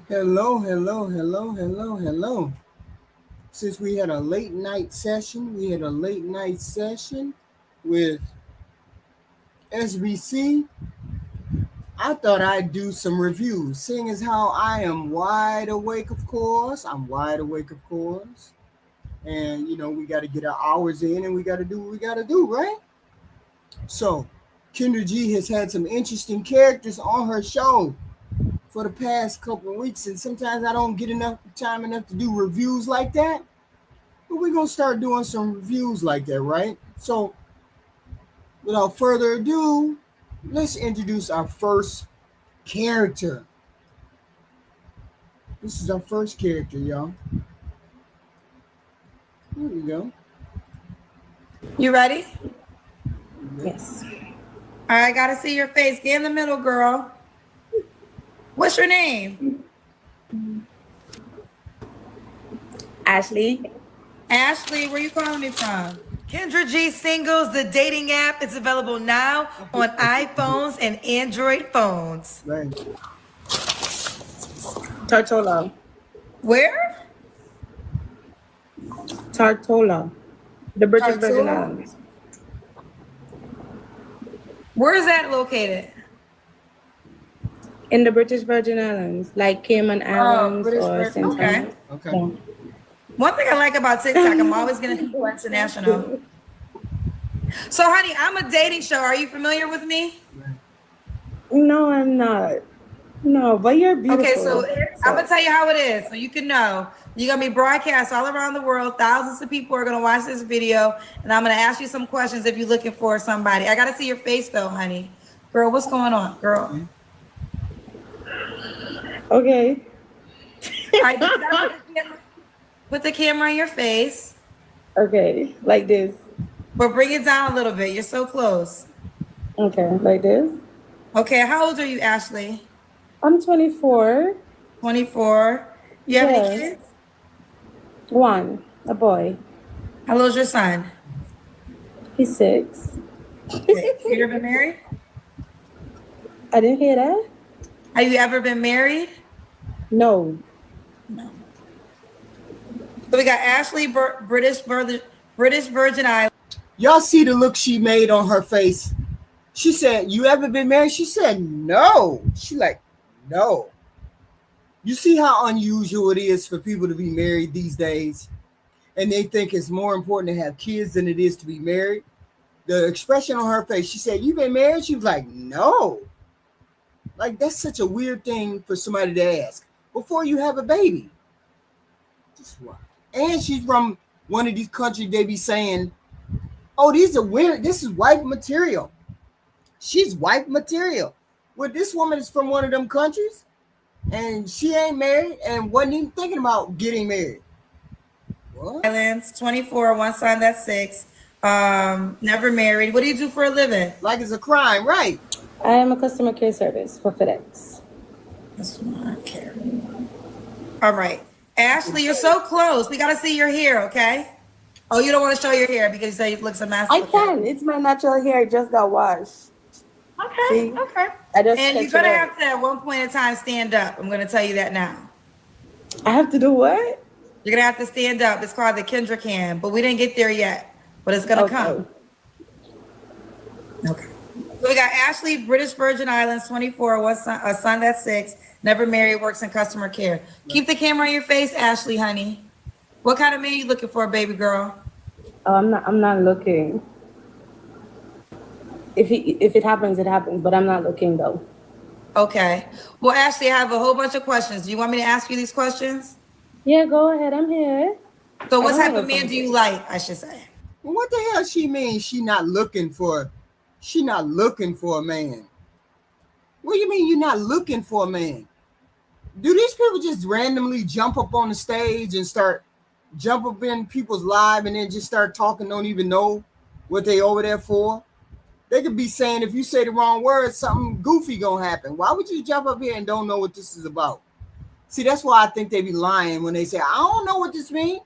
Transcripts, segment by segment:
Hello, hello, hello, hello, hello. Since we had a late night session, with SBC. I thought I'd do some reviews, seeing as how I am wide awake, of course. I'm wide awake, of course. And, we got to get our hours in and we got to do what we got to do, right? So, Kendra G has had some interesting characters on her show for the past couple of weeks, and sometimes I don't get enough to do reviews like that. But we're gonna start doing some reviews like that, right? So, without further ado, let's introduce our first character. This is our first character, y'all. Here we go. You ready? Yes. All right, gotta see your face. Get in the middle, girl. What's your name? Ashley. Ashley, where you calling me from? Kendra G Singles, the dating app. It's available now on iPhones and Android phones. Right. Tortola. Where? Tortola. The British Virgin Tortola? Islands. Where is that located? In the British Virgin Islands, like Cayman Islands British or Virgin. St. Okay. Thomas. Okay. Yeah. One thing I like about TikTok, I'm always going to go international. So, honey, I'm a dating show. Are you familiar with me? No, I'm not. No, but you're beautiful. Okay, so I'm going to tell you how it is so you can know. You're going to be broadcast all around the world. Thousands of people are going to watch this video, and I'm going to ask you some questions if you're looking for somebody. I got to see your face, though, honey. Girl, what's going on, girl? Okay. All right, put the camera in your face, Okay, like this. but bring it down a little bit. You're so close. Okay, like this. Okay, how old are you, Ashley? I'm 24. 24. You have any Yes. kids? One, a boy. How old's your son? He's 6. You ever been married? I didn't hear that. Have you ever been married? No. No. So we got Ashley, British Virgin Islands. Y'all see the look she made on her face? She said, "You ever been married?" She said, "No." She like, "No." You see how unusual it is for people to be married these days, and they think it's more important to have kids than it is to be married. The expression on her face, she said, "You been married?" She was like, "No." Like, that's such a weird thing for somebody to ask before you have a baby. Just why? And she's from one of these countries they be saying, "Oh, these are weird. This is wife material." She's wife material. Well, this woman is from one of them countries, and she ain't married and wasn't even thinking about getting married. What? Islands, 24, one son, that's 6. Never married. What do you do for a living? Like it's a crime, right? I am a customer care service for FedEx. Okay. All right. Ashley, you're so close. We got to see your hair, okay? Oh, you don't want to show your hair because you say it looks a mess. I can. It's my natural hair. It just got washed. Okay. See? Okay. I just And you're catch going to it have to, at one point in time, stand up. I'm going to tell you that now. I have to do what? You're going to have to stand up. It's called the Kendra Cam, but we didn't get there yet. But it's going to come. Okay. So we got Ashley, British Virgin Islands, 24, a son that's 6, never married, works in customer care. Keep the camera on your face, Ashley, honey. What kind of man you looking for, baby girl? Oh, I'm not looking. If it happens, it happens. But I'm not looking though. Okay. Well, Ashley, I have a whole bunch of questions. Do you want me to ask you these questions? Yeah, go ahead. I'm here. So what type of man do you like, I should say? Well, what the hell she mean? She not looking for a man. What do you mean you're not looking for a man? Do these people just randomly jump up on the stage and jump up in people's live and then just start talking, don't even know what they over there for? They could be saying, if you say the wrong words, something goofy gonna happen. Why would you jump up here and don't know what this is about? See, that's why I think they be lying when they say, "I don't know what this means.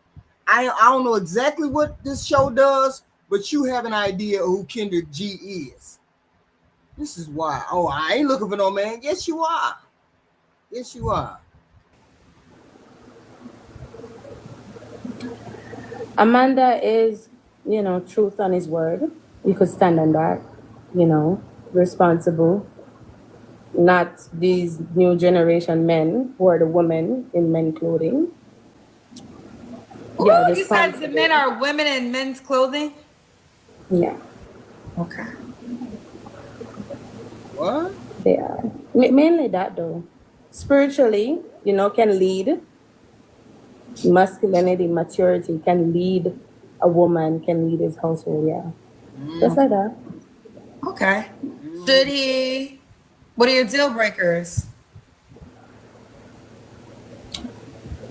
I don't know exactly what this show does, but you have an idea of who Kendra G is." This is why. Oh, I ain't looking for no man. Yes, you are. Yes, you are. Amanda is, truth on his word. You could stand on that, responsible. Not these new generation men who are the women in men clothing. Ooh, Yeah, you said the men responsible. are women in men's clothing? Yeah, Okay. What? they are. Mainly that though. Spiritually, can lead. Masculinity, maturity can lead a woman, can lead his household. Yeah, just like that. Okay. Should Mm. he? What are your deal breakers?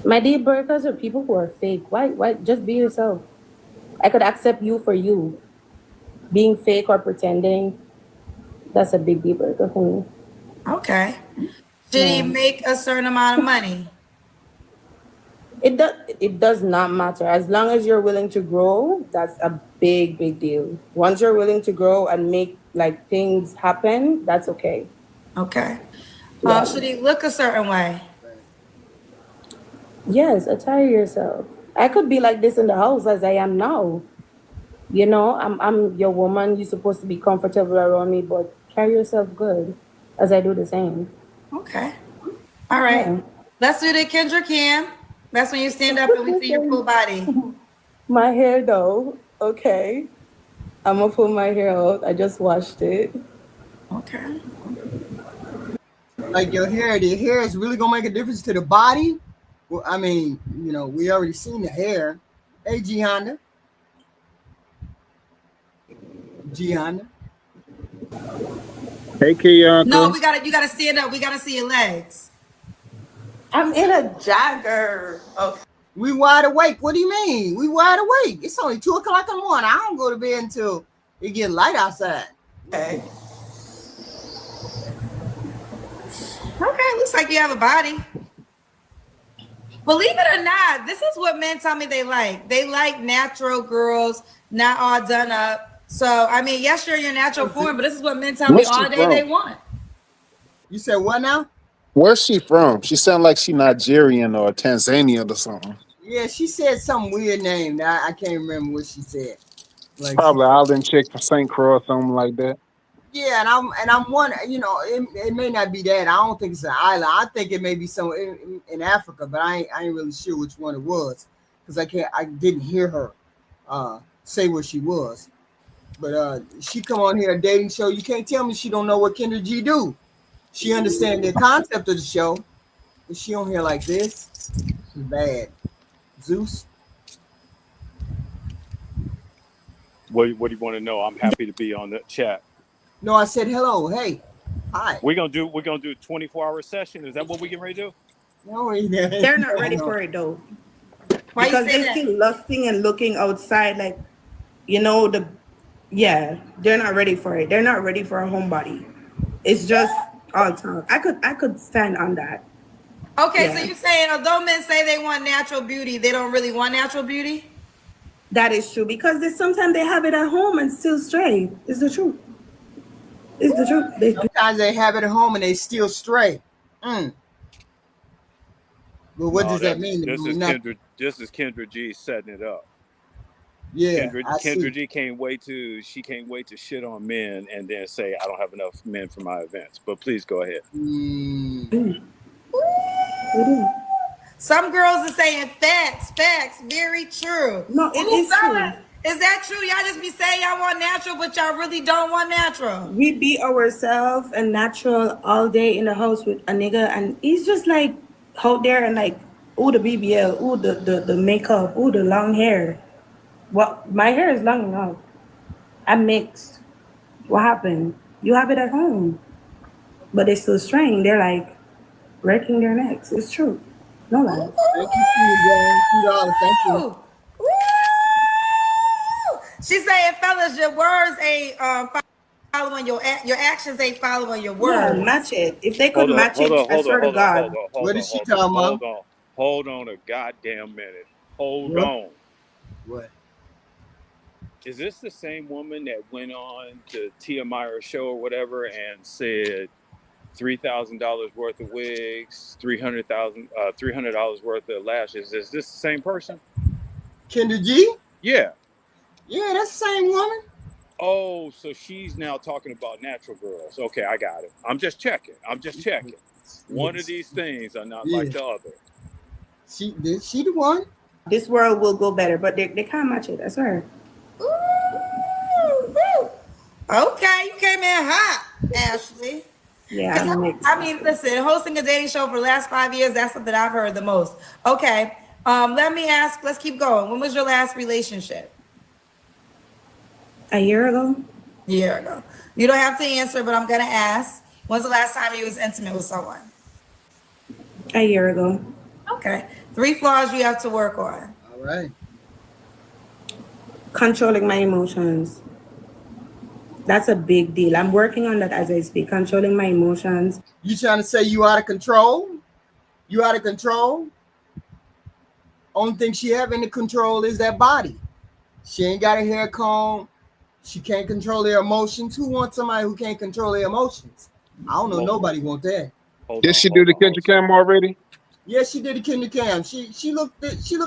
My deal breakers are people who are fake. Why? Just be yourself. I could accept you for you. Being fake or pretending, that's a big deal breaker for me. Okay. Should he Yeah. make a certain amount of money? It does not matter. As long as you're willing to grow, that's a big deal. Once you're willing to grow and make like things happen, that's okay. Okay. Yeah. Should he look a certain way? Yes, attire yourself. I could be like this in the house as I am now. I'm your woman. You're supposed to be comfortable around me, but carry yourself good as I do the same. Okay. All right. Yeah. Let's do the Kendra Cam. That's when you stand up and we see your full body. My hair though, okay. I'm gonna pull my hair out. I just washed it. Okay. Like the hair is really gonna make a difference to the body. Well, I mean, we already seen the hair. Hey, G Honda. G Honda. Hey, No, Kianka. you gotta stand up. We gotta see your legs. I'm in a jogger. Okay. We wide awake. What do you mean? We wide awake. It's only 2 o'clock in the morning. I don't go to bed until it get light outside. Okay. Okay, looks like you have a body. Believe it or not, this is what men tell me they like. They like natural girls, not all done up. So, I mean, yes, you're your natural form, but this is what men tell me Where's she all day they from? want. You said what now? Where's she from? She sound like she Nigerian or Tanzanian or something. Yeah, she said some weird name. That I can't remember what she said. It's Like she probably said, Island chick from St. Croix or something like that. yeah, and I'm wondering. It may not be that. I don't think it's an island. I think it may be somewhere in Africa, but I ain't really sure which one it was because I didn't hear her say where she was. But she come on here a dating show. You can't tell me she don't know what Kendra G do. She understand the concept of the show, but she on here like this. It's bad. Zeus. What do you want to know? I'm happy to be on the chat. No, I said hello. Hey, hi. We're gonna do a 24-hour session. Is that what we getting ready to do? No, They're not ready no. for it though. Why you Because say they're that? still lusting and looking outside like the yeah, they're not ready for it. They're not ready for a homebody. It's just all talk. I could stand on that. Okay, so Yeah. you're saying although men say they want natural beauty, they don't really want natural beauty? That is true because sometimes they have it at home and still stray. It's the truth. It's the truth. They do. Sometimes they have it at home and they still stray. Mm. But what No, does that that's mean? It this mean is nothing. Kendra. This is Kendra G setting it up. Yeah, Kendra I Kendra see. G can't wait to shit on men and then say I don't have enough men for my events. But please go ahead. Mm. They do. Some girls are saying facts, very true. No, it Ooh, is true. fellas, is that true? Y'all just be saying y'all want natural, but y'all really don't want natural. We be ourselves and natural all day in the house with a nigga, and he's just like out there and like, ooh, the BBL, ooh, the makeup, ooh, the long hair. What? My hair is long enough. I'm mixed. What happened? You have it at home, but they still straying. They're like breaking their necks. It's true. No lies. Thank you, Sweet Jane. $2. Thank you. Ooh. Ooh. She's saying, fellas, your words ain't following your actions ain't following your Yeah, words. match it. If they could Hold on, match hold it, on, I hold on, swear to hold on, hold God. on, hold What on, is she hold on, talking about? hold on, hold on a goddamn minute. Hold What? on. What? Is this the same woman that went on to Tia Meyer's show or whatever and said $3,000 worth of wigs, $300 worth of lashes? Is this the same person? Kendra G? Yeah. Yeah, that's the same woman. Oh, so she's now talking about natural girls. Okay, I got it. I'm just checking. One of these things are not like the other. She the one. This world will go better, but they can't match it. That's her. Ooh, okay, you came in hot, Ashley. Yeah, I mean, listen, hosting a dating show for the last 5 years, that's something I've heard the most. Okay. Let me ask, let's keep going. When was your last relationship? a year ago. Year ago. You don't have to answer, but I'm gonna ask. When's the last time you was intimate with someone? A year ago. Okay. 3 flaws you have to work on. All right. Controlling my emotions. That's a big deal. I'm working on that as I speak. Controlling my emotions. You trying to say you out of control? You out of control? Only thing she have in the control is that body. She ain't got a hair comb. She can't control her emotions. Who wants somebody who can't control their emotions? I don't know. Nobody want that. Did she do the Kendra Cam already? Yeah, she did the Kendra Cam. She looked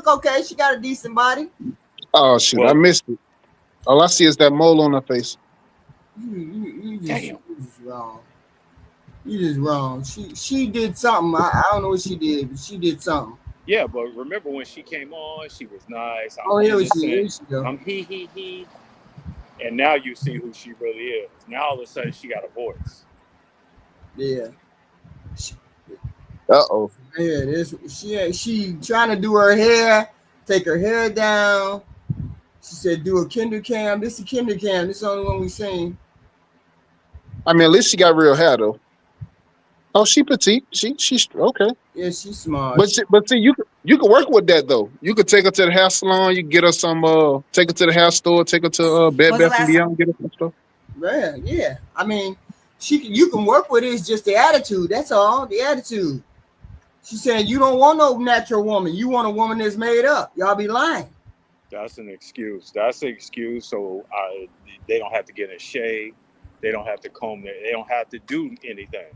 okay. She got a decent body. Oh shoot, I missed it. All I see is that mole on her face. You just wrong. You just wrong. She did something. I don't know what she did, but she did something. Yeah, but remember when she came on, she was nice. Here she go. I'm he. And now you see who she really is. Now all of a sudden she got a voice. Yeah. Uh-oh. Yeah, she trying to do her hair, take her hair down. She said, do a Kendra Cam. This is a Kendra Cam. This is the only one we seen. I mean, at least she got real hair though. Oh, she petite. She's okay. Yeah, she's smart. But see, you can work with that though. You could take her to the hair salon. You can get her some. Take her to the hair store. Take her to Bed Bath and Beyond. Get her some stuff. Yeah. I mean, you can work with it. It's just the attitude. That's all. The attitude. She said, you don't want no natural woman. You want a woman that's made up. Y'all be lying. That's an excuse. So they don't have to get in shade. They don't have to comb their. They don't have to do anything.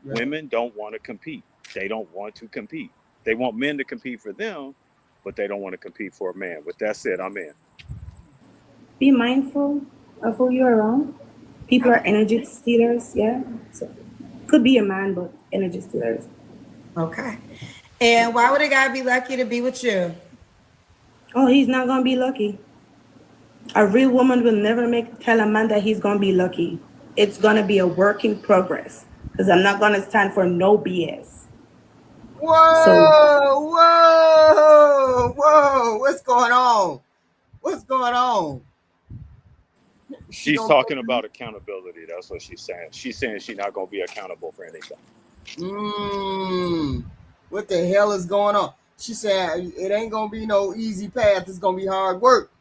Right. Women don't want to compete. They don't want to compete. They want men to compete for them, but they don't want to compete for a man. With that said, I'm in. Be mindful of who you're around. People are energy stealers. Yeah. So could be a man, but energy stealers. Okay. And why would a guy be lucky to be with you? Oh, he's not gonna be lucky. A real woman will never tell a man that he's gonna be lucky. It's gonna be a work in progress. Because I'm not gonna stand for no BS. Whoa! What's going on? She's talking about accountability. That's what she's saying. She's saying she's not gonna be accountable for anything. What the hell is going on? She said it ain't gonna be no easy path. It's gonna be hard work.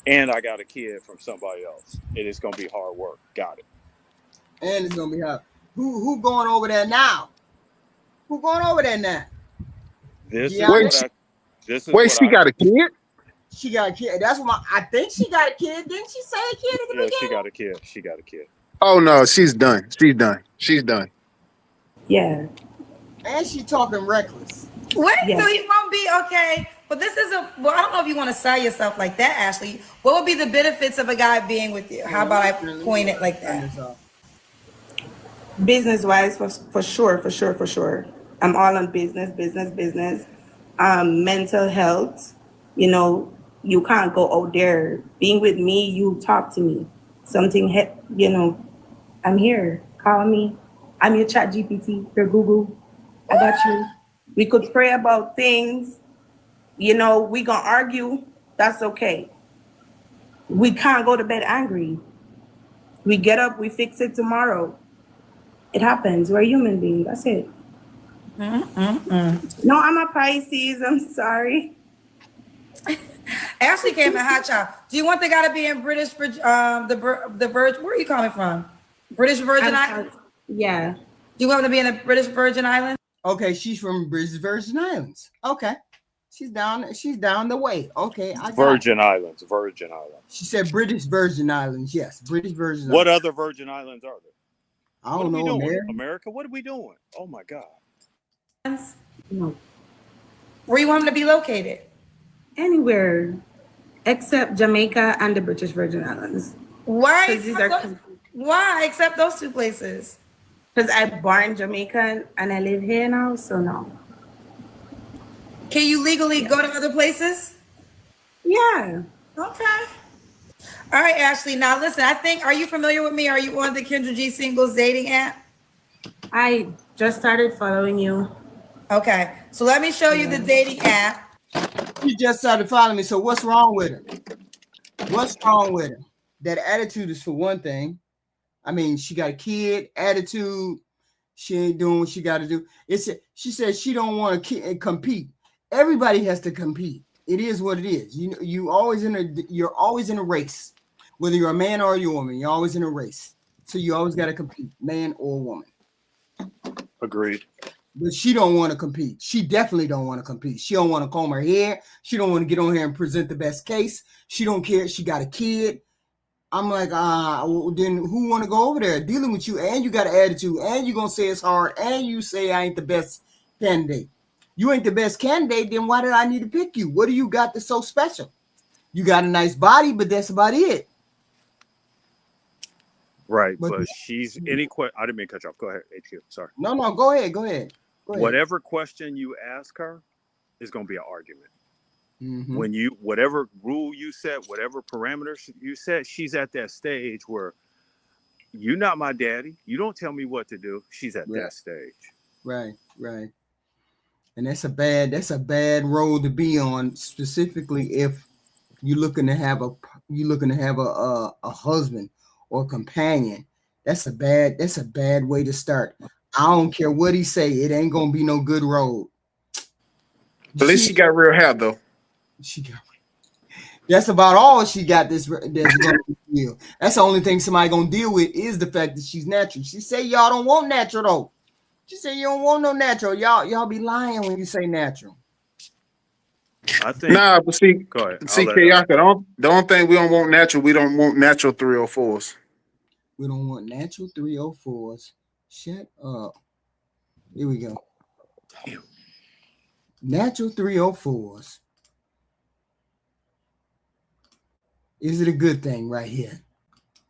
And I got a kid from somebody else. It is gonna be hard work. Got it. And it's gonna be hard. Who going over there now? Who going over there now? This is Wait, she got a kid? She got a kid. That's what I think she got a kid. Didn't she say a kid at the beginning? She got a kid. Oh no, she's done. She's done. Yeah. And she talking reckless. Wait, yes. So he won't be okay. But this is I don't know if you want to sell yourself like that, Ashley. What would be the benefits of a guy being with you? How about I point it like that? Business wise, for sure. I'm all on business. Mental health. You know, you can't go out there. Being with me, you talk to me. I'm here. Call me. I'm your chat GPT, your Google. I got you. We could pray about things. We gonna argue. That's okay. We can't go to bed angry. We get up, we fix it tomorrow. It happens. We're human beings. That's it. No, I'm a Pisces. I'm sorry. Ashley came in hot chop. Do you want the guy to be in British, the Virgin? Where are you coming from? British Virgin Islands? Yeah. Do you want him to be in the British Virgin Islands? Okay, she's from British Virgin Islands. Okay. She's down the way. Okay. Virgin Islands. She said British Virgin Islands. Yes, British Virgin Islands. What other Virgin Islands are there? I don't know. America? What are we doing? Oh my God. No. Where you want him to be located? Anywhere except Jamaica and the British Virgin Islands. Why? Because these are Why except those two places? because I born Jamaican and I live here now, so no. Can you legally go to other places? Yeah. Okay. All right, Ashley. Now listen, are you familiar with me? Are you on the Kendra G Singles dating app? I just started following you. Okay. So let me show you the dating app. She just started following me. So what's wrong with her? What's wrong with her? That attitude is for one thing. I mean, she got a kid, attitude. She ain't doing what she got to do. She says she don't want to compete. Everybody has to compete. It is what it is. You're always in a race. Whether you're a man or you're a woman, you're always in a race. So you always got to compete, man or woman. Agreed. But she don't want to compete. She definitely don't want to compete. She don't want to comb her hair. She don't want to get on here and present the best case. She don't care. She got a kid. I'm like, then who want to go over there dealing with you? And you got an attitude, and you gonna say it's hard, and you say I ain't the best candidate. You ain't the best candidate, then why did I need to pick you? What do you got that's so special? You got a nice body, but that's about it. Right, but she's any question. I didn't mean to cut you off. Go ahead, HQ. Sorry. No, go ahead. Whatever question you ask her is going to be an argument. Mm-hmm. When whatever rule you set, whatever parameters you set, she's at that stage where you're not my daddy. You don't tell me what to do. She's at that stage. Right. And that's a bad road to be on, specifically if you're looking to have a husband or companion. That's a bad way to start. I don't care what he say, it ain't gonna be no good road. At least she got real hair though. That's about all she got. That's gonna deal. That's the only thing somebody gonna deal with is the fact that she's natural. She say y'all don't want natural though. She say you don't want no natural. Y'all be lying when you say natural. I think but see, go ahead. Kayaka, the only thing we don't want natural, we don't want natural 304s. We don't want natural 304s. Shut up. Here we go. Damn. Natural 304s. Is it a good thing right here?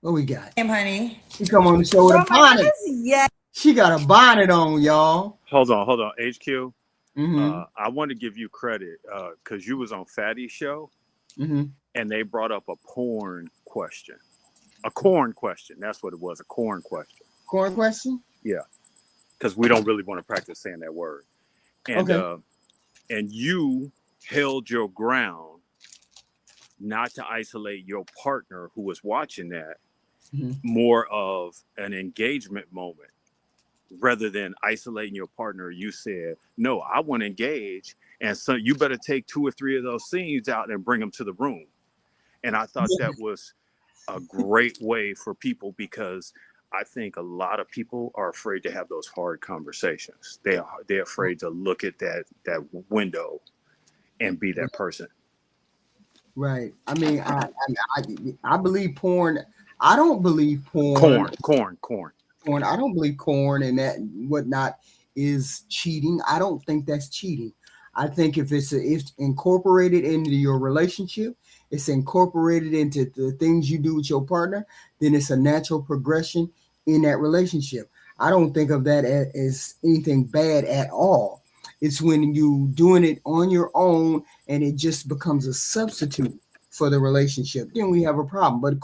What we got? Damn, honey. She come on the show with a bonnet. Yeah. She got a bonnet on, y'all. Hold on. HQ. Mm-hmm. I want to give you credit because you was on Fatty's show, and they brought up a corn question. A corn question. That's what it was. A corn question. Corn question? Yeah. Because we don't really want to practice saying that word. And and you held your ground not to isolate your partner who was watching that, more of an engagement moment. Rather than isolating your partner, you said, no, I want to engage. And so you better take 2 or 3 of those scenes out and bring them to the room. And I thought that was a great way for people, because I think a lot of people are afraid to have those hard conversations. They're afraid to look at that window and be that person. Right. I mean, I believe porn. I don't believe porn. Corn. I don't believe corn and that whatnot is cheating. I don't think that's cheating. I think if it's incorporated into your relationship, it's incorporated into the things you do with your partner, then it's a natural progression in that relationship. I don't think of that as anything bad at all. It's when you doing it on your own and it just becomes a substitute for the relationship. Then we have a problem. But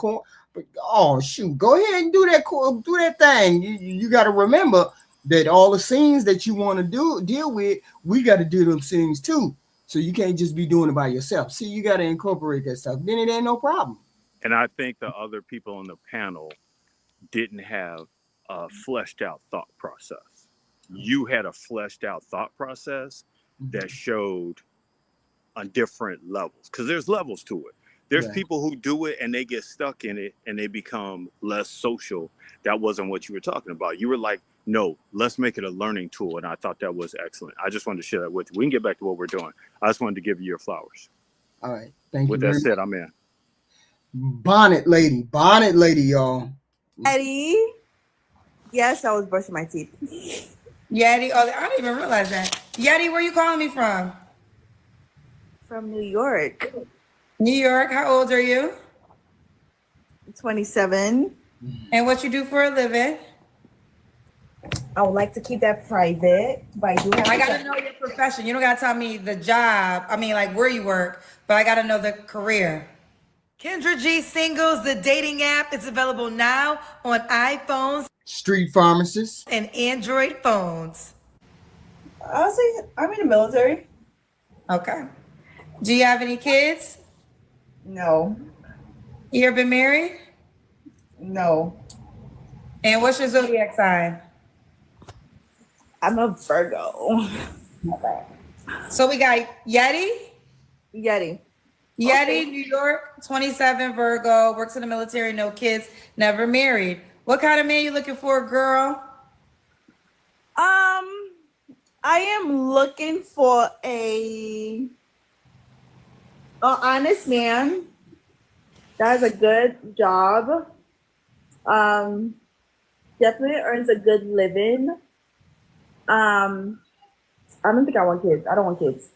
oh shoot, go ahead and do that thing. You got to remember that all the scenes that you want to deal with, we got to do them scenes too. So you can't just be doing it by yourself. See, you got to incorporate that stuff. Then it ain't no problem. And I think the other people on the panel didn't have a fleshed out thought process. You had a fleshed out thought process that showed on different levels, because there's levels to it. There's people who do it and they get stuck in it and they become less social. That wasn't what you were talking about. You were like, no, let's make it a learning tool. And I thought that was excellent. I just wanted to share that with you. We can get back to what we're doing. I just wanted to give you your flowers. All right. Thank you. With that said, I'm in. Bonnet lady, y'all. Eddie? Yes, I was brushing my teeth. Yeti, I didn't even realize that. Yeti, where you calling me from? from New York. New York. How old are you? 27. And what you do for a living? I would like to keep that private, but I do have. I gotta know your profession. You don't gotta tell me the job. I mean, like where you work, but I gotta know the career. Kendra G Singles, the dating app, is available now on iPhones, Street pharmacist. and Android phones. I'll say I'm in the military. Okay. Do you have any kids? No, You ever been married? no. And what's your zodiac sign? I'm a Virgo. So we got Yeti. Yeti. Yeti, Okay. New York, 27, Virgo, works in the military, no kids, never married. What kind of man you looking for, girl? I am looking for a honest man that has a good job. Definitely earns a good living. I don't think I want kids. I don't want kids.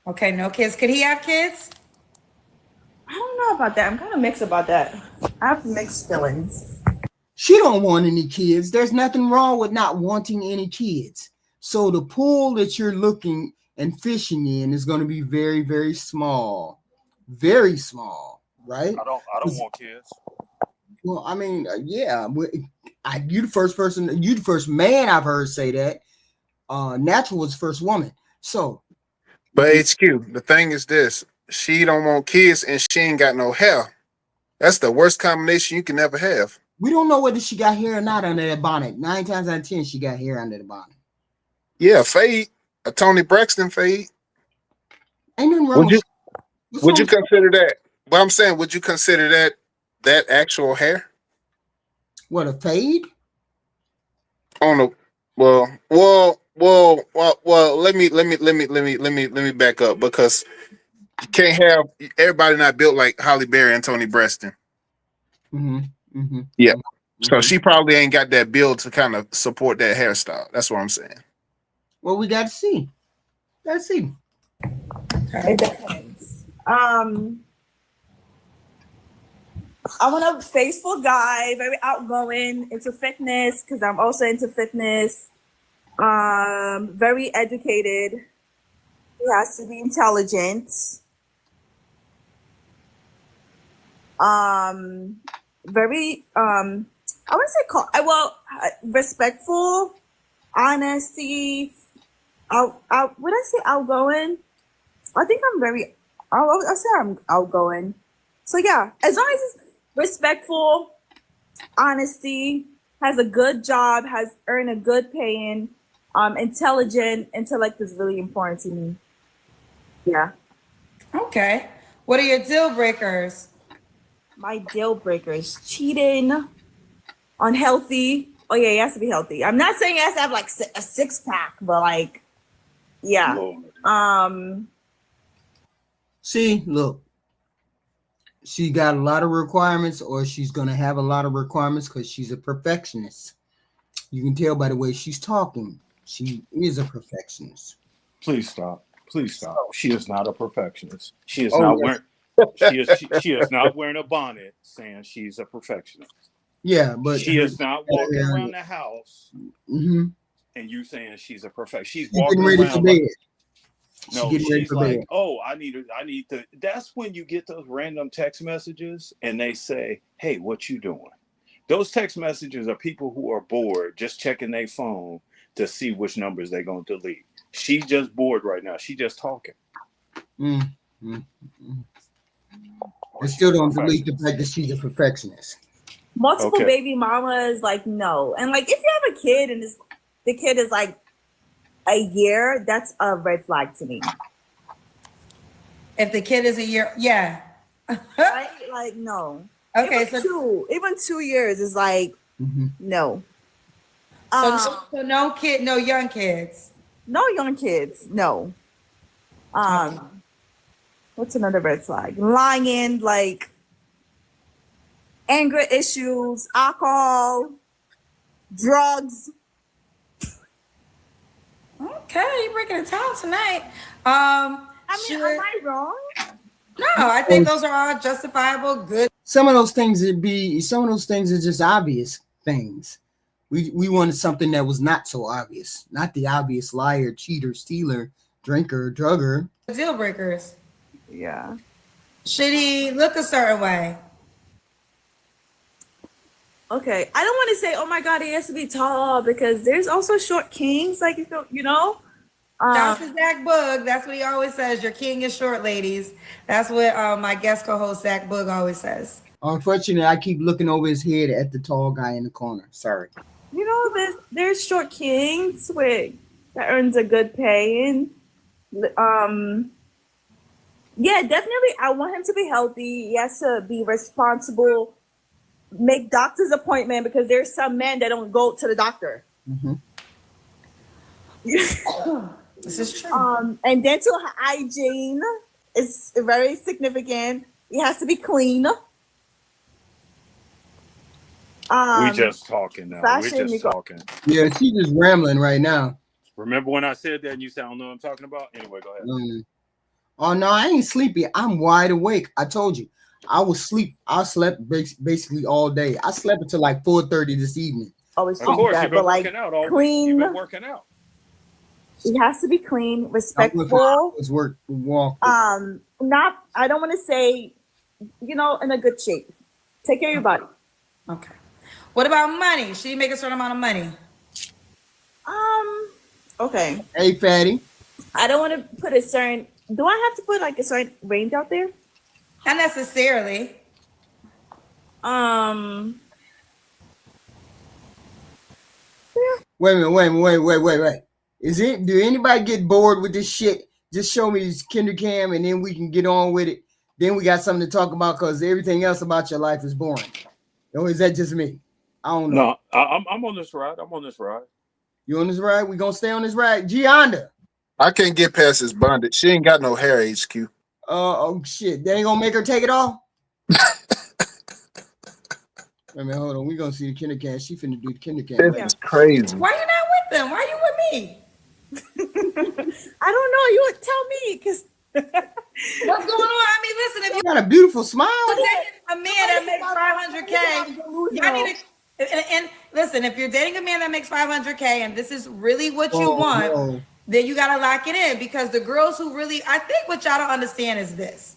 Okay, no kids. Could he have kids? I don't know about that. I'm kind of mixed about that. I have mixed feelings. She don't want any kids. There's nothing wrong with not wanting any kids. So the pool that you're looking and fishing in is going to be very, very small. Very small, right? I don't want kids. Well, I mean, yeah. You the first person, you the first man I've heard say that. Natural was the first woman. So, But HQ, the thing is this: she don't want kids and she ain't got no hair. That's the worst combination you can ever have. we don't know whether she got hair or not under that bonnet. 9 times out of 10, she got hair under the bonnet. Yeah, fade. A Tony Braxton fade. Ain't nothing wrong Would you with would you consider that? But I'm saying, would you consider that actual hair what, a fade? on a well? Let me back up, because you can't have everybody not built like Holly Berry and Tony Braxton. Mm-hmm. Mm-hmm. Yeah. Mm-hmm. So she probably ain't got that build to kind of support that hairstyle. That's what I'm saying. Well, we got to see. Let's see. It depends. I want a faithful guy, very outgoing, into fitness, because I'm also into fitness. Very educated. He has to be intelligent. Very I wouldn't say respectful, honesty. Would I say outgoing? I think I'm very. I'll say I'm outgoing. So yeah, as long as it's respectful, honesty, has a good job, has earned a good paying, intelligent. Intellect is really important to me. Yeah. Okay. What are your deal breakers? My deal breaker is cheating, unhealthy. Oh yeah, he has to be healthy. I'm not saying he has to have like a 6-pack, but like, yeah. Lord. See, look. She got a lot of requirements, or she's going to have a lot of requirements because she's a perfectionist. You can tell by the way she's talking. She is a perfectionist. Please stop. Please stop. She is not a perfectionist. She is she is not wearing a bonnet saying she's a perfectionist. Yeah, but she is not walking around the house and you saying she's a perfectionist. She's walking getting ready around for bed. no, she's like, oh, I need to. That's when you get those random text messages and they say, hey, what you doing? Those text messages are people who are bored, just checking their phone to see which numbers they're going to delete. She's just bored right now. She just talking. I still don't delete the fact that she's a perfectionist. Multiple baby mamas, like, no. And like, if you have a kid and the kid is like a year, that's a red flag to me. If the kid is a year, yeah. Right? Like, no. Okay, even 2 years is like, no. So no kid, no young kids. No young kids, no. What's another red flag? Lying, like anger issues, alcohol, drugs. Okay, you're breaking it down tonight. I mean, am I wrong? No, I think those are all justifiable, good. Some of those things are just obvious things. We wanted something that was not so obvious, not the obvious liar, cheater, stealer, drinker, drugger. Deal breakers. Yeah. Should he look a certain way? Okay. I don't want to say, oh my God, he has to be tall because there's also short kings. Like, you know. That's Zach Boog. That's what he always says. Your king is short, ladies. That's what my guest co-host Zach Boog always says. Unfortunately, I keep looking over his head at the tall guy in the corner. Sorry. You know, there's short kings that earns a good pay. And, yeah, definitely. I want him to be healthy. He has to be responsible. Make doctor's appointment because there's some men that don't go to the doctor. Mm-hmm. This is true. And dental hygiene is very significant. He has to be clean. We just talking now. Fashion, We're just talking. Yeah, she's just rambling right now. Remember when I said that and you said, I don't know what I'm talking about? Anyway, go ahead. Oh, no, I ain't sleepy. I'm wide awake. I told you. I was sleep. I slept basically all day. I slept until like 4:30 this evening. Always Of course, that, you've been but like working out all clean. You've been working out. He has to be clean, respectful. Not. I don't want to say, you know, in a good shape. Take care of your body. Okay. What about money? Should he make a certain amount of money? Okay. Hey, fatty. I don't want to put a certain. Do I have to put like a certain range out there? Not necessarily. Wait a minute. Wait. Do anybody get bored with this shit? Just show me this kinder cam and then we can get on with it. Then we got something to talk about because everything else about your life is boring. Or is that just me? I don't know. No, I'm on this ride. You on this ride? We gonna stay on this ride? Gianda. I can't get past this bondage. She ain't got no hair, HQ. Oh shit. They ain't gonna make her take it off? I mean, hold on. We gonna see the kinder cam. She finna do the kinder cam. This is crazy. Why you not with them? Why you with me? I don't know. You would tell me because What's going on? I mean, listen, if You got a beautiful smile. you're dating a man that makes 500K, I need to, and listen, if you're dating a man that makes 500K and this is really what you want, no. then you got to lock it in because the girls who really, I think what y'all don't understand is this.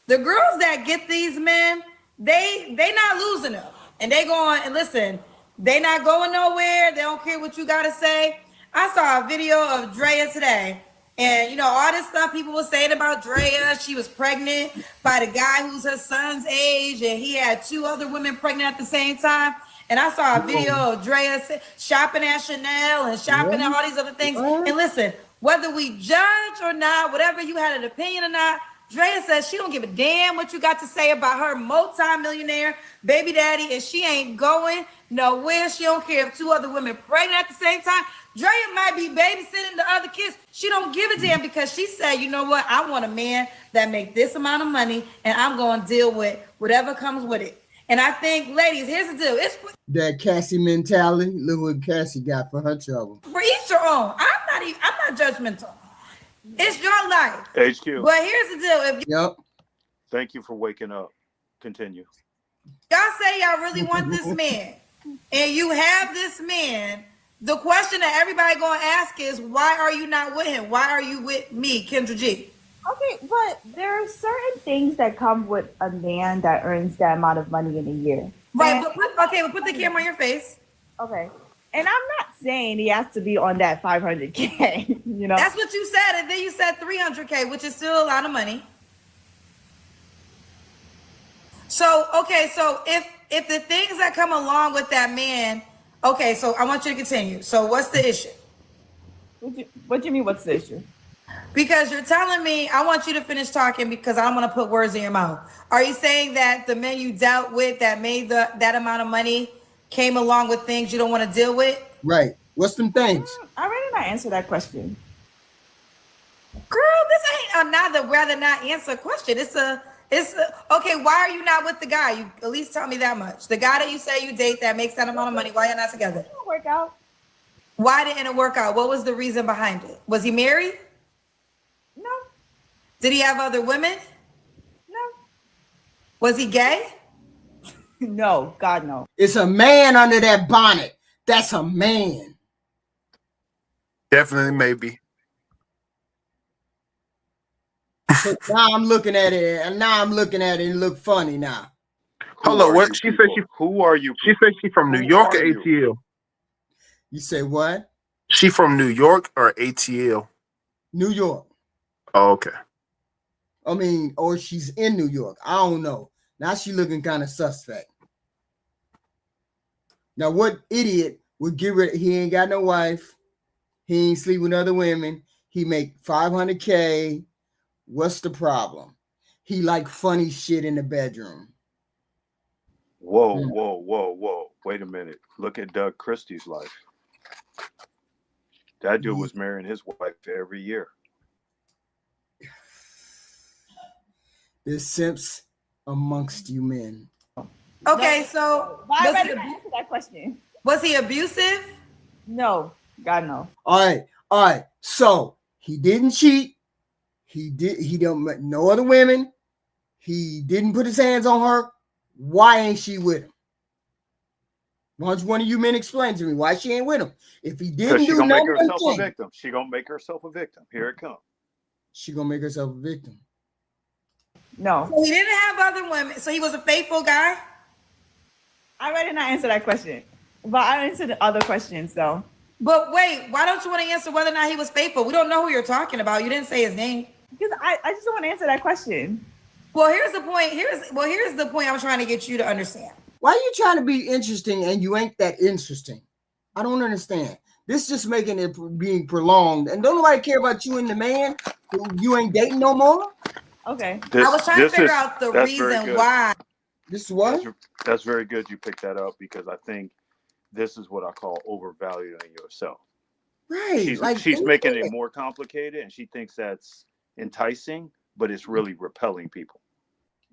The girls that get these men, they not losing them. And they going, and listen, they not going nowhere. They don't care what you got to say. I saw a video of Drea today. And, you know, all this stuff people were saying about Drea. She was pregnant by the guy who's her son's age. And he had 2 other women pregnant at the same time. And I saw a video of Drea shopping at Chanel and shopping at all these other things. And listen, whether we judge or not, whatever you had an opinion or not, Drea says she don't give a damn what you got to say about her multi-millionaire baby daddy, and she ain't going nowhere. She don't care if 2 other women pregnant at the same time. Drea might be babysitting the other kids. She don't give a damn because she said, you know what? I want a man that make this amount of money, and I'm going to deal with whatever comes with it. And I think, ladies, here's the deal. It's That Cassie mentality. Look what Cassie got for her trouble. for each their own. I'm not judgmental. It's your life. HQ. But here's the deal. If Yep. Thank you for waking up. Continue. y'all say y'all really want this man and you have this man, the question that everybody gonna ask is, why are you not with him? Why are you with me, Kendra G? okay, but there are certain things that come with a man that earns that amount of money in a year. Right, And- but put the camera on your face. okay. And I'm not saying he has to be on that 500K, you know. That's what you said, and then you said 300K, which is still a lot of money. So, okay, so if the things that come along with that man, okay, so I want you to continue. So what's the issue? What do you mean, what's the issue? Because you're telling me, I want you to finish talking because I don't want to put words in your mouth. Are you saying that the men you dealt with that made that amount of money came along with things you don't want to deal with? Right. What's them things? I rather not answer that question. Girl, this ain't rather not answer a question. It's okay. Why are you not with the guy? You at least tell me that much. The guy that you say you date that makes that amount of money. Why you're not together? It'll work out. Why didn't it work out? What was the reason behind it? Was he married? No, Did he have other women? no, Was he gay? no. God, no. It's a man under that bonnet. That's a man. Definitely, maybe. So now I'm looking at it, and it look funny now. Hold up, what? She said Who are you? She said she from New York or ATL? You say what? She from New York or ATL? New York. Oh, okay. I mean, or she's in New York. I don't know. Now she looking kind of suspect. Now, what idiot would get rid? He ain't got no wife. He ain't sleep with other women. He make $500K. What's the problem? He like funny shit in the bedroom. Whoa, whoa, whoa, whoa. Wait a minute. Look at Doug Christie's life. That dude was marrying his wife every year. There's simps amongst you men. Okay, so Why ready to answer that question? was he abusive? No, God, no. All right. So he didn't cheat. He don't met no other women. He didn't put his hands on her. Why ain't she with him? Why don't one of you men explain to me why she ain't with him? If he didn't She do gonna none make of them herself a things, victim. She gonna make herself a victim. Here it comes. she gonna make herself a victim. No. So he didn't have other women. So he was a faithful guy? I already not answer that question. But I answered the other questions though. But wait, why don't you want to answer whether or not he was faithful? We don't know who you're talking about. You didn't say his name. Because I just don't want to answer that question. Well, here's the point. Here's the point I'm trying to get you to understand. Why are you trying to be interesting and you ain't that interesting? I don't understand. This just making it being prolonged. And don't nobody care about you and the man who you ain't dating no more? Okay. I was trying to figure out the reason why. This is what? That's very good you picked that up because I think this is what I call overvaluing yourself. Right. She's making it more complicated and she thinks that's enticing, but it's really repelling people.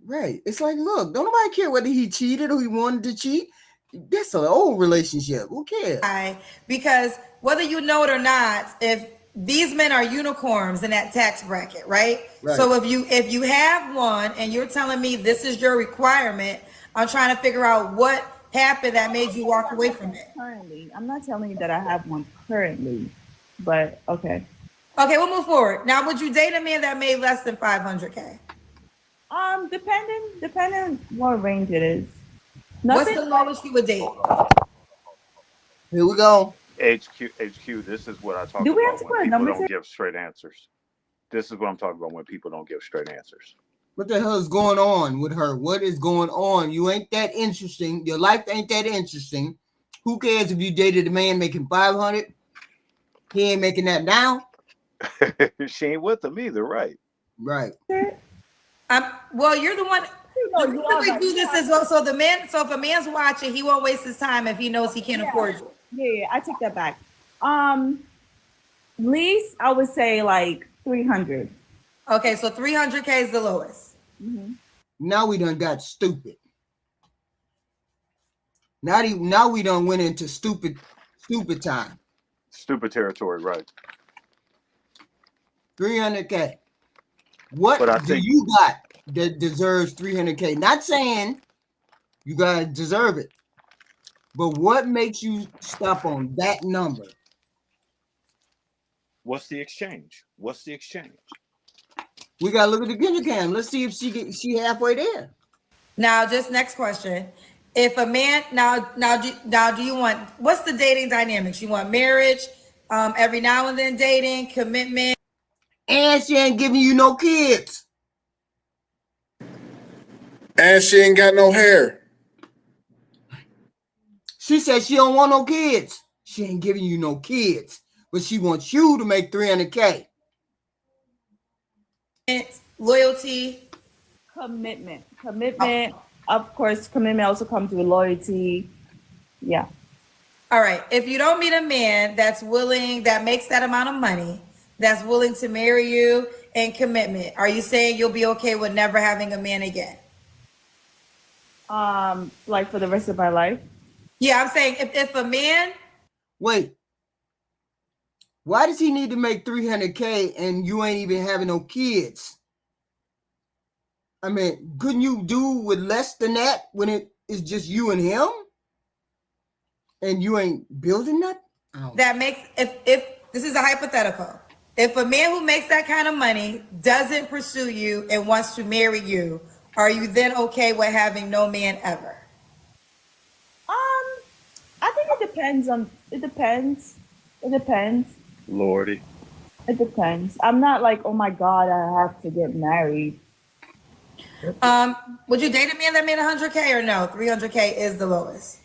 Right. It's like, look, don't nobody care whether he cheated or he wanted to cheat. That's an old relationship. Who cares? Because whether you know it or not, if these men are unicorns in that tax bracket, right? So if you have one and you're telling me this is your requirement, I'm trying to figure out what happened that made you walk away from it. Currently, I'm not telling you that I have one currently, but okay. Okay, we'll move forward. Now, would you date a man that made less than 500K? Depending what range it is. What's the lowest you would date? Here we go. HQ, this is what I talk about when people don't give straight answers. This is what I'm talking about when people don't give straight answers. What the hell is going on with her? What is going on? You ain't that interesting. Your life ain't that interesting. Who cares if you dated a man making 500? He ain't making that now. She ain't with him either, right? Right. Well, you're the one. The reason we do this as well. So if a man's watching, he won't waste his time if he knows he can't afford you. Yeah, I take that back. Least I would say like 300. Okay, so 300K is the lowest. Mm-hmm. Now we done got stupid. Now we done went into stupid time. Stupid territory, right? 300K. What do you got that deserves 300K? Not saying you gotta deserve it, but what makes you stop on that number? What's the exchange? We gotta look at the picture cam. Let's see if she halfway there. Now, just next question. If a man do you want, what's the dating dynamics? You want marriage, every now and then dating, commitment, and she ain't giving you no kids, and she ain't got no hair. She said she don't want no kids. She ain't giving you no kids, but she wants you to make 300K. loyalty, commitment. Of course, commitment also comes with loyalty. Yeah. All right. If you don't meet a man that makes that amount of money, that's willing to marry you and commitment, are you saying you'll be okay with never having a man again? Like for the rest of my life? Yeah, I'm saying if a man. Wait, Why does he need to make $300K and you ain't even having no kids? I mean, couldn't you do with less than that when it is just you and him? And you ain't building that? That makes, if this is a hypothetical. If a man who makes that kind of money doesn't pursue you and wants to marry you, are you then okay with having no man ever? I think it depends. It depends. Lordy. It depends. I'm not like, oh my God, I have to get married. Would you date a man that made $100K or no? $300K is the lowest.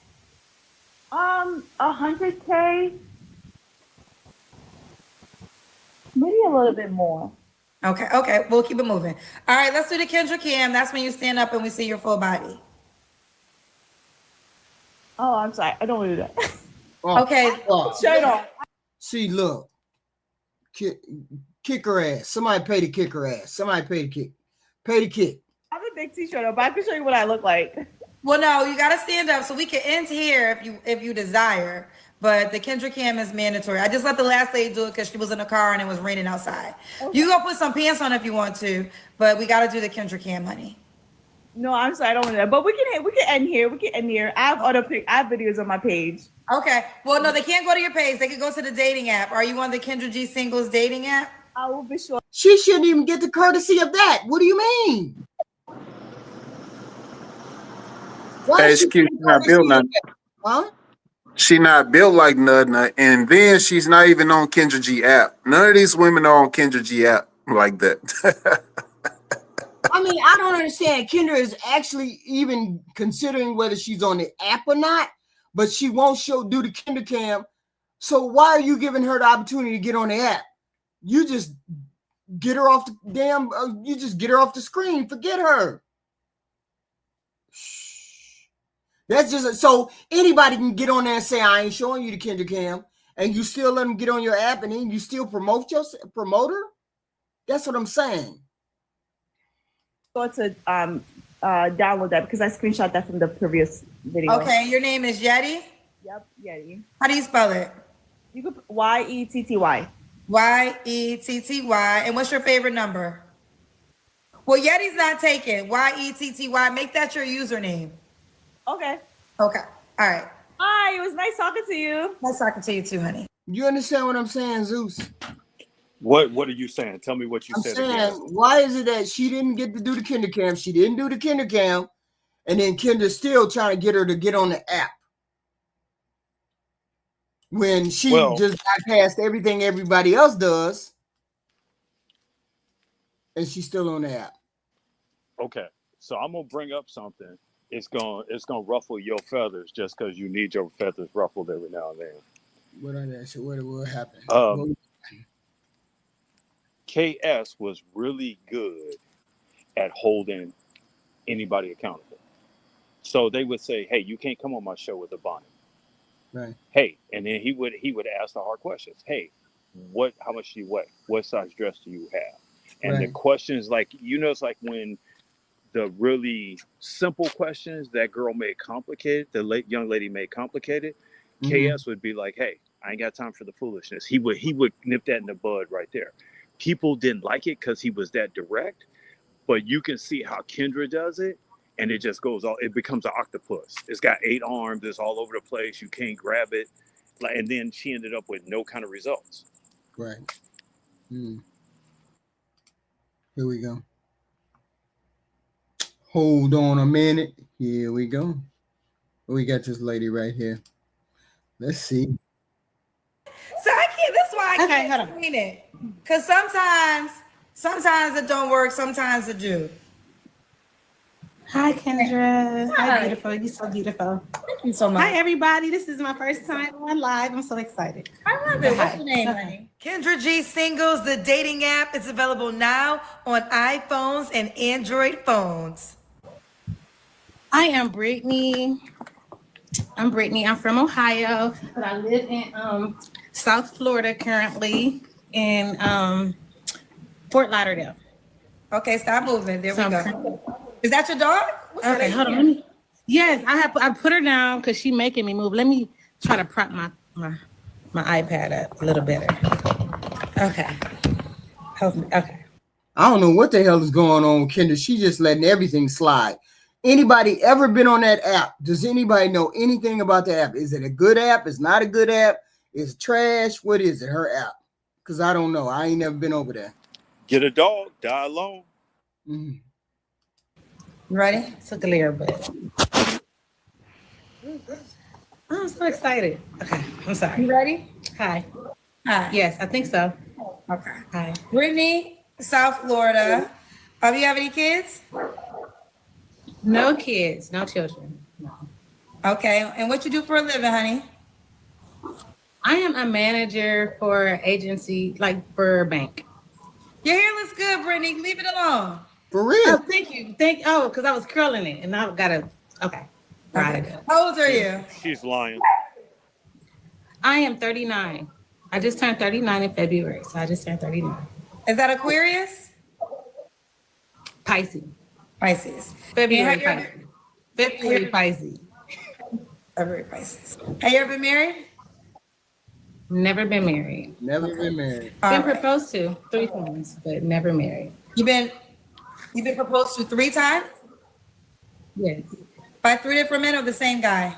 100K, maybe a little bit more. Okay, we'll keep it moving. All right, let's do the Kendra Cam. That's when you stand up and we see your full body. Oh, I'm sorry. I don't want to do that. Okay. Shut up. See, look. Kick her ass. Somebody pay to kick her ass. Somebody pay to kick. Pay to kick. I have a big t-shirt on, but I can show you what I look like. Well, no, you got to stand up so we can end here if you desire. But the Kendra Cam is mandatory. I just let the last lady do it because she was in the car and it was raining outside. Okay. You go put some pants on if you want to, but we got to do the Kendra Cam, honey. No, I'm sorry, I don't want that. But we can end here. We can end here. I have videos on my page. Okay. Well, no, they can't go to your page. They can go to the dating app. Are you on the Kendra G Singles dating app? I will be sure. She shouldn't even get the courtesy of that. What do you mean? Hey, she's not built nothing. Huh? She not built like nothing, and then she's not even on Kendra G app. None of these women are on Kendra G app like that. I mean, I don't understand. Kendra is actually even considering whether she's on the app or not, but she won't do the Kendra Cam. So why are you giving her the opportunity to get on the app? You just get her off the damn. You just get her off the screen. Forget her. That's just so anybody can get on there and say I ain't showing you the Kendra Cam, and you still let them get on your app, and then you still promote her. That's what I'm saying. Go to download that because I screenshot that from the previous video. Okay, your name is Yeti? Yep, Yeti. How do you spell it? You could YETTY. YETTY. And what's your favorite number? Well, Yeti's not taken. YETTY. Make that your username. Okay. All right. Hi, it was nice talking to you. Nice talking to you too, honey. You understand what I'm saying, Zeus? What are you saying? Tell me what you said. I'm saying, why is it that she didn't get to do the Kendra Cam? She didn't do the Kendra Cam, and then Kendra's still trying to get her to get on the app. When she just bypassed everything everybody else does, and she's still on the app. Okay, so I'm gonna bring up something. It's gonna ruffle your feathers just because you need your feathers ruffled every now and then. What happened? KS was really good at holding anybody accountable. So they would say, "Hey, you can't come on my show with a bonnet." Right. Hey, and then he would ask the hard questions. Hey, how much do you weigh? What size dress do you have? And the questions, like, it's like when the really simple questions that girl made complicated, the young lady made complicated, KS would be like, "Hey, I ain't got time for the foolishness." He would nip that in the bud right there. People didn't like it because he was that direct, but you can see how Kendra does it, and it just goes it becomes an octopus. It's got 8 arms, it's all over the place, you can't grab it. And then she ended up with no kind of results. Right. Here we go. Hold on a minute. Here we go. We got this lady right here. Let's see. So that's why I can't explain it. Because sometimes it don't work, sometimes it do. Hi, Kendra. Hi, beautiful. You're so beautiful. Thank you so much. Hi, everybody. This is my first time on live. I'm so excited. I love it. What's your name, honey? Kendra G Singles, the dating app. It's available now on iPhones and Android phones. I am Brittany. I'm from Ohio, but I live in South Florida currently in Fort Lauderdale. Okay, stop moving. There we go. Is that your dog? Okay, hold on. Yes, I put her down because she's making me move. Let me try to prop my iPad up a little better. Okay. Okay. I don't know what the hell is going on with Kendra. She just letting everything slide. Anybody ever been on that app? Does anybody know anything about the app? Is it a good app? Is not a good app? Is it trash? What is it? Her app? Because I don't know. I ain't never been over there. Get a dog, die alone. Mm-hmm. You ready? Took a layer, but I'm so excited. Okay, I'm sorry. You ready? Hi. Hi. Yes, I think so. Okay. Hi. Brittany, South Florida. Do you have any kids? No kids, no children. No. Okay, and what you do for a living, honey? I am a manager for an agency, like for a bank. Your hair looks good, Brittany. Leave it alone. For real? Oh, thank you. Because I was curling it and I gotta. Okay. Got it. How old are you? She's lying. I am 39. I just turned 39 in February, so I just turned 39. Is that Aquarius? Pisces. Pisces. February Pisces. February Pisces. February Pisces. Have you ever been married? Never been married. Never been married. Been proposed to 3 times, but never married. You've been proposed to 3 times? Yes. By 3 different men or the same guy?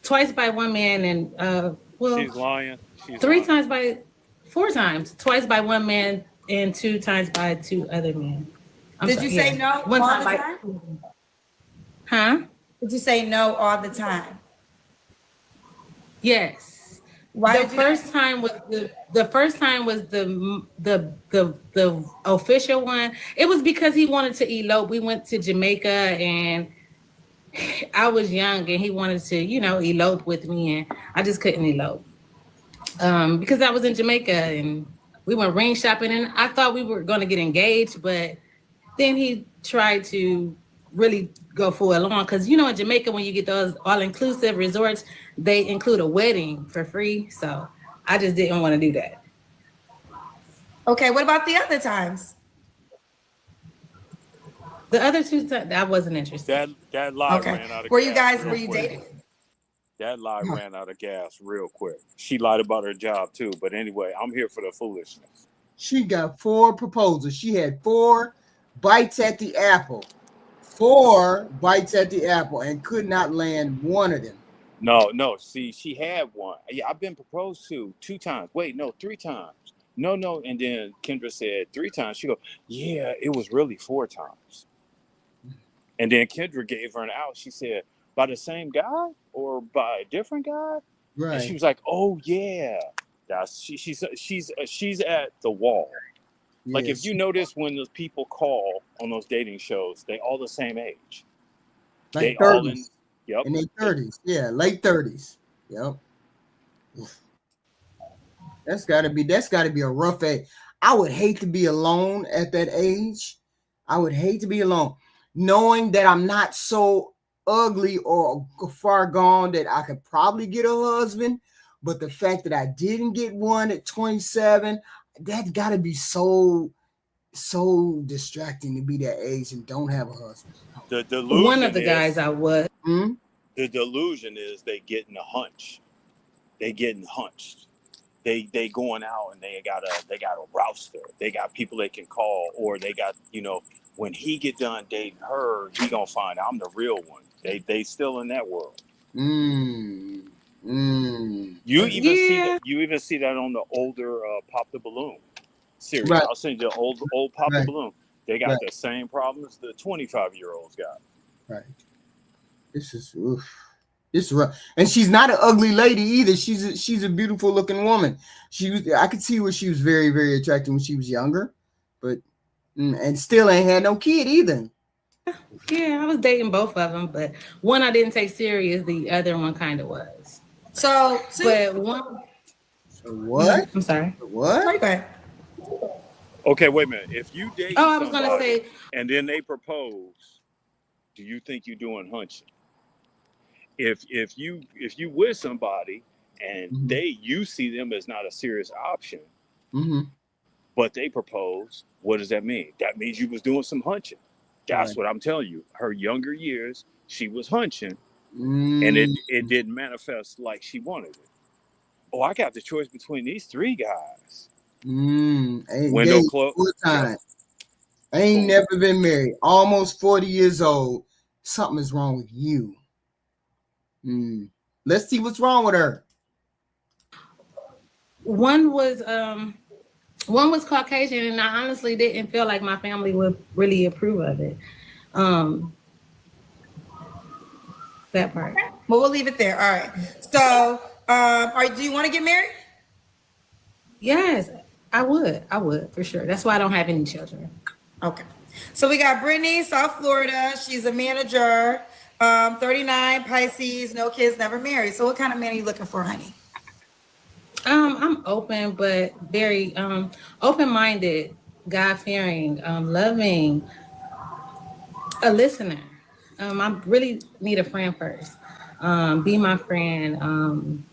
Twice by one man and She's lying. 4 times. Twice by one man and 2 times by 2 other men. Did you say no all the time? Huh? Did you say no all the time? Yes. Why? The first time was the official one. It was because he wanted to elope. We went to Jamaica and I was young and he wanted to, elope with me and I just couldn't elope. Because I was in Jamaica and we went ring shopping and I thought we were going to get engaged, but then he tried to really go for it long because in Jamaica when you get those all-inclusive resorts, they include a wedding for free. So I just didn't want to do that. Okay, what about the other times? The other 2 times, I wasn't interested. That lie ran out of gas. Were you dating? That lie ran out of gas real quick. She lied about her job too. But anyway, I'm here for the foolishness. She got 4 proposals. She had 4 bites at the apple. 4 bites at the apple and could not land one of them. No. See, she had one. Yeah, I've been proposed to 2 times. Wait, no, 3 times. No. And then Kendra said 3 times. She go, yeah, it was really 4 times. And then Kendra gave her an out. She said, by the same guy or by a different guy? Right. And she was like, oh yeah. She's at the wall. Yes. Like if you notice when those people call on those dating shows, they all the same age. Like 30s. In their 30s. Yeah, late 30s. Yep. That's gotta be a rough age. I would hate to be alone at that age. I would hate to be alone. Knowing that I'm not so ugly or far gone that I could probably get a husband, but the fact that I didn't get one at 27, that gotta be so distracting to be that age and don't have a husband. The delusion one of the guys I was. The delusion is they getting a hunch. They getting hunched. They going out and they got a roster. They got people they can call, or they got, when he get done dating her, he gonna find I'm the real one. They still in that world. You even see that on the older Pop the Balloon series. Right. I'll send you old Pop the Balloon. They got the same problems the 25-year-olds got. Right. This is rough. And she's not an ugly lady either. She's a beautiful looking woman. I could see where she was very, very attractive when she was younger, but and still ain't had no kid either. Yeah, I was dating both of them, but one I didn't take serious. The other one kind of was. So what? I'm sorry. What? Okay, wait a minute. If you date I was gonna say, and then they propose, do you think you're doing hunching? If you with somebody and you see them as not a serious option, but they propose, what does that mean? That means you was doing some hunching. That's what I'm telling you. Her younger years, she was hunching, and it didn't manifest like she wanted it. oh, I got the choice between these 3 guys. Ain't Window engaged closed. full time. Ain't Boom. never been married. Almost 40 years old. Something is wrong with you. Let's see what's wrong with her. One was Caucasian, and I honestly didn't feel like my family would really approve of it. That part. Well, we'll leave it there. All right. So, do you want to get married? Yes, I would for sure. That's why I don't have any children. Okay. So we got Brittany, South Florida. She's a manager, 39, Pisces, no kids, never married. So what kind of man are you looking for, honey? I'm open, but very open-minded, God-fearing, loving, a listener. I really need a friend first. Be my friend.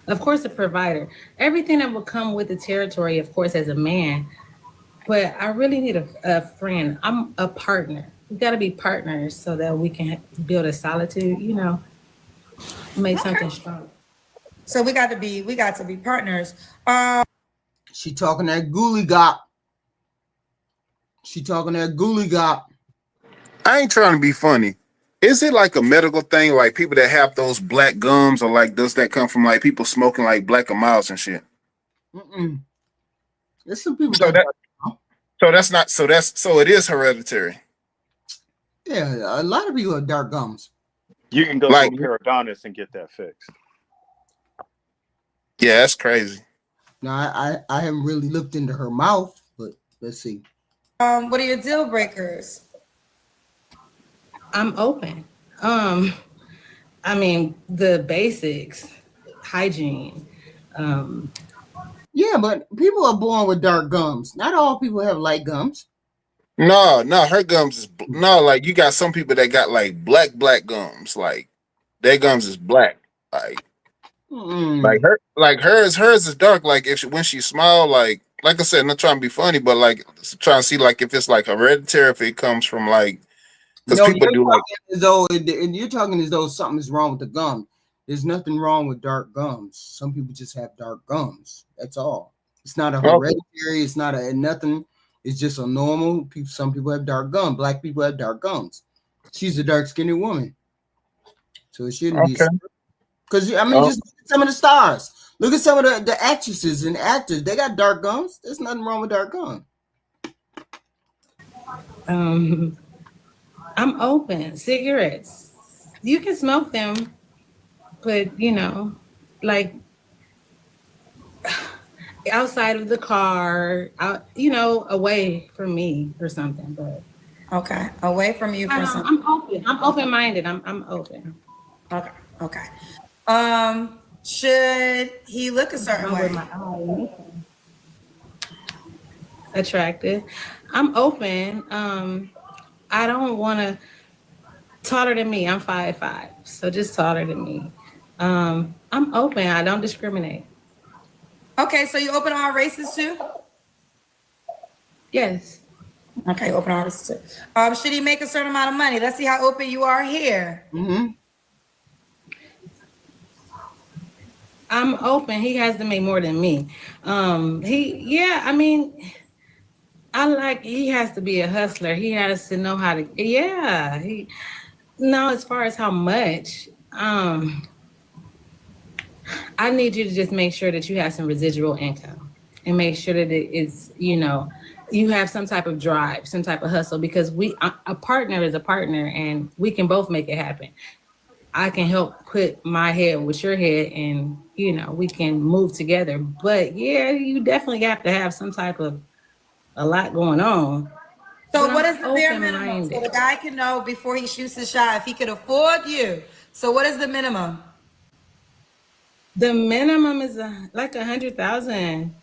Of course, a provider. Everything that will come with the territory, of course, as a man. But I really need a friend. I'm a partner. We got to be partners so that we can build a solitude, make something strong. So we got to be partners. She talking that gooly gop. I ain't trying to be funny. Is it like a medical thing, like people that have those black gums, or like does that come from like people smoking like black and miles and shit? There's some people So it is hereditary. Yeah, a lot of people have dark gums. You can go to a periodontist and get that fixed. Yeah, that's crazy. Now, I haven't really looked into her mouth, but let's see. What are your deal breakers? I'm open. I mean, the basics, hygiene. Yeah, but people are born with dark gums. Not all people have light gums. No, her gums is like you got some people that got like black gums, like their gums is black, like hers is dark. Like when she smile, like I said, not trying to be funny, but like trying to see like if it's like hereditary, if it comes from like because people do like as though and you're talking as though something is wrong with the gum. There's nothing wrong with dark gums. Some people just have dark gums. That's all. It's not a hereditary. It's not a nothing. It's just a normal. Some people have dark gum. Black people have dark gums. She's a dark-skinned woman, so it shouldn't be. Because I mean, just look at some of the stars. Look at some of the actresses and actors. They got dark gums. There's nothing wrong with dark gum. I'm open. Cigarettes, you can smoke them, but like outside of the car, away from me or something. But okay, away from you for something. I'm open. I'm open-minded. I'm open. Okay. Should he look a certain way? Attractive. I'm open. I don't want to taller than me. I'm 5'5", so just taller than me. I'm open. I don't discriminate. Okay, so you open all races too? Yes. Okay, open all races too. Should he make a certain amount of money? Let's see how open you are here. I'm open. He has to make more than me. He has to be a hustler. He has to know how to, as far as how much, I need you to just make sure that you have some residual income and make sure that it's, you have some type of drive, some type of hustle, because a partner is a partner and we can both make it happen. I can help put my head with your head and, we can move together. But you definitely have to have some type of a lot going on. So what is the bare minimum? So the guy can know before he shoots his shot if he could afford you. So what is the minimum? The minimum is like 100,000.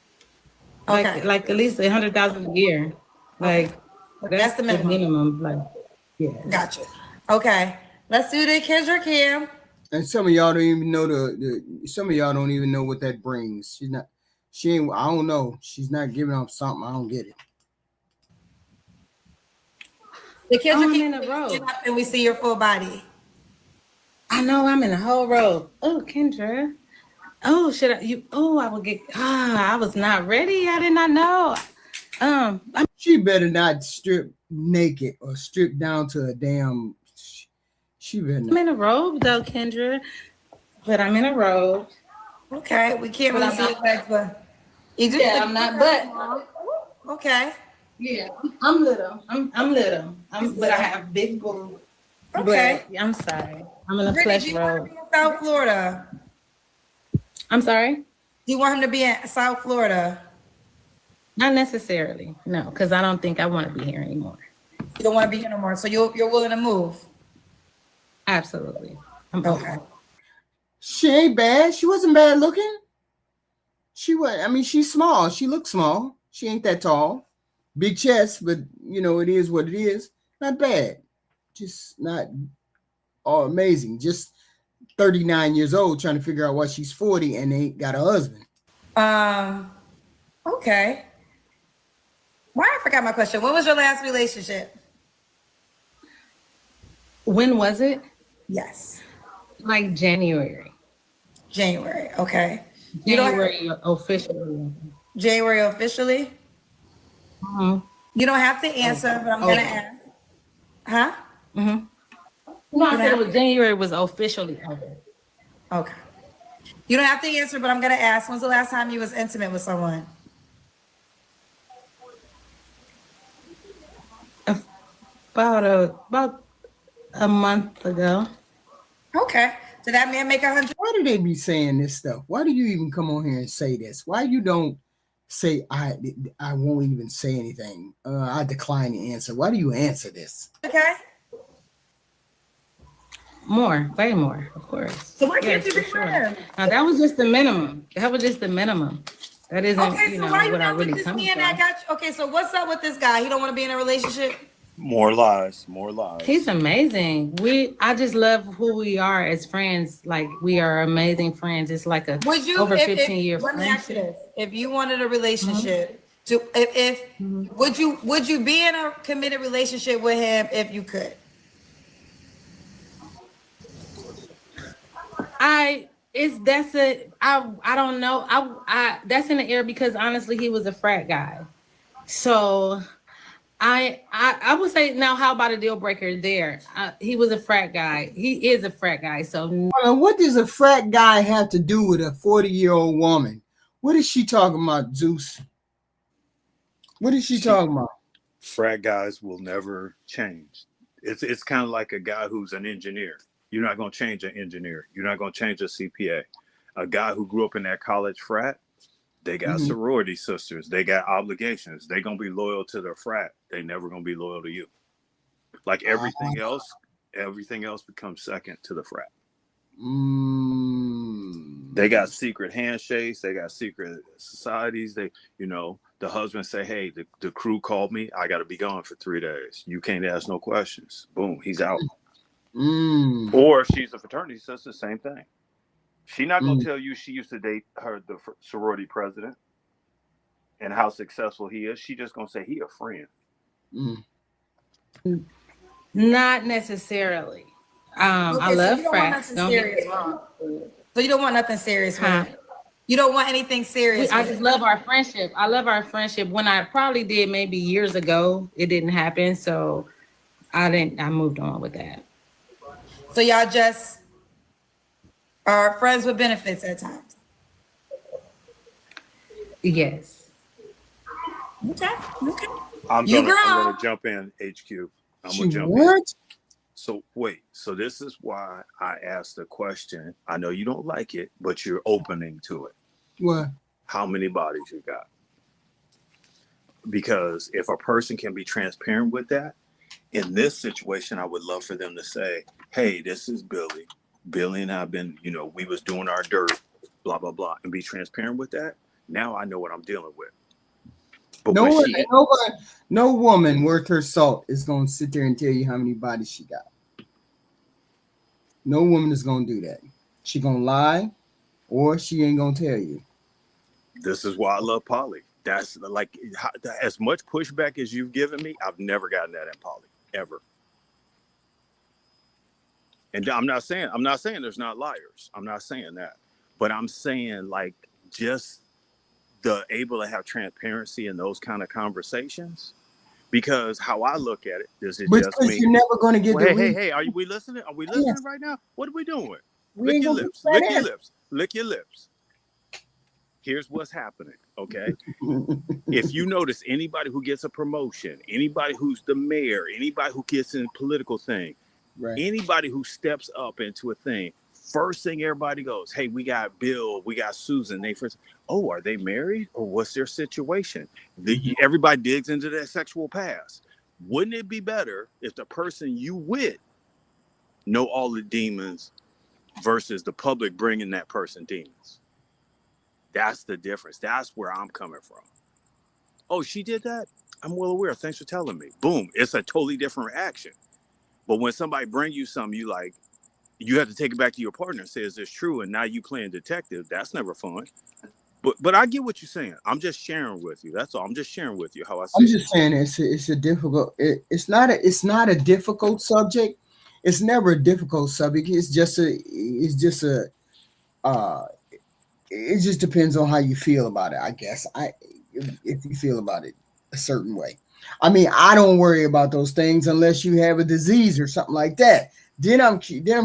Okay. Like at least 100,000 a year. Like that's the minimum. Like, yeah. Gotcha. Okay. Let's do the Kendra Cam. And some of y'all don't even know some of y'all don't even know what that brings. I don't know. She's not giving up something. I don't get it. The Kendra Cam in a row. And we see your full body. I know I'm in a whole row. Oh, Kendra. Oh, should I? You? Oh, I would get. I was not ready. I did not know. She better not strip naked or strip down to a damn. She better I'm not. in a robe though, Kendra. But I'm in a robe. Okay, we can't But really I'm see not. your legs, but you do. Yeah, I'm not. But Okay. yeah, I'm little. I'm little. But I have big boobs. Okay. But I'm sorry. I'm in a Brittany, plush do you want to robe. be in South Florida? I'm sorry. Do you want him to be in South Florida? Not necessarily. No, because I don't think I want to be here anymore. You don't want to be here no more, so you're willing to move. Absolutely. I'm Okay. open. She ain't bad. She wasn't bad looking. She was. I mean, she's small. She looks small. She ain't that tall. Big chest, but you know it is what it is. Not bad. Just not all amazing. Just 39 years old, trying to figure out why she's 40 and ain't got a husband. Okay. Why I forgot my question. When was your last relationship? When was it? Yes. Like January. January. Okay. You don't January officially. January officially? Mm-hmm. You don't have to answer, but I'm gonna ask. Huh? Mm-hmm. No, I said it was January was officially over. Okay. You don't have to answer, but I'm gonna ask. When's the last time you was intimate with someone? About a month ago. Okay. Did that man make 100? Why do they be saying this stuff? Why do you even come on here and say this? Why you don't say I won't even say anything? I decline the answer. Why do you answer this? Okay. More, way more, of course. So why can't you for be friends? Now that was just the minimum. That was just the minimum. That isn't, Okay, you so know, why you what I not with really this come man from. that got you? Okay, so what's up with this guy? He don't want to be in a relationship? More lies, more lies. He's amazing. I just love who we are as friends. Like we are amazing friends. It's like a Would you over if, 15-year let me ask you friendship. this. If you wanted a relationship, to if would you be in a committed relationship with him if you could? I don't know. I that's in the air because honestly he was a frat guy. So I would say now how about a deal breaker there? He was a frat guy. He is a frat guy. So What does a frat guy have to do with a 40-year-old woman? What is she talking about, Zeus? What is she talking about? Frat guys will never change. It's kind of like a guy who's an engineer. You're not going to change an engineer. You're not going to change a CPA. A guy who grew up in that college frat, they got sorority sisters. They got obligations. They're going to be loyal to their frat. They never going to be loyal to you. Like everything else becomes second to the frat. They got secret handshakes. They got secret societies. They, the husband say, hey, the crew called me. I got to be gone for 3 days. You can't ask no questions. Boom, he's out. Or if she's a fraternity sister, same thing. She's not going to tell you she used to date the sorority president and how successful he is. She just going to say he a friend. not necessarily. I love frats. Don't get me wrong. So you don't want nothing serious, huh? You don't want anything serious. I just love our friendship. I love our friendship. When I probably did maybe years ago, it didn't happen. So I moved on with that. So y'all just are friends with benefits at times. Yes. Okay. I'm gonna jump in, HQ. I'm gonna jump in. So wait, so this is why I asked the question. I know you don't like it, but you're opening to it. What? How many bodies you got? Because if a person can be transparent with that, in this situation, I would love for them to say, hey, this is Billy. Billy and I have been, we was doing our dirt, blah, blah, blah, and be transparent with that. Now I know what I'm dealing with. But no woman worth her salt is going to sit there and tell you how many bodies she got. No woman is going to do that. She going to lie or she ain't going to tell you. This is why I love poly. That's like as much pushback as you've given me. I've never gotten that at poly ever. And I'm not saying there's not liars. I'm not saying that. But I'm saying like just the able to have transparency in those kind of conversations. Because how I look at it, this is just Because me. you're never going to get Well, the hey, are we listening? Are we listening right now? What are we doing? We Lick ain't your gonna lips. get Lick that your answer. lips. Lick your lips. Here's what's happening, okay? If you notice anybody who gets a promotion, anybody who's the mayor, anybody who gets in a political thing, Right. anybody who steps up into a thing, first thing everybody goes, hey, we got Bill, we got Susan. They first, oh, are they married or what's their situation? Everybody digs into their sexual past. Wouldn't it be better if the person you with know all the demons versus the public bringing that person demons? That's the difference. That's where I'm coming from. Oh, she did that? I'm well aware. Thanks for telling me. Boom. It's a totally different reaction. But when somebody bring you something, you like, you have to take it back to your partner and say, is this true? And now you playing detective. That's never fun. But I get what you're saying. I'm just sharing with you. That's all. I'm just sharing with you how I see I'm it. just saying it's a difficult. It's not a difficult subject. It's never a difficult subject. It's just a. Uh, it just depends on how you feel about it. I guess if you feel about it a certain way. I mean, I don't worry about those things unless you have a disease or something like that. Then I'm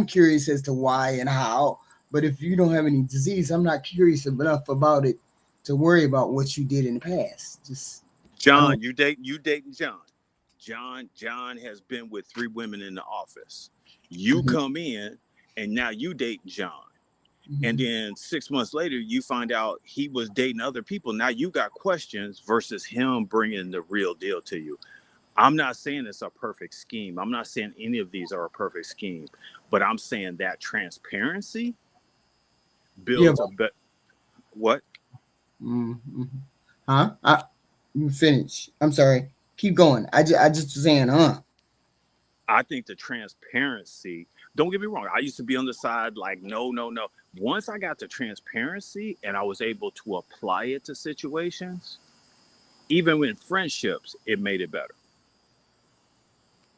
curious as to why and how. But if you don't have any disease, I'm not curious enough about it to worry about what you did in the past. Just I John, don't. you dating John. John has been with 3 women in the office. You Mhm, come in and now you dating John. And mhm. then 6 months later, you find out he was dating other people. Now you got questions versus him bringing the real deal to you. I'm not saying it's a perfect scheme. I'm not saying any of these are a perfect scheme, but I'm saying that transparency Yeah. builds a better. What? Mm-hmm. Huh? You finish. I'm sorry. Keep going. I just was saying, huh? I think the transparency, don't get me wrong, I used to be on the side like, no, no, no. Once I got the transparency and I was able to apply it to situations, even in friendships, it made it better.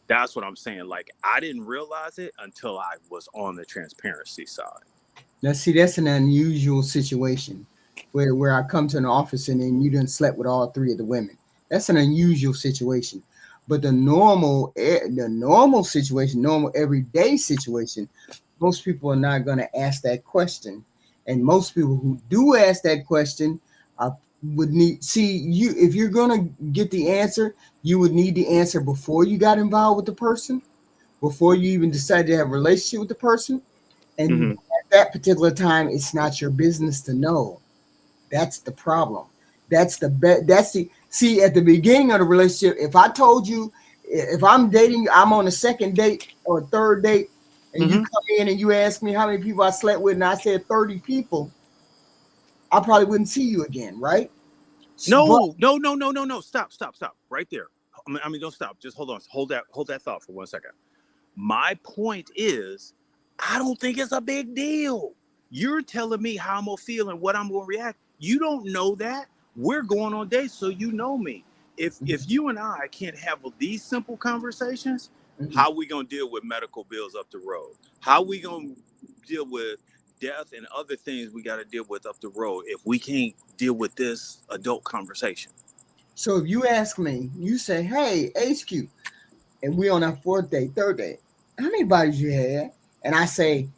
That's what I'm saying. Like, I didn't realize it until I was on the transparency side. Now, see, that's an unusual situation where I come to an office and then you done slept with all 3 of the women. That's an unusual situation. But the normal situation, normal everyday situation, most people are not going to ask that question. And most people who do ask that question would need see you if you're going to get the answer, you would need the answer before you got involved with the person, before you even decided to have a relationship with the person. And Mm-hmm. at that particular time, it's not your business to know. That's the problem. That's the That's the see at the beginning of the relationship. If I told you, if I'm dating, I'm on a second date or a third date, and you Mm-hmm. come in and you ask me how many people I slept with, and I said 30 people, I probably wouldn't see you again, right? But No, no, no, no, no, no. Stop, stop, stop. Right there. I mean, don't stop. Just hold on. Hold that thought for 1 second. My point is, I don't think it's a big deal. You're telling me how I'm gonna feel and what I'm gonna react. You don't know that. We're going on dates, so you know me. If you and I can't have these simple conversations, how we gonna deal with medical bills up the road? How we gonna deal with death and other things we got to deal with up the road if we can't deal with this adult conversation? so if you ask me, you say, "Hey, HQ," and we on our 4th date, 3rd date, how many bodies you had? And I say,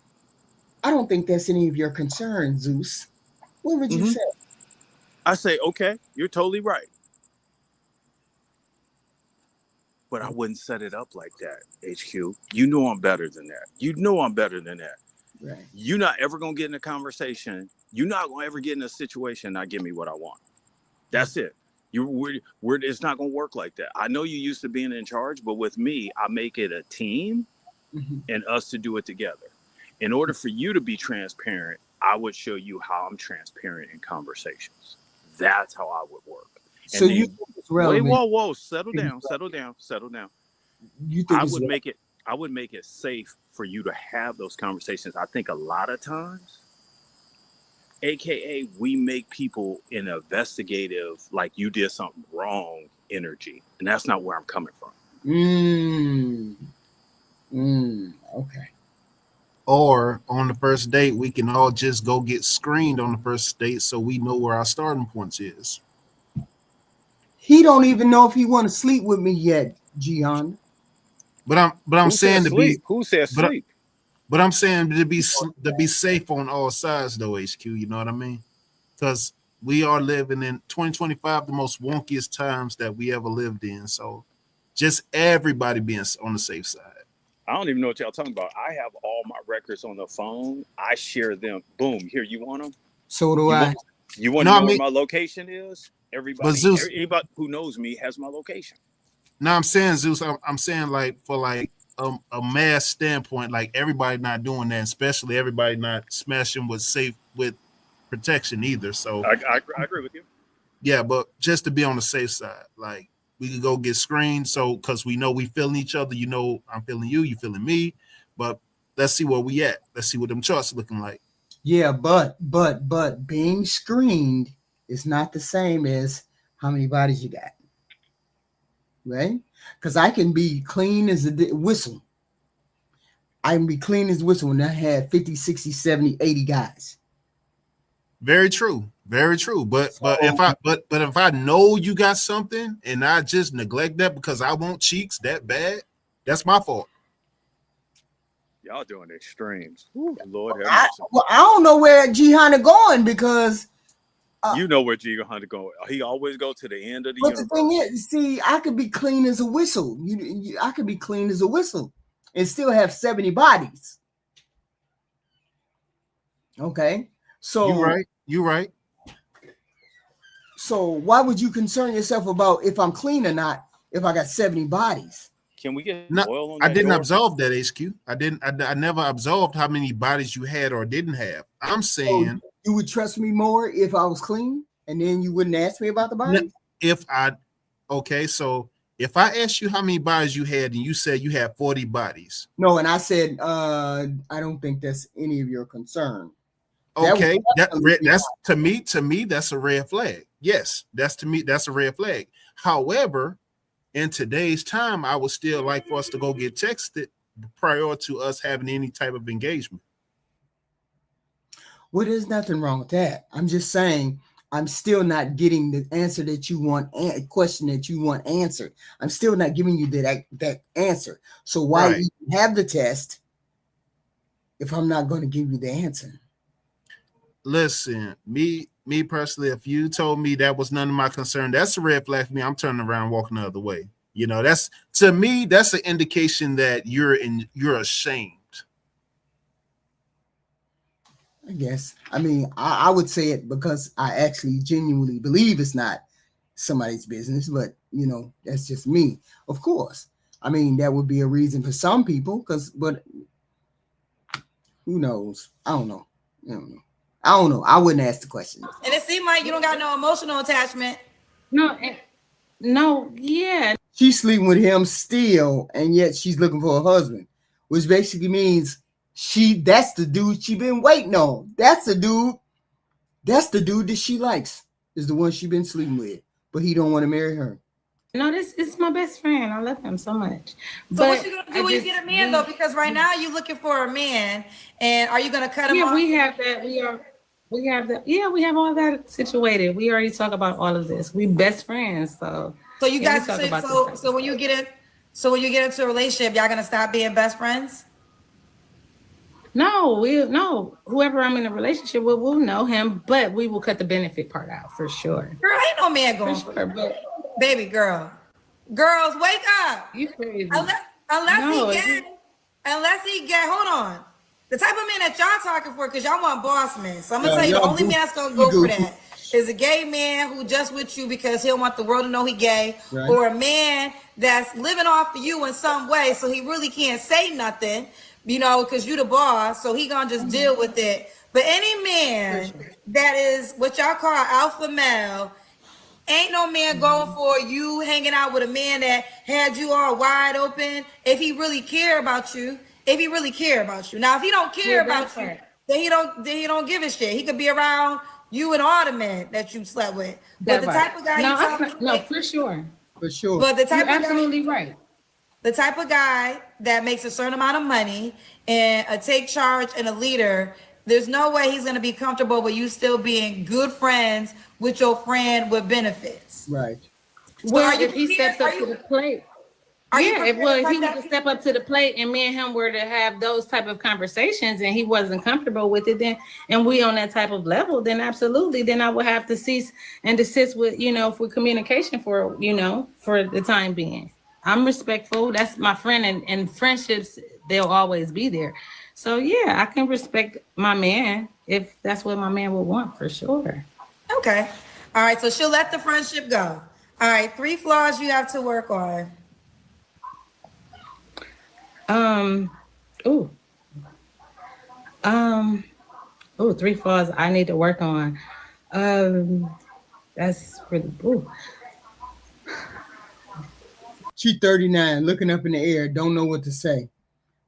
I don't think that's any of your concern, Zeus. What would you Mm-hmm. say? I say, okay, you're totally right. But I wouldn't set it up like that, HQ. You know I'm better than that. You know I'm better than that. Right. You're not ever going to get in a conversation. You're not going to ever get in a situation and not give me what I want. That's it. It's not going to work like that. I know you used to being in charge, but with me, I make it a team Mm-hmm. and us to do it together. In order for you to be transparent, I would show you how I'm transparent in conversations. That's how I would work. So And you then, think it's wait, relevant? whoa, settle down, settle down, settle down. You think I it's would relevant? make it I would make it safe for you to have those conversations. I think a lot of times, AKA, we make people in investigative, like you did something wrong energy. And that's not where I'm coming from. Mm. Okay. Or on the first date, we can all just go get screened on the first date so we know where our starting points is. He don't even know if he want to sleep with me yet, Gian. But I'm Who said saying to be sleep? Who said but sleep? but I'm saying to be safe on all sides though, HQ. You know what I mean? Because we are living in 2025, the most wonkiest times that we ever lived in. So just everybody being on the safe side. I don't even know what y'all talking about. I have all my records on the phone. I share them. Boom. Here, you want them? So do You I. want, you want No, to I know where mean, my location is? but Zeus, Anybody who knows me has my location. no, I'm saying Zeus. I'm saying like for like a mass standpoint, like everybody not doing that, especially everybody not smashing with protection either. So I agree with you. yeah, but just to be on the safe side, like we could go get screened. So because we know we feeling each other, you know, I'm feeling you, you feeling me. But let's see where we at. Let's see what them charts looking like. Yeah, but being screened is not the same as how many bodies you got. Right? Because I can be clean as a whistle. I can be clean as a whistle when I had 50, 60, 70, 80 guys. Very true. Very true. But if I know you got something and I just neglect that because I want cheeks that bad, that's my fault. Y'all doing extremes. Ooh, Lord have mercy. I don't know where Jihan going because you know where Giga Hunter go. He always go to the end of the universe. The thing is, see, I could be clean as a whistle. I could be clean as a whistle and still have 70 bodies. Okay, so you right. So why would you concern yourself about if I'm clean or not if I got 70 bodies? Can we get oil on I that didn't door? absolve that HQ. I never absolved how many bodies you had or didn't have. I'm saying you would trust me more if I was clean, and then you wouldn't ask me about the bodies. So if I asked you how many bodies you had and you said you had 40 bodies. No, and I said I don't think that's any of your concern. Okay, that's to me that's a red flag. Yes, that's a red flag. However, in today's time, I would still like for us to go get texted prior to us having any type of engagement. Well, there's nothing wrong with that. I'm just saying I'm still not getting the answer that you want, a question that you want answered. I'm still not giving you that answer. So why even have the test if I'm not going to give you the answer? Listen, me personally, if you told me that was none of my concern, that's a red flag for me. I'm turning around and walking the other way. You know, that's to me, that's an indication that you're ashamed. I guess. I mean, I would say it because I actually genuinely believe it's not somebody's business, but you know, that's just me. Of course. I mean, that would be a reason for some people, but who knows? I don't know. I wouldn't ask the question. And it seemed like you don't got no emotional attachment. No, yeah. She's sleeping with him still, and yet she's looking for a husband, which basically means that's the dude she been waiting on. That's the dude that she likes, is the one she been sleeping with, but he don't want to marry her. No, this is my best friend. I love him so much. So what you gonna do when you get a man though? Because right now you're looking for a man, and are you gonna cut him off? We have that. We have that. Yeah, we have all that situated. We already talk about all of this. We best friends, so. So you guys talk about this. So when you get into a relationship, y'all gonna stop being best friends? No, whoever I'm in a relationship with, we'll know him, but we will cut the benefit part out for sure. Girl, ain't no man going for sure, but baby girl. Girls, wake up. You crazy. Unless he gay, hold on. The type of man that y'all talking for, because y'all want boss men. So I'm gonna tell you, the only man that's gonna go for that is a gay man who just with you because he'll want the world to know he gay, or a man that's living off of you in some way, so he really can't say nothing, you know, because you the boss, so he gonna just deal with it. But any man that is what y'all call alpha male, ain't no man going for you hanging out with a man that had you all wide open if he really care about you. If he really care about you. Now, if he don't care about you, then he don't give a shit. He could be around you and all the men that you slept with. But the type of guy for sure. For sure. But the type You're absolutely right. the type of guy that makes a certain amount of money and a take charge and a leader, there's no way he's going to be comfortable with you still being good friends with your friend with benefits. Right. So Well, are you if he prepared- steps up are to you- the plate. Are you Yeah, if prepared he like was that? to step up to the plate and me and him were to have those type of conversations and he wasn't comfortable with it, then and we on that type of level, then absolutely, then I would have to cease and desist with, for communication for the time being. I'm respectful. That's my friend, and friendships, they'll always be there. So yeah, I can respect my man if that's what my man would want, for sure. Okay. All right. So she'll let the friendship go. All right. 3 flaws you have to work on. Ooh. 3 flaws I need to work on. That's really ooh. She 39, looking up in the air, don't know what to say.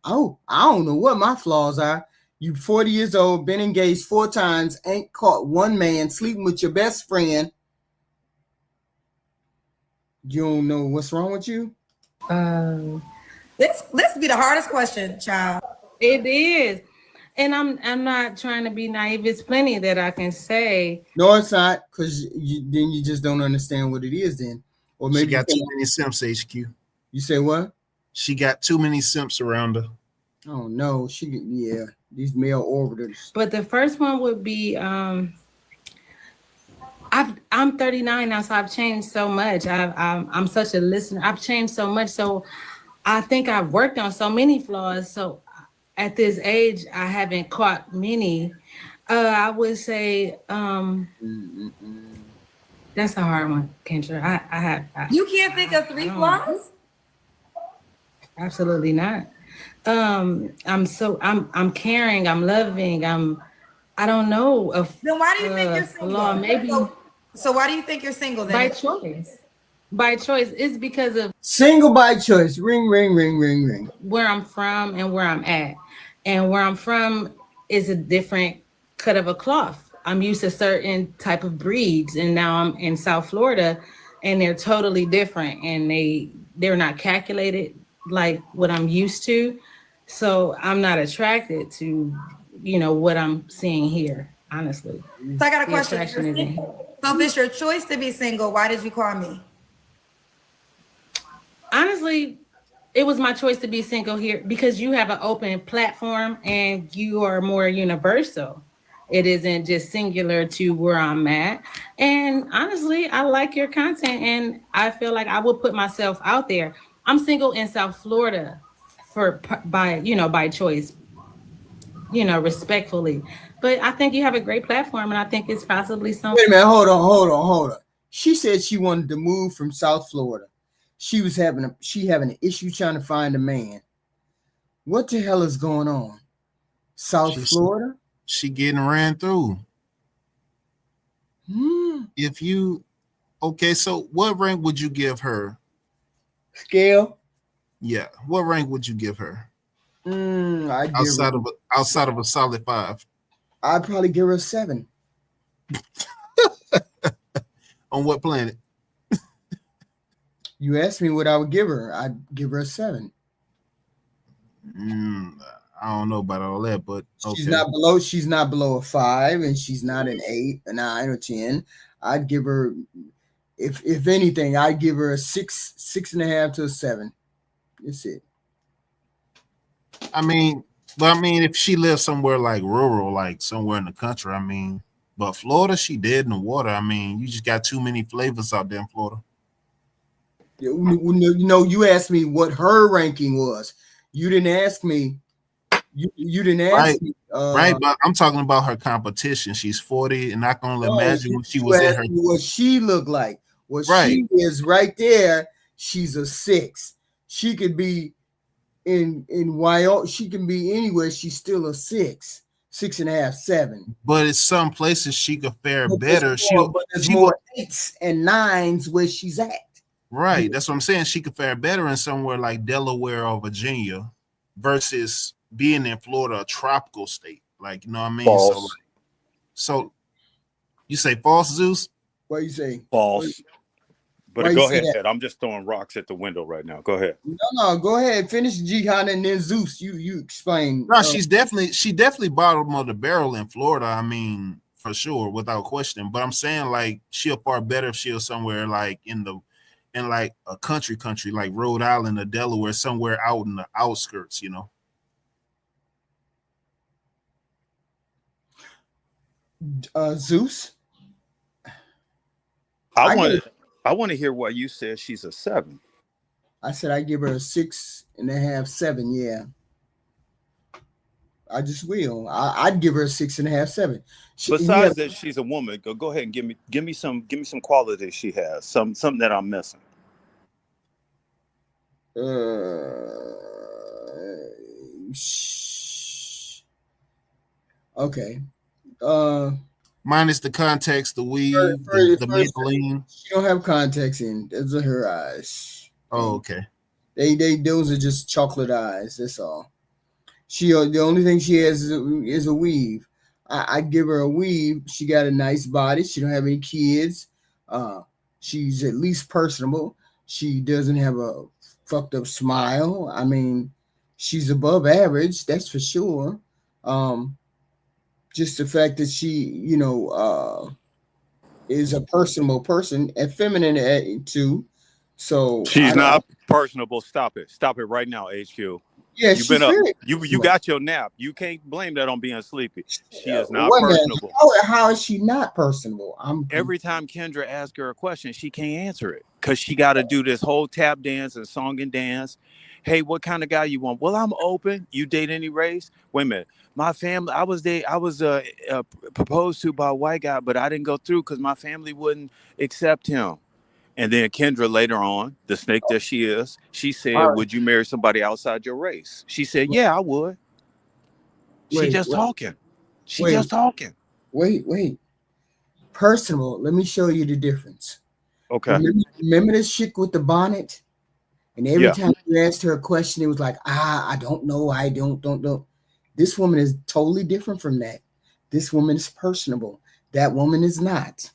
Oh, I don't know what my flaws are. You 40 years old, been engaged 4 times, ain't caught one man sleeping with your best friend. You don't know what's wrong with you? This be the hardest question, child. It is. And I'm not trying to be naive. It's plenty that I can say. No, it's not, because then you just don't understand what it is then. Or maybe she got too many simps, HQ. You say what? She got too many simps around her. Oh no, these male orbiters. But the first one would be I'm 39 now, so I've changed so much. I'm such a listener. I've changed so much. So I think I've worked on so many flaws. So at this age, I haven't caught many. I would say that's a hard one, Kendra. You can't think of 3 flaws? Absolutely not. I'm caring, I'm loving, I don't know. Then why do you think you're single? Flaw, maybe. So why do you think you're single then? By choice. By choice. It's because of single by choice. Ring, ring, ring, ring, ring. Where I'm from and where I'm at. And where I'm from is a different cut of a cloth. I'm used to certain type of breeds, and now I'm in South Florida, and they're totally different, and they're not calculated like what I'm used to. So I'm not attracted to, what I'm seeing here, honestly. So I got a question. So if it's your choice to be single, why did you call me? Honestly, it was my choice to be single here because you have an open platform and you are more universal. It isn't just singular to where I'm at. And honestly, I like your content and I feel like I would put myself out there. I'm single in South Florida by choice, respectfully. But I think you have a great platform and I think it's possibly something. Wait a minute, hold on. She said she wanted to move from South Florida. She was having an issue trying to find a man. What the hell is going on? South Florida? She getting ran through. So what rank would you give her? Scale? Yeah. What rank would you give her? Outside of a solid 5. I'd probably give her a 7. On what planet? You asked me what I would give her. I'd give her a 7. I don't know about all that, but okay. She's not below a 5, and she's not an 8, a 9, or 10. I'd give her, if anything, I'd give her a 6.5 to a 7. That's it. If she lives somewhere like rural, like somewhere in the country, but Florida, she dead in the water. You just got too many flavors out there in Florida. You asked me what her ranking was. You didn't ask me. You didn't ask me. Right, but I'm talking about her competition. She's 40, and I can only imagine when she was in her. What she looked like. She is right there. She's a 6. She could be in Wyoming. She can be anywhere. She's still a 6, 6.5, 7. But in some places she could fare better. There's more 8s and 9s where she's at. Right, that's what I'm saying. She could fare better in somewhere like Delaware or Virginia versus being in Florida, a tropical state. Like, you know what I mean? False. So you say false, Zeus? What you say? False. But Why you go say ahead. that? I'm just throwing rocks at the window right now. Go ahead. No, go ahead. Finish Jihan and then Zeus. You explain. No, she definitely bottom of the barrel in Florida. I mean, for sure, without question. But I'm saying like she'll far better if she was somewhere like in like a country like Rhode Island or Delaware, somewhere out in the outskirts, you know. Zeus. I want to hear why you said she's a 7. I said I give her a 6.5, 7. Yeah, I just will. I'd give her a 6.5, 7. Besides that, she's a woman. Go ahead and give me some qualities she has. Something that I'm missing. Okay. Minus the context, the weave, the mid-lean. She don't have contacts in. Those are her eyes. Oh, okay. Those are just chocolate eyes. That's all. The only thing she has is a weave. I'd give her a weave. She got a nice body. She don't have any kids. She's at least personable. She doesn't have a fucked up smile. I mean, she's above average. That's for sure. Just the fact that she, is a personable person and feminine too. So she's not personable. Stop it right now, HQ. Yeah, you've been up. You got your nap. You can't blame that on being sleepy. She is not personable. How is she not personable? Every time Kendra asks her a question, she can't answer it because she got to do this whole tap dance and song and dance. Hey, what kind of guy you want? Well, I'm open. You date any race? Wait a minute. My family, I was proposed to by a white guy, but I didn't go through because my family wouldn't accept him. And then Kendra later on, the snake that she is, she said, would you marry somebody outside your race? She said, yeah, I would. She's just talking. Wait. Personal. Let me show you the difference. Okay. Remember this chick with the bonnet? And every time you asked her a question, it was like, I don't know. I don't know. This woman is totally different from that. This woman is personable. That woman is not.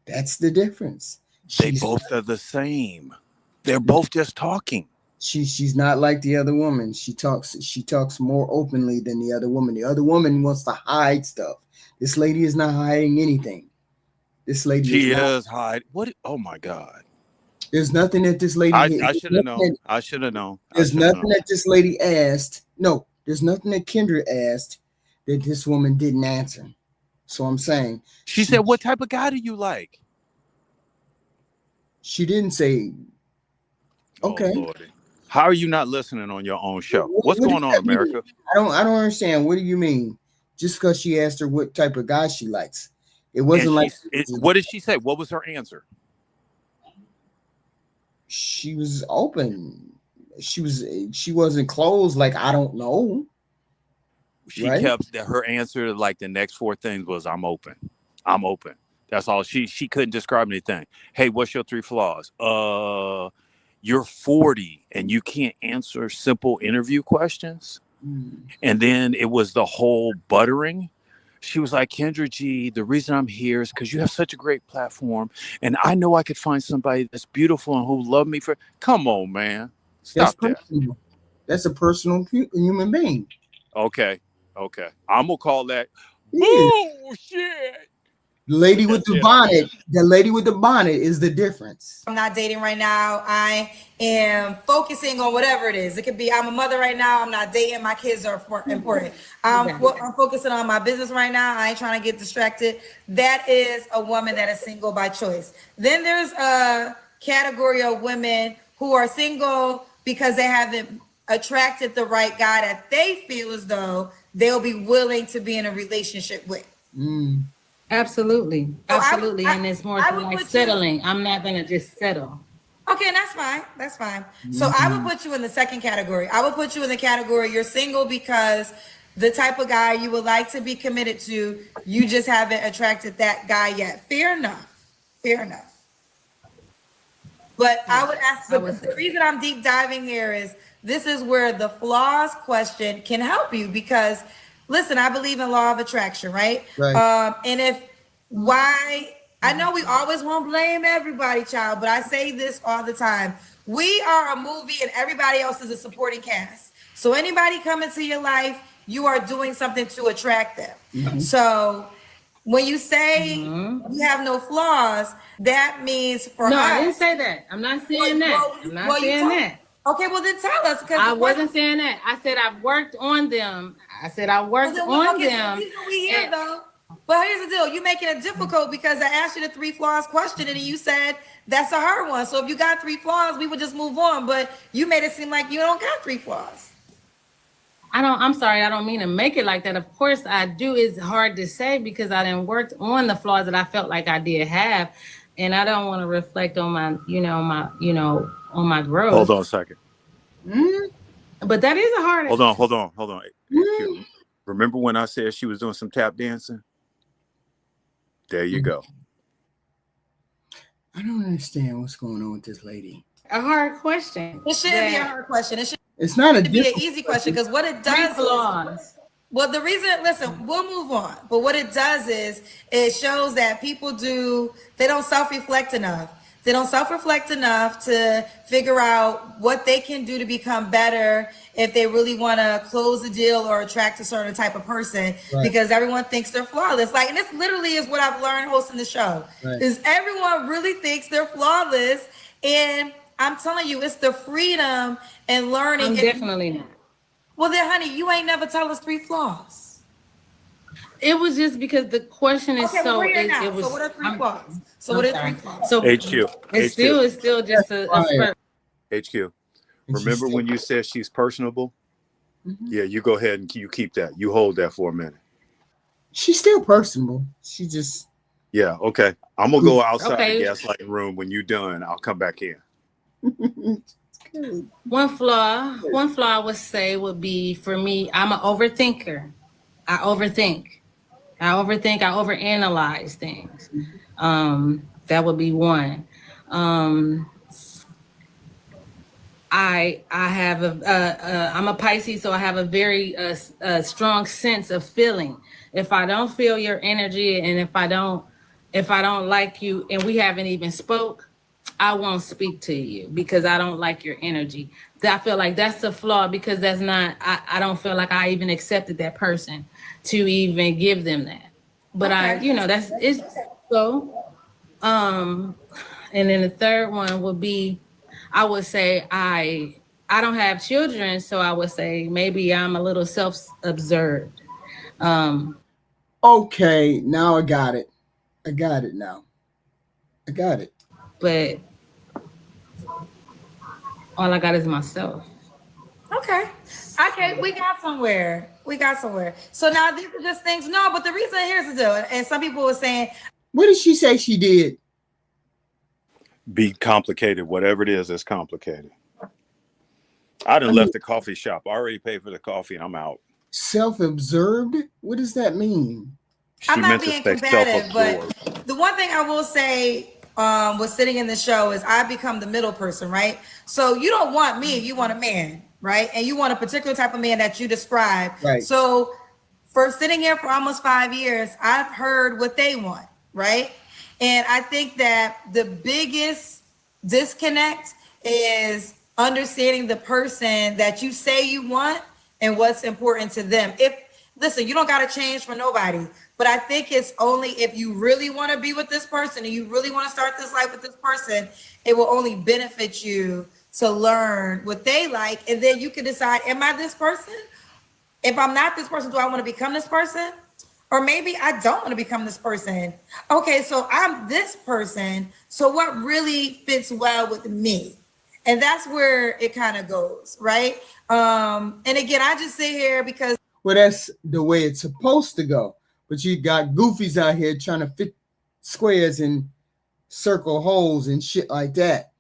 That's the difference. They both are the same. They're both just talking. She's not like the other woman. She talks more openly than the other woman. The other woman wants to hide stuff. This lady is not hiding anything. This lady is hiding. What? Oh my God. There's nothing that this lady. I should have known. I should have known. There's nothing that this lady asked. No, there's nothing that Kendra asked that this woman didn't answer. So I'm saying she said, "What type of guy do you like?" She didn't say. Okay. Oh, how are you not listening on your own show? What's going on, America? I don't understand. What do you mean? Just because she asked her what type of guy she likes, it wasn't like. What did she say? What was her answer? She was open. She wasn't closed. Like, I don't know. She kept her answer. Like the next 4 things was, I'm open. I'm open. That's all. She couldn't describe anything. Hey, what's your 3 flaws? You're 40 and you can't answer simple interview questions. And then it was the whole buttering. She was like, Kendra G, the reason I'm here is because you have such a great platform. And I know I could find somebody that's beautiful and who love me for. Come on, man. Stop that. That's a personal human being. Okay. I'm going to call that bullshit. The lady with the bonnet. The lady with the bonnet is the difference. I'm not dating right now. I am focusing on whatever it is. It could be I'm a mother right now. I'm not dating. My kids are important. I'm focusing on my business right now. I ain't trying to get distracted. That is a woman that is single by choice. Then there's a category of women who are single because they haven't attracted the right guy that they feel as though they'll be willing to be in a relationship with. Absolutely. And it's more like settling. I'm not going to just settle. Okay, and that's fine. So I would put you in the second category. I would put you in the category you're single because the type of guy you would like to be committed to, you just haven't attracted that guy yet. Fair enough. But I would ask, the reason I'm deep diving here is this is where the flaws question can help you because listen, I believe in law of attraction, right? Right. And why I know we always won't blame everybody, child, but I say this all the time. We are a movie and everybody else is a supporting cast. So anybody coming to your life, you are doing something to attract them. Mhm. So when you say you have no flaws, that means for us. No, I didn't say that. I'm not saying that. I'm not saying that. Okay, well then tell us. I wasn't saying that. I said I've worked on them. I said I worked on them. So we here though. But here's the deal: you making it difficult because I asked you the 3 flaws question and you said that's a hard one. So if you got 3 flaws, we would just move on. But you made it seem like you don't got 3 flaws. I'm sorry, I don't mean to make it like that. Of course I do. It's hard to say because I didn't worked on the flaws that I felt like I did have. And I don't want to reflect on my, on my growth. Hold on a second. But that is a hard. Hold on. Remember when I said she was doing some tap dancing? There you go. I don't understand what's going on with this lady. A hard question. It shouldn't be a hard question. It's not a be an easy question because what it does is, well, the reason, listen, we'll move on. But what it does is it shows that people they don't self-reflect enough. They don't self-reflect enough to figure out what they can do to become better if they really want to close a deal or attract a certain type of person, because everyone thinks they're flawless. Like, and this literally is what I've learned hosting the show, is everyone really thinks they're flawless. And I'm telling you, it's the freedom and learning. I'm definitely not. Well, then, honey, you ain't never tell us 3 flaws. It was just because the question is so what are 3 flaws? So what are 3 flaws? So HQ. It's still just a HQ. Remember when you said she's personable? Yeah, you go ahead and you keep that. You hold that for a minute. She's still personable. She just. Yeah, okay. I'm going to go outside the gaslighting room. When you're done, I'll come back in. One flaw I would say would be, for me, I'm an overthinker. I overthink. I overanalyze things. That would be one. I have I'm a Pisces, so I have a very strong sense of feeling. If I don't feel your energy, and if I don't like you, and we haven't even spoke, I won't speak to you because I don't like your energy. I feel like that's a flaw because that's not. I don't feel like I even accepted that person to even give them that. But that's it's so. And then the third one would be, I would say I don't have children, so I would say maybe I'm a little self-absorbed. Okay, now I got it. Now. I got it. But all I got is myself. Okay, we got somewhere. So now these are just things. No, but the reason, here's the deal. And some people were saying, what did she say she did? Be complicated. Whatever it is, it's complicated. I done left the coffee shop. I already paid for the coffee and I'm out. Self-absorbed? What does that mean? I'm not being combative, but the one thing I will say was sitting in the show is I become the middle person, right? So you don't want me, you want a man, right? And you want a particular type of man that you describe. Right. So for sitting here for almost 5 years, I've heard what they want, right? And I think that the biggest disconnect is understanding the person that you say you want and what's important to them. Listen, you don't got to change for nobody, but I think it's only if you really want to be with this person and you really want to start this life with this person, it will only benefit you to learn what they like. And then you can decide, am I this person? If I'm not this person, do I want to become this person? Or maybe I don't want to become this person. Okay, so I'm this person. So what really fits well with me? And that's where it kind of goes, right? And again, I just sit here because. Well, that's the way it's supposed to go. But you got goofies out here trying to fit squares and circle holes and shit like that.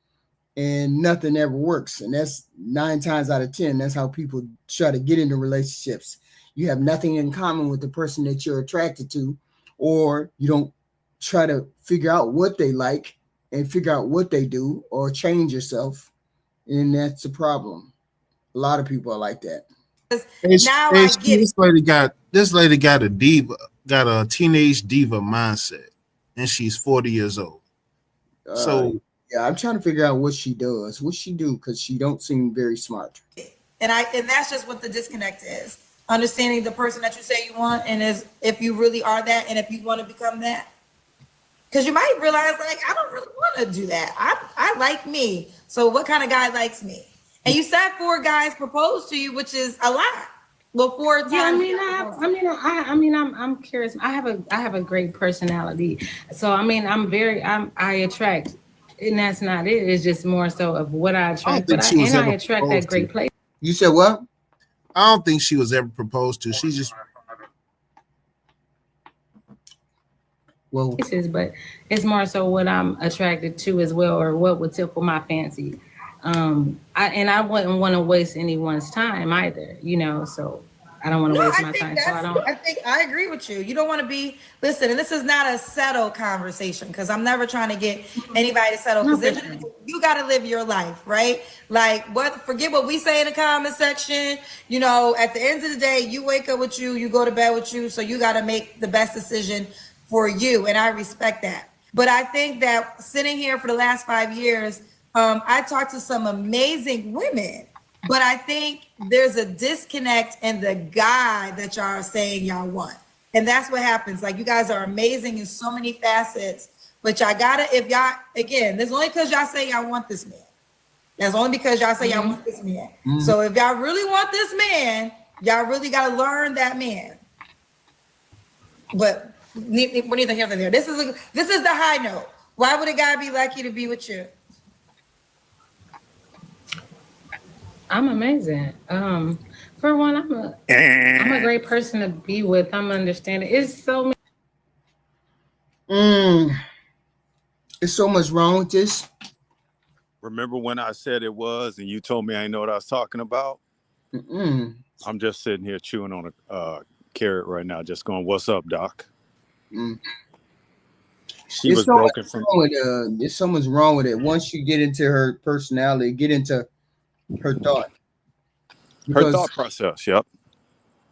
And nothing ever works. And that's 9 times out of 10. That's how people try to get into relationships. You have nothing in common with the person that you're attracted to, or you don't try to figure out what they like and figure out what they do or change yourself. And that's a problem. A lot of people are like that. I get this lady got a teenage diva mindset. and she's 40 years old. So yeah, I'm trying to figure out what she does. What she do? Because she don't seem very smart. And that's just what the disconnect is. Understanding the person that you say you want, and is if you really are that, and if you want to become that. Because you might realize, like, I don't really want to do that. I like me. So what kind of guy likes me? And you said 4 guys proposed to you, which is a lot. Well, 4 times. Yeah, I'm curious. I have a great personality. So I attract, and that's not it. It's just more so of what I attract. I attract that great place. You said what? I don't think she was ever proposed to. She just but it's more so what I'm attracted to as well, or what would tickle my fancy. I wouldn't want to waste anyone's time either, so I don't want to waste my time. I think I agree with you. You don't want to be, listen, and this is not a settle conversation, because I'm never trying to get anybody to settle, because you got to live your life, right? Like, forget what we say in the comment section. At the end of the day, you wake up with you go to bed with you, so you got to make the best decision for you, and I respect that. But I think that sitting here for the last 5 years, I talked to some amazing women, but I think there's a disconnect in the guy that y'all are saying y'all want. And that's what happens. Like, you guys are amazing in so many facets, but y'all gotta, if y'all, again, there's only because y'all say y'all want this man. That's only because y'all say y'all want this man. So if y'all really want this man, y'all really gotta learn that man. But we're neither here nor there. This is the high note. Why would a guy be lucky to be with you? I'm amazing. For one, I'm a great person to be with. I'm understanding. It's so many. There's so much wrong with this. Remember when I said it was, and you told me I didn't know what I was talking about? I'm just sitting here chewing on a carrot right now, just going, "What's up, Doc?" She was broken from. There's so much wrong with it. Once you get into her personality, get into her thought. Her thought process, yep.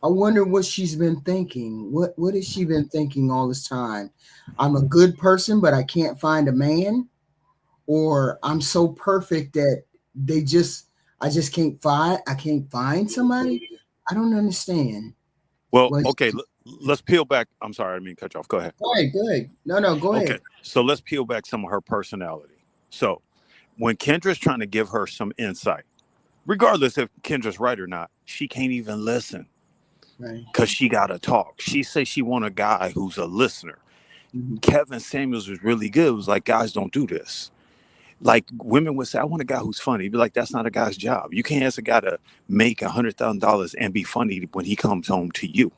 I wonder what she's been thinking. What has she been thinking all this time? I'm a good person, but I can't find a man, or I'm so perfect that I just can't find somebody. I don't understand. Well, okay, let's peel back. I'm sorry, I didn't mean to cut you off. Go ahead. Go ahead. No, go ahead. Okay, so let's peel back some of her personality. So when Kendra's trying to give her some insight, regardless if Kendra's right or not, she can't even listen. Right. Because she got to talk. She says she want a guy who's a listener. Kevin Samuels was really good. It was like, guys don't do this. Like, women would say, I want a guy who's funny. Be like, that's not a guy's job. You can't ask a guy to make $100,000 and be funny when he comes home to you.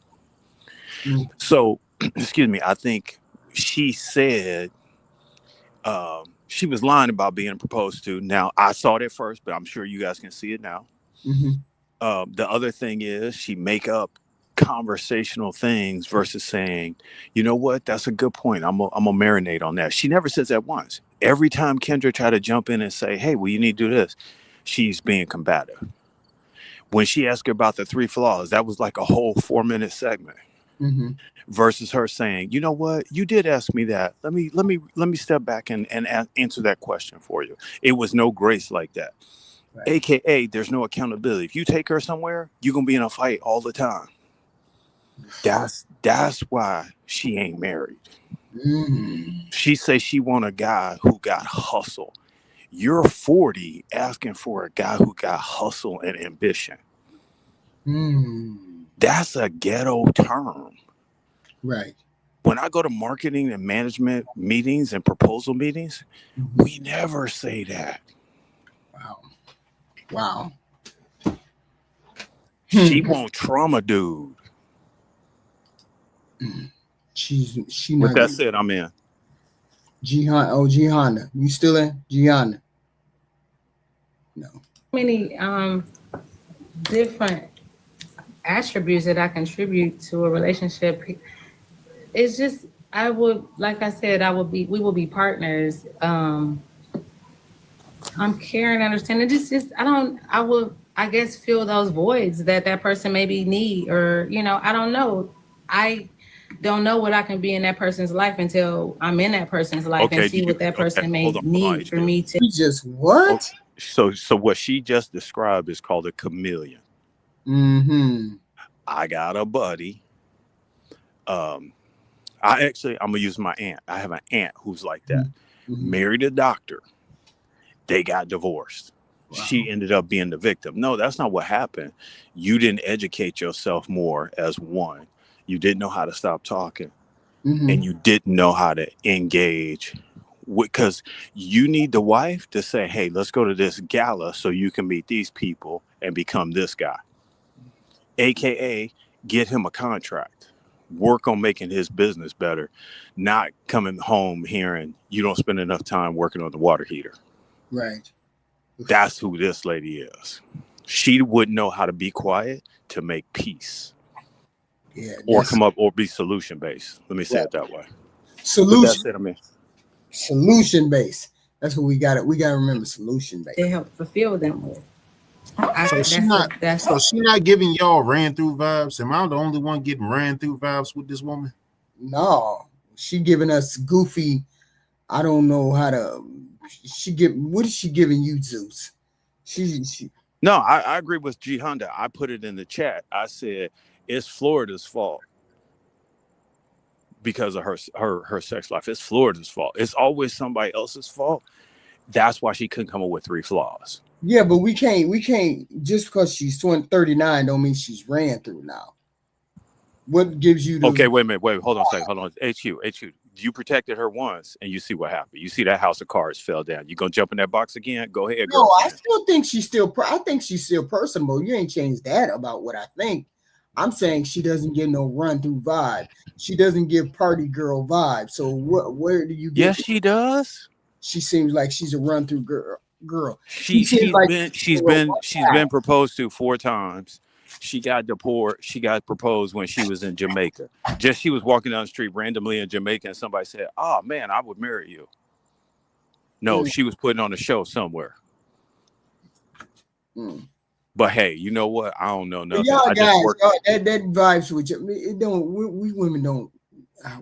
So, excuse me, I think she said she was lying about being proposed to. Now, I saw it at first, but I'm sure you guys can see it now. The other thing is she make up conversational things versus saying, you know what, that's a good point. I'm gonna marinate on that. She never says that once. Every time Kendra tried to jump in and say, hey, well, you need to do this, she's being combative. When she asked her about the 3 flaws, that was like a whole 4-minute segment. Versus her saying, you know what, you did ask me that. Let me step back and answer that question for you. It was no grace like that. Right. AKA, there's no accountability. If you take her somewhere, you're gonna be in a fight all the time. That's why she ain't married. She says she want a guy who got hustle. You're 40 asking for a guy who got hustle and ambition. That's a ghetto term. Right. When I go to marketing and management meetings and proposal meetings, we never say that. Wow. She won't trauma dude. She with that said, I'm in. Gihanna. You still in? Gihanna. No. Many different attributes that I contribute to a relationship. It's just, we will be partners. I'm caring, understanding. I guess fill those voids that person maybe need, or, I don't know. don't know what I can be in that person's life until I'm in that person's life Okay, and see what that person may hold on, need for me to. You just what? So what she just described is called a chameleon. Mm-hmm. I got a buddy. I'm gonna use my aunt. I have an aunt who's like that. Mm-hmm. Married a doctor. They got divorced. Wow. She ended up being the victim. No, that's not what happened. You didn't educate yourself more as one. You didn't know how to stop talking. Mm-hmm. And you didn't know how to engage. Because you need the wife to say, hey, let's go to this gala so you can meet these people and become this guy. AKA, get him a contract. Work on making his business better. Not coming home hearing you don't spend enough time working on the water heater. Right. That's who this lady is. She wouldn't know how to be quiet to make peace. Yeah. Or come up or be solution based. Let me say it that way. Solution. That's it, I mean. Solution based. That's what we got it. We got to remember solution based. They help fulfill them with. So she not giving y'all ran through vibes. Am I the only one getting ran through vibes with this woman? No, she giving us goofy. I don't know how to. What is she giving you, Zeus? No, I agree with G Honda. I put it in the chat. I said it's Florida's fault because of her sex life. It's Florida's fault. It's always somebody else's fault. That's why she couldn't come up with 3 flaws. Yeah, but we can't just because she's 39 don't mean she's ran through now. What gives you okay, wait a minute, hold on a second. Hold on. HU. You protected her once and you see what happened. You see that house of cards fell down. You gonna jump in that box again? Go ahead, girl. No, I still think she's still personable. You ain't changed that about what I think. I'm saying she doesn't get no run through vibe. She doesn't give party girl vibe. So where do you get? Yes, she does. She seems like she's a run through girl. She's been proposed to 4 times. She got proposed when she was in Jamaica. She was walking down the street randomly in Jamaica and somebody said, "Oh man, I would marry you." No, she was putting on a show somewhere. But hey, you know what? I don't know nothing. Y'all guys, that vibes with you. It don't. We women don't.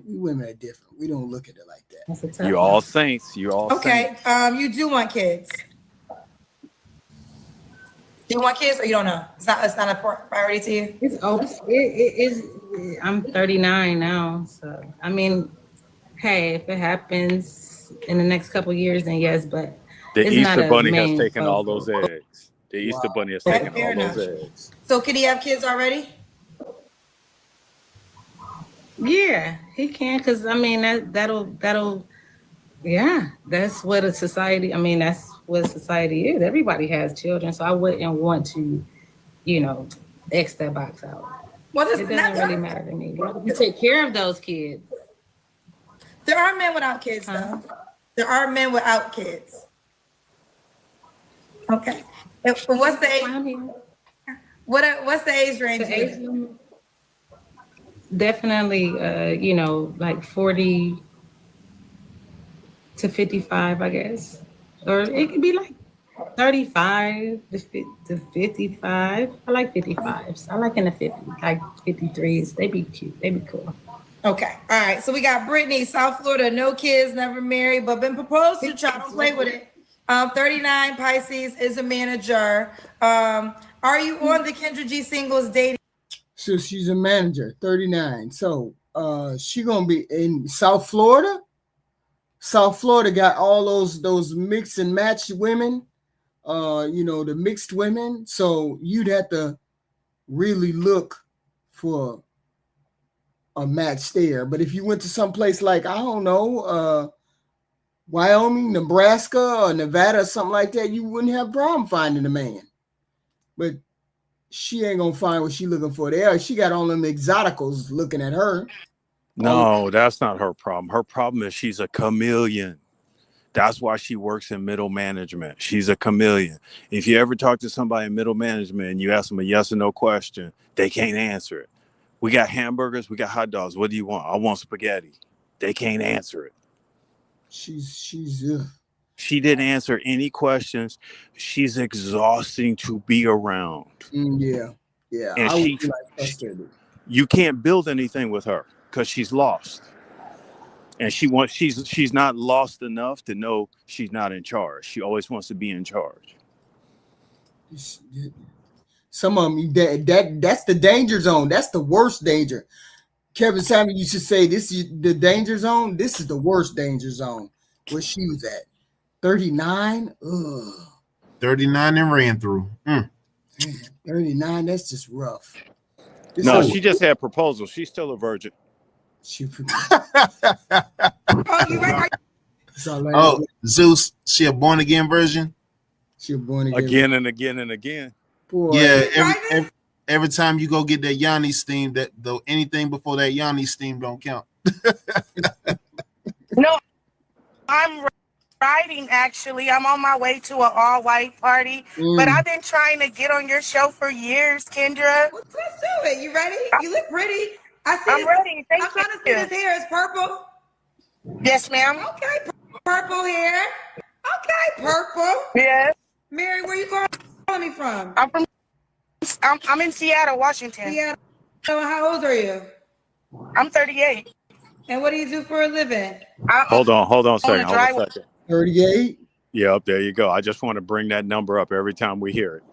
We women are different. We don't look at it like that. You're all saints. You're all okay. Saints. You do want kids. Do you want kids or you don't know? It's not a priority to you? It's open. It is. I'm 39 now. So, I mean, hey, if it happens in the next couple of years, then yes, but the Easter Bunny has taken all those eggs. The Easter Bunny has taken all those eggs. So can he have kids already? Yeah, he can. Because, I mean, that'll, yeah, that's what a society, I mean, that's what society is. Everybody has children. So I wouldn't want to, X that box out. Well, it doesn't really matter to me. You take care of those kids. There are men without kids, though. There are men without kids. Okay. What's the age? What's the age range? Definitely, like 40 to 55, I guess. Or it could be like 35 to 55. I like 55s. I like in the 50s, like 53s. They be cute. They be cool. Okay. All right. So we got Brittany, South Florida, no kids, never married, but been proposed to. Try to play with it. 39, Pisces, is a manager. Are you on the Kendra G singles dating? So she's a manager, 39. So she gonna be in South Florida. South Florida got all those mix and match women, the mixed women. So you'd have to really look for a match there. But if you went to some place like, I don't know, Wyoming, Nebraska, or Nevada, or something like that, you wouldn't have a problem finding a man. But she ain't gonna find what she looking for there. She got all them exoticals looking at her. No, that's not her problem. Her problem is she's a chameleon. That's why she works in middle management. She's a chameleon. If you ever talk to somebody in middle management and you ask them a yes or no question, they can't answer it. We got hamburgers, we got hot dogs. What do you want? I want spaghetti. They can't answer it. She didn't answer any questions. She's exhausting to be around. Yeah. And you can't build anything with her. because she's lost. And she's not lost enough to know she's not in charge. She always wants to be in charge. Some of them, that's the danger zone. That's the worst danger. Kevin Samuel used to say, "This is the danger zone. This is the worst danger zone." Where she was at, 39. Ugh. 39 and ran through. 39. That's just rough. No, she just had proposals. She's still a virgin. Oh, Zeus, she a born again version? She a born again and again and again. Boy. Yeah, every time you go get that Yanni steam, that though anything before that Yanni steam don't count. No, I'm riding actually. I'm on my way to an all-white party, but I've been trying to get on your show for years, Kendra. Let's do it. You ready? You look pretty. I'm ready. Thank I'm trying to see this hair. It's purple. Yes, ma'am. Okay, purple hair. Okay, purple. Yes. Mary, where you calling me from? I'm in Seattle, Washington. Seattle. So how old are you? I'm 38. And what do you do for a living? Hold on a second. 38. Yep, there you go. I just want to bring that number up every time we hear it.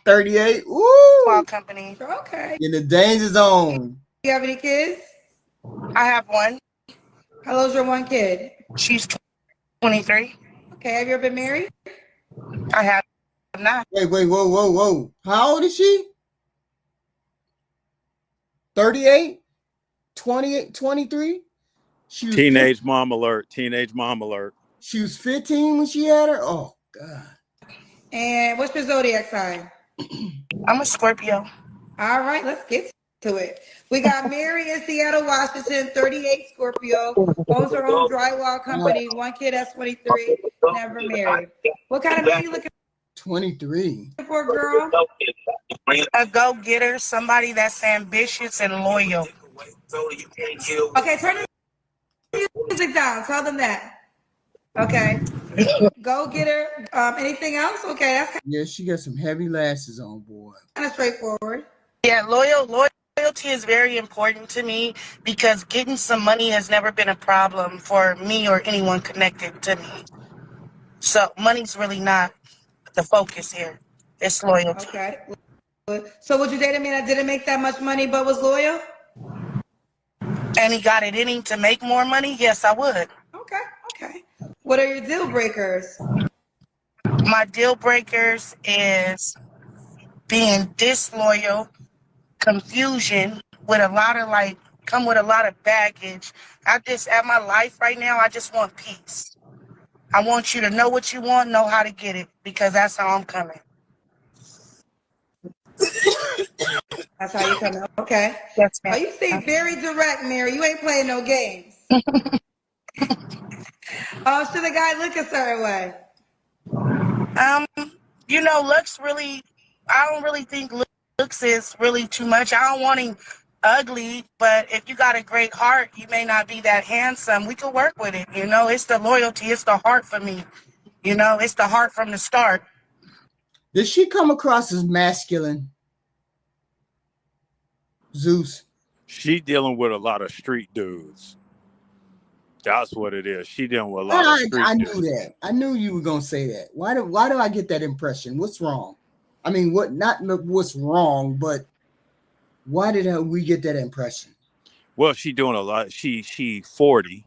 38. Woo! Small company. Okay. In the danger zone. You have any kids? I have one. How old's your one kid? She's 23. Okay. Have you ever been married? I have not. Wait, whoa. How old is she? 38? 28, 23? Teenage mom alert. She was 15 when she had her? Oh, God. And what's your zodiac sign? I'm a Scorpio. All right, let's get to it. We got Mary in Seattle, Washington, 38 Scorpio, owns her own drywall company, one kid that's 23, never married. What kind of man you looking 23 for, girl? A go-getter, somebody that's ambitious and loyal. Okay, turn the music down. Tell them that. Okay. Go-getter. Anything else? Okay, that's she got some heavy lashes on, boy. kind of straightforward. Yeah, loyalty is very important to me because getting some money has never been a problem for me or anyone connected to me. So money's really not the focus here. It's loyalty. Okay. So would you date a man that didn't make that much money but was loyal? And he got it in him to make more money? Yes, I would. Okay. What are your deal breakers? My deal breakers is being disloyal, confusion with a lot of baggage. At my life right now, I just want peace. I want you to know what you want, know how to get it, because that's how I'm coming. That's how you come. Okay. Yes, ma'am. Oh, you seem very direct, Mary. You ain't playing no games. Oh, should the guy look a certain way? Looks really, I don't really think looks is really too much. I don't want him ugly, but if you got a great heart, you may not be that handsome. We could work with it. It's the loyalty. It's the heart for me. It's the heart from the start. Did she come across as masculine? Zeus. She dealing with a lot of street dudes. That's what it is. She dealing with a lot of street dudes. I knew that. I knew you were gonna say that. Why do I get that impression? What's wrong? I mean, what's wrong, but why did we get that impression? Well, she doing a lot. She 40.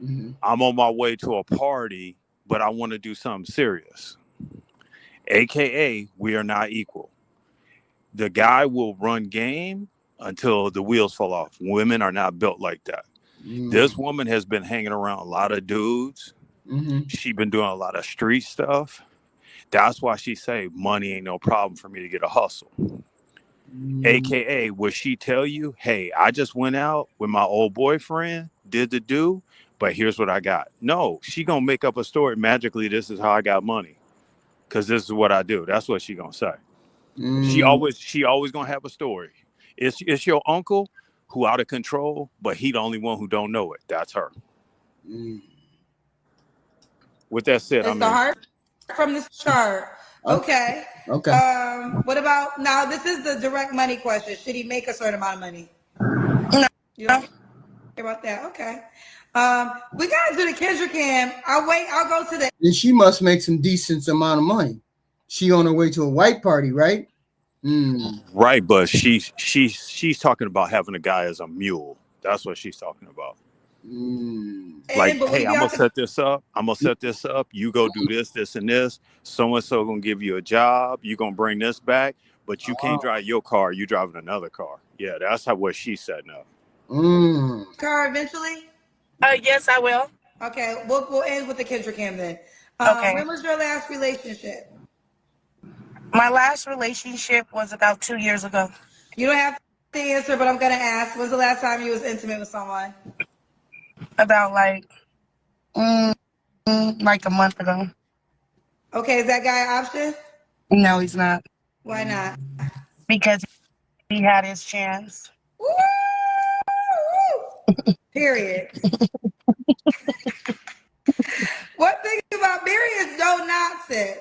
Mm-hmm. I'm on my way to a party, but I want to do something serious. AKA, we are not equal. The guy will run game until the wheels fall off. Women are not built like that. Mm-hmm. This woman has been hanging around a lot of dudes. Mm-hmm. She been doing a lot of street stuff. That's why she say money ain't no problem for me to get a hustle. Mm-hmm. AKA, would she tell you, hey, I just went out with my old boyfriend, did the do, but here's what I got. No, she gonna make up a story. Magically, this is how I got money. Cause this is what I do. That's what she gonna say. Mm. She always gonna have a story. It's your uncle who out of control, but he the only one who don't know it. That's her. Mm. With that said, it's the heart from the chart. Okay. Okay. What about now? This is the direct money question. Should he make a certain amount of money? You don't care about that? Okay. We gotta do the Kendra cam. I'll go to the. Then she must make some decent amount of money. She on her way to a white party, right? Right, but she's talking about having a guy as a mule. That's what she's talking about. Like, hey, I'm gonna set this up. You go do this, and this. So and so gonna give you a job. You gonna bring this back, but you can't drive your car. You driving another car. Yeah, that's what she's setting up. Car eventually. Yes, I will. Okay, we'll end with the Kendra cam then. Okay. When was your last relationship? My last relationship was about 2 years ago. You don't have to answer, but I'm gonna ask. When's the last time you was intimate with someone? About like a month ago. Okay, is that guy an option? No, he's not. Why not? Because he had his chance. Woo! Period. One thing about Mary is no nonsense.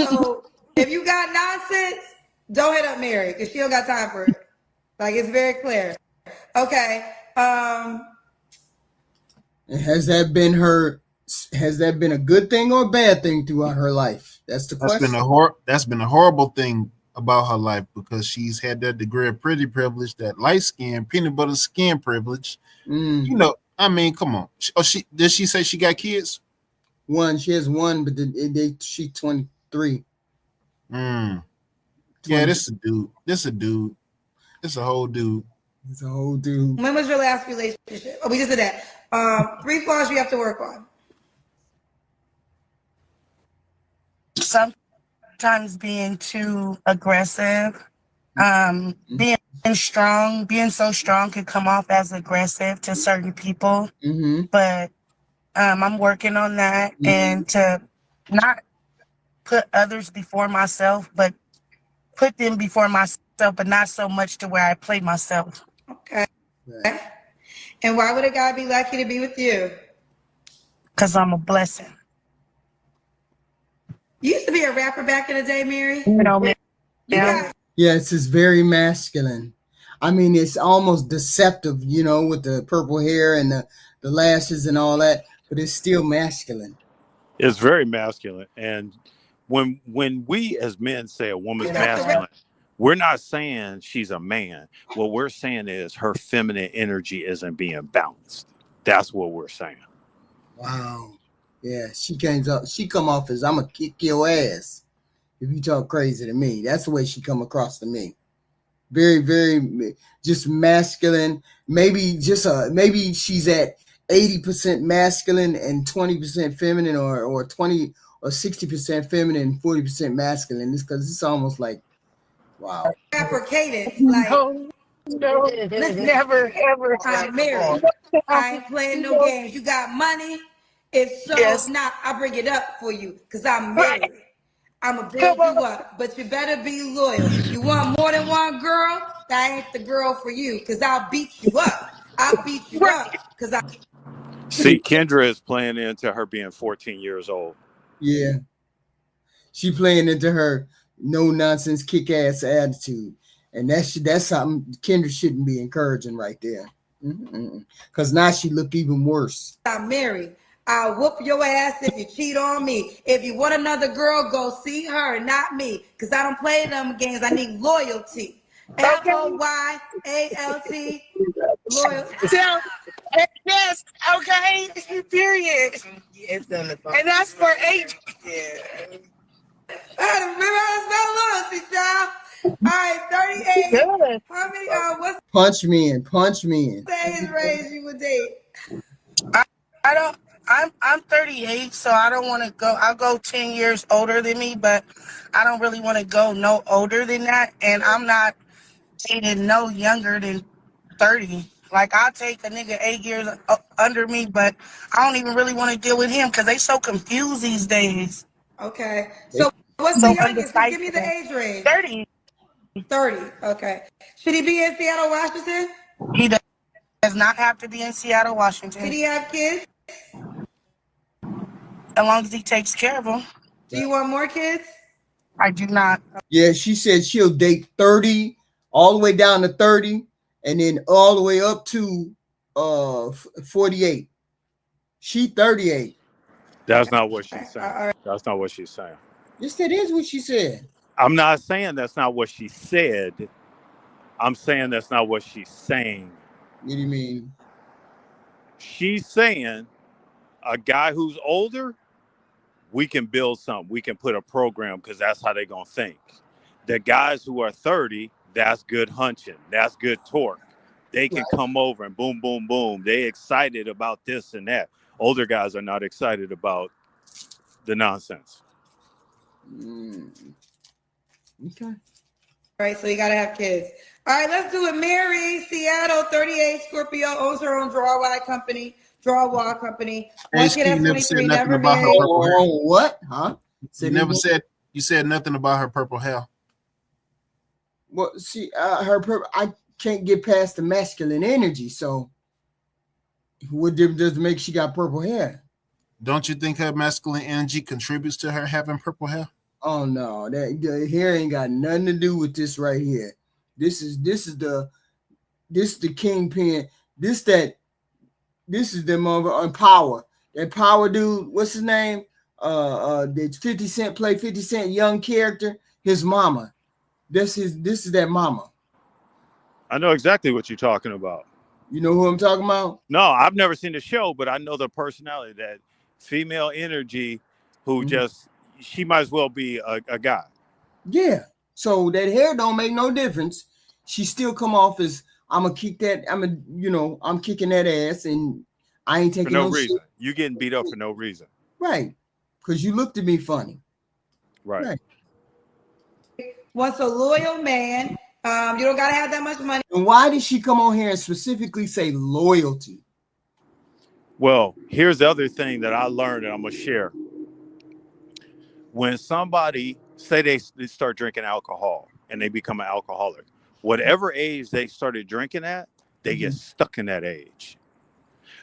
So if you got nonsense, don't hit up Mary because she don't got time for it. Like, it's very clear. Okay. Has that been a good thing or a bad thing throughout her life? That's the question. That's been a horrible thing about her life because she's had that degree of pretty privilege, that light skin, peanut butter skin privilege. You know, I mean, come on. Did she say she got kids? She has one, but she's 23. Yeah, this a dude. This a whole dude. It's a whole dude. When was your last relationship? Oh, we just did that. 3 flaws you have to work on. Sometimes being too aggressive, being so strong can come off as aggressive to certain people. But I'm working on that and to not put others before myself, but put them before myself, but not so much to where I play myself. Okay. And why would a guy be lucky to be with you? Because I'm a blessing. You used to be a rapper back in the day, Mary. Yes, it's very masculine. I mean, it's almost deceptive, you know, with the purple hair and the lashes and all that, but it's still masculine. It's very masculine. And when we as men say a woman's masculine, we're not saying she's a man. What we're saying is her feminine energy isn't being balanced. That's what we're saying. Wow. Yeah, she come off as, I'm gonna kick your ass if you talk crazy to me. That's the way she come across to me. Very, very just masculine. Maybe she's at 80% masculine and 20% feminine, or 20 or 60% feminine and 40% masculine. It's because it's almost like, wow. Rapper cadence, like No, never ever. I'm married. I ain't playing no games. You got money. If so, not, I bring it up for you because I'm married. I'm going to build you up, but you better be loyal. You want more than one girl? That ain't the girl for you because I'll beat you up. I'll beat you up because I. See, Kendra is playing into her being 14 years old. Yeah. She playing into her no nonsense kick ass attitude. And that's something Kendra shouldn't be encouraging right there. Because now she look even worse. I'm married. I'll whoop your ass if you cheat on me. If you want another girl, go see her, not me. Because I don't play them games. I need loyalty. LOYALT. Loyalty. Yes, okay. Period. And that's for age. Remember how to spell loyalty, child. All right, 38. How many? What's punch me in. the age range you would date? I don't. I'm 38, so I don't want to go. I'll go 10 years older than me, but I don't really want to go no older than that. And I'm not dating no younger than 30. Like, I'll take a nigga 8 years under me, but I don't even really want to deal with him because they so confused these days. Okay. So what's the youngest? Give me the age range. 30. Okay. Should he be in Seattle, Washington? He does not have to be in Seattle, Washington. Did he have kids? As long as he takes care of them. Do you want more kids? I do not. Yeah, she said she'll date 30 all the way down to 30 and then all the way up to 48. She 38. That's not what she's saying. That's not what she's saying. Yes, that is what she said. I'm not saying that's not what she said. I'm saying that's not what she's saying. What do you mean? She's saying a guy who's older, we can build something. We can put a program because that's how they're going to think. The guys who are 30, that's good hunching. That's good torque. They can come over and boom, boom, boom. They excited about this and that. Older guys are not excited about the nonsense. Okay. All right, so you got to have kids. All right, let's do it. Mary, Seattle, 38, Scorpio, owns her own draw company. Hey, One kid has you never said 23, nothing never about her married. purple hair. What? Huh? You said nothing about her purple hair. Well, see, I can't get past the masculine energy. So, what difference does it make? She got purple hair. Don't you think her masculine energy contributes to her having purple hair? Oh no, the hair ain't got nothing to do with this right here. This is the kingpin. This is the mother on Power. That Power dude, what's his name? That 50 Cent play 50 Cent young character. His mama. This is that mama. I know exactly what you're talking about. You know who I'm talking about? No, I've never seen the show, but I know the personality, that female energy who just, she might as well be a guy. Yeah. So that hair don't make no difference. She still come off as I'm kicking that ass, and I ain't taking for no no reason. shit. You getting beat up for no reason. Right. Because you looked at me funny. Right. Wants a loyal man. You don't gotta have that much money. And why did she come on here and specifically say loyalty? Well, here's the other thing that I learned, and I'm gonna share. When somebody say they start drinking alcohol and they become an alcoholic, whatever age they started drinking at, they get stuck in that age.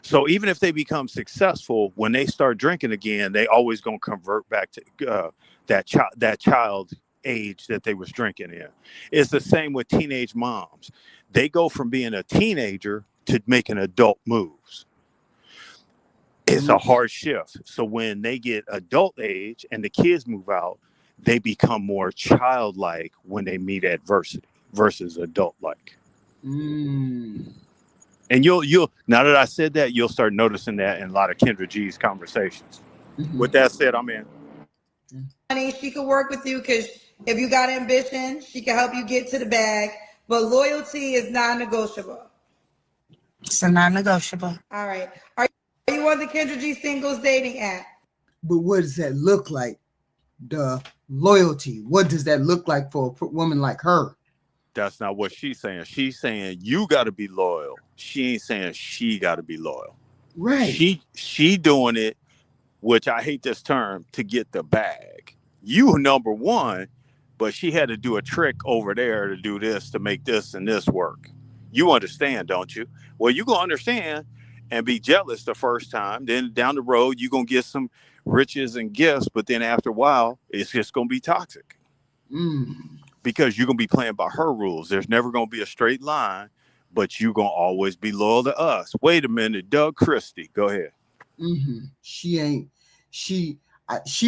So even if they become successful, when they start drinking again, they always gonna convert back to that child age that they was drinking in. It's the same with teenage moms. They go from being a teenager to making adult moves. It's a hard shift. So when they get adult age and the kids move out, they become more childlike when they meet adversity versus adult-like. And you'll now that I said that, you'll start noticing that in a lot of Kendra G's conversations. With that said, I'm in. Honey, she could work with you because if you got ambition, she can help you get to the bag. But loyalty is non-negotiable. It's a non-negotiable. All right. Are you on the Kendra G singles dating app? But what does that look like? The loyalty. What does that look like for a woman like her? That's not what she's saying. She's saying you got to be loyal. She ain't saying she got to be loyal. Right. She doing it, which I hate this term, to get the bag. You number one, but she had to do a trick over there to do this, to make this and this work. You understand, don't you? Well, you're going to understand and be jealous the first time. Then down the road, you're going to get some riches and gifts. But then after a while, it's just going to be toxic. Because you're going to be playing by her rules. There's never going to be a straight line, but you're going to always be loyal to us. Wait a minute, Doug Christie. Go ahead. She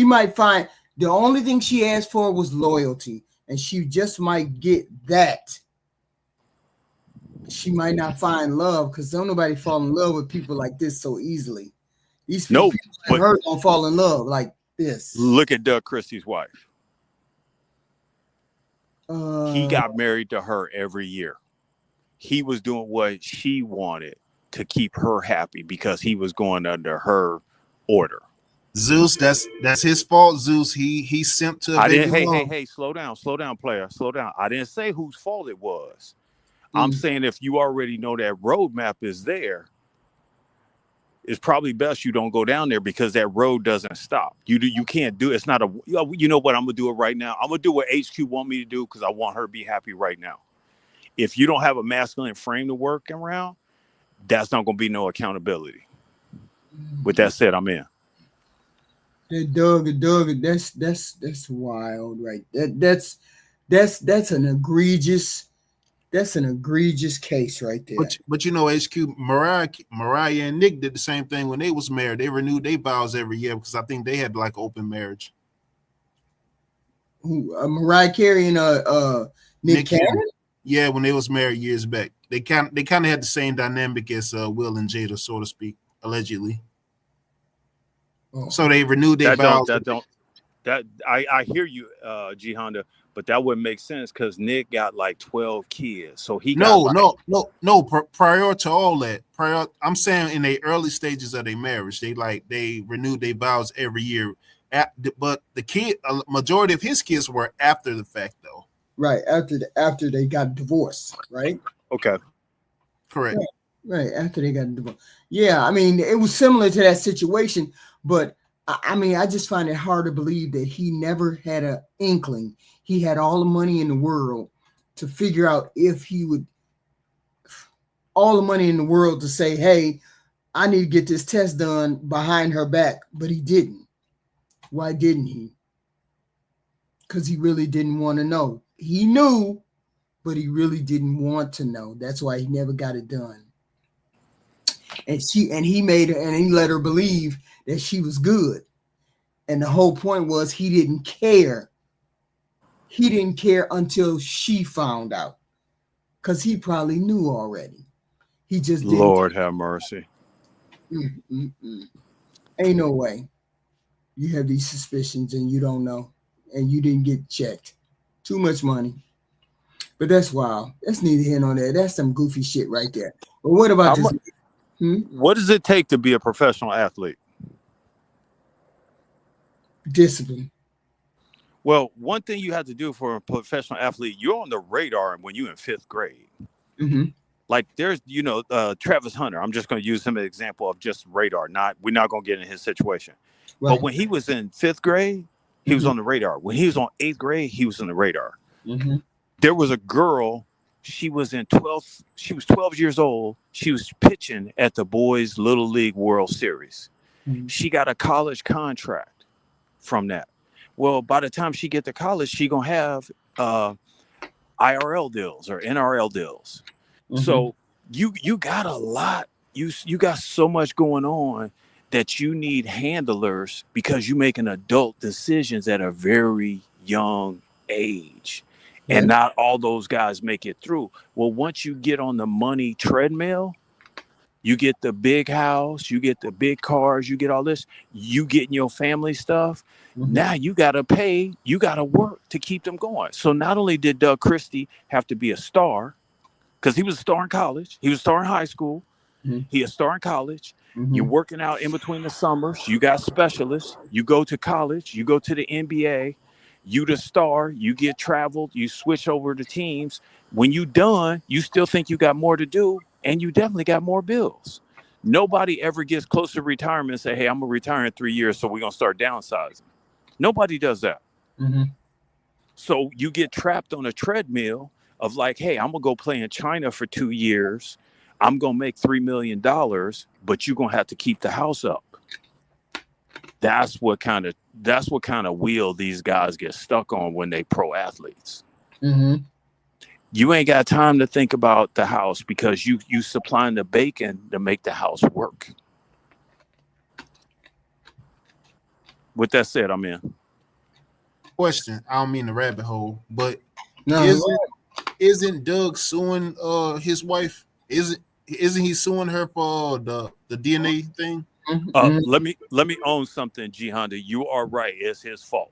might find the only thing she asked for was loyalty, and she just might get that. She might not find love because don't nobody fall in love with people like this so easily. These people like her don't fall in love like this. Look at Doug Christie's wife. He got married to her every year. He was doing what she wanted to keep her happy because he was going under her order. Zeus, that's his fault. Zeus, he simped to. Hey, slow down, player, slow down. I didn't say whose fault it was. I'm saying if you already know that roadmap is there, it's probably best you don't go down there because that road doesn't stop. You can't do it. It's not you know what? I'm gonna do it right now. I'm gonna do what HQ want me to do because I want her to be happy right now. If you don't have a masculine frame to work around, that's not gonna be no accountability. With that said, I'm in. That Doug, that's wild, right? That's an egregious That's an egregious case right there. But you know, HQ Mariah and Nick did the same thing when they was married. They renewed their vows every year because I think they had like open marriage. Who, Mariah Carey and Nick Cannon? Yeah, when they was married years back, they kind of had the same dynamic as Will and Jada, so to speak, allegedly. Oh. So they renewed their vows. I hear you, G Honda, but that wouldn't make sense because Nick got like 12 kids, so he got no. Prior to all that, I'm saying in the early stages of their marriage, they renewed their vows every year. But the majority of his kids were after the fact, though. Right, after they got divorced, right? Okay, correct. Right, after they got divorced. Yeah, I mean, it was similar to that situation, but I mean, I just find it hard to believe that he never had an inkling. He had all the money in the world to figure out if he would, all the money in the world to say, hey, I need to get this test done behind her back, but he didn't. Why didn't he? Because he really didn't want to know. He knew, but he really didn't want to know. That's why he never got it done. And he let her believe that she was good. And the whole point was he didn't care. He didn't care until she found out. Because he probably knew already. He just didn't. Lord have mercy. Ain't no way. You have these suspicions and you don't know. And you didn't get checked. Too much money. But that's wild. That's neither here nor there. That's some goofy shit right there. But what about this? What does it take to be a professional athlete? Discipline. Well, one thing you have to do for a professional athlete, you're on the radar when you're in 5th grade. Mm-hmm. Like there's, Travis Hunter. I'm just going to use him as an example of just radar. We're not going to get in his situation. Right. But when he was in 5th grade, he was on the radar. When he was on 8th grade, he was on the radar. Mm-hmm. There was a girl. She was 12 years old. She was pitching at the boys' Little League World Series. Mm-hmm. She got a college contract from that. Well, by the time she get to college, she gonna have IRL deals or NRL deals. Mm-hmm. So you got a lot. You got so much going on that you need handlers because you making adult decisions at a very young age. Right. And not all those guys make it through. Well, once you get on the money treadmill, you get the big house, you get the big cars, you get all this, you getting your family stuff. Mm-hmm. Now you got to pay, you got to work to keep them going. So not only did Doug Christie have to be a star, because he was a star in college, he was a star in high school, he a star in college. Mm-hmm. You're working out in between the summers, you got specialists, you go to college, you go to the NBA, you the star, you get traveled, you switch over to teams. When you done, you still think you got more to do, and you definitely got more bills. Nobody ever gets close to retirement and say, hey, I'm going to retire in 3 years, so we're going to start downsizing. Nobody does that. Mm-hmm. So you get trapped on a treadmill of like, hey, I'm going to go play in China for 2 years. I'm going to make $3 million, but you're going to have to keep the house up. That's what kind of wheel these guys get stuck on when they pro athletes. Mm-hmm. You ain't got time to think about the house because you supplying the bacon to make the house work. With that said, I'm in. Question. I don't mean the rabbit hole, but isn't Doug suing his wife? Isn't he suing her for the DNA thing? Let me own something, G Honda. You are right. It's his fault.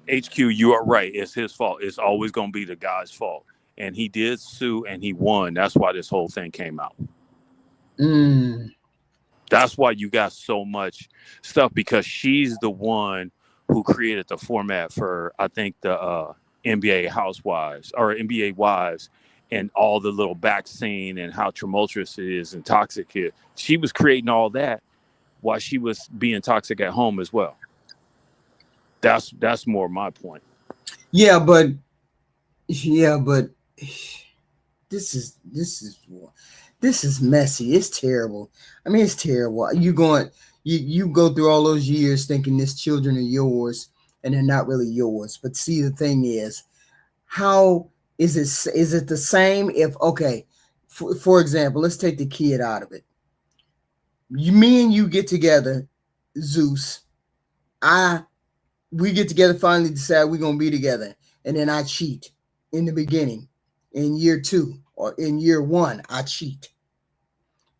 HQ, you are right. It's his fault. It's always going to be the guy's fault. And he did sue and he won. That's why this whole thing came out. That's why you got so much stuff, because she's the one who created the format for, I think, the NBA housewives or NBA wives and all the little back scene and how tumultuous it is and toxic it. She was creating all that while she was being toxic at home as well. That's more my point. Yeah, but this is messy. It's terrible. I mean, it's terrible. You go through all those years thinking this children are yours and they're not really yours. But see, the thing is, how Is it the same if, okay, for example, let's take the kid out of it. Me and you get together, Zeus. We get together, finally decide we're gonna be together, and then I cheat in the beginning, in year 2 or in year 1, I cheat.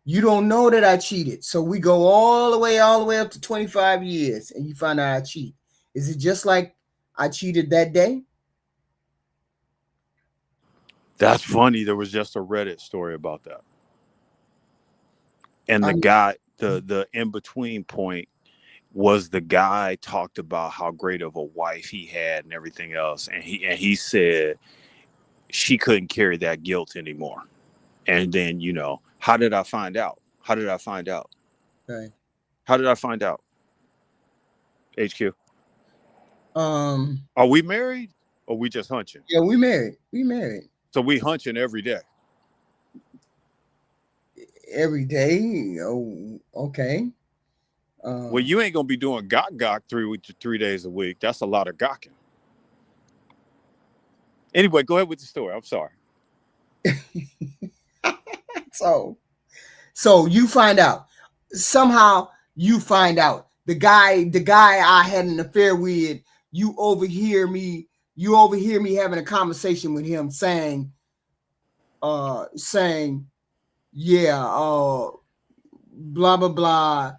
You don't know that I cheated, so we go all the way up to 25 years, and you find out I cheat. Is it just like I cheated that day? That's funny. There was just a Reddit story about that. And I the mean, guy, the in between point was the guy talked about how great of a wife he had and everything else, and he said she couldn't carry that guilt anymore. And then, how did I find out? How did I find out? okay. How did I find out? HQ. Um, Are we married or we just hunching? yeah, we married. We married So we hunching every day. every day. Oh, okay. Well, you ain't gonna be doing gawk 3 days a week. That's a lot of gawking. Anyway, go ahead with the story. I'm sorry. So you find out somehow. You find out the guy I had an affair with. You overhear me having a conversation with him, saying, yeah, blah blah blah.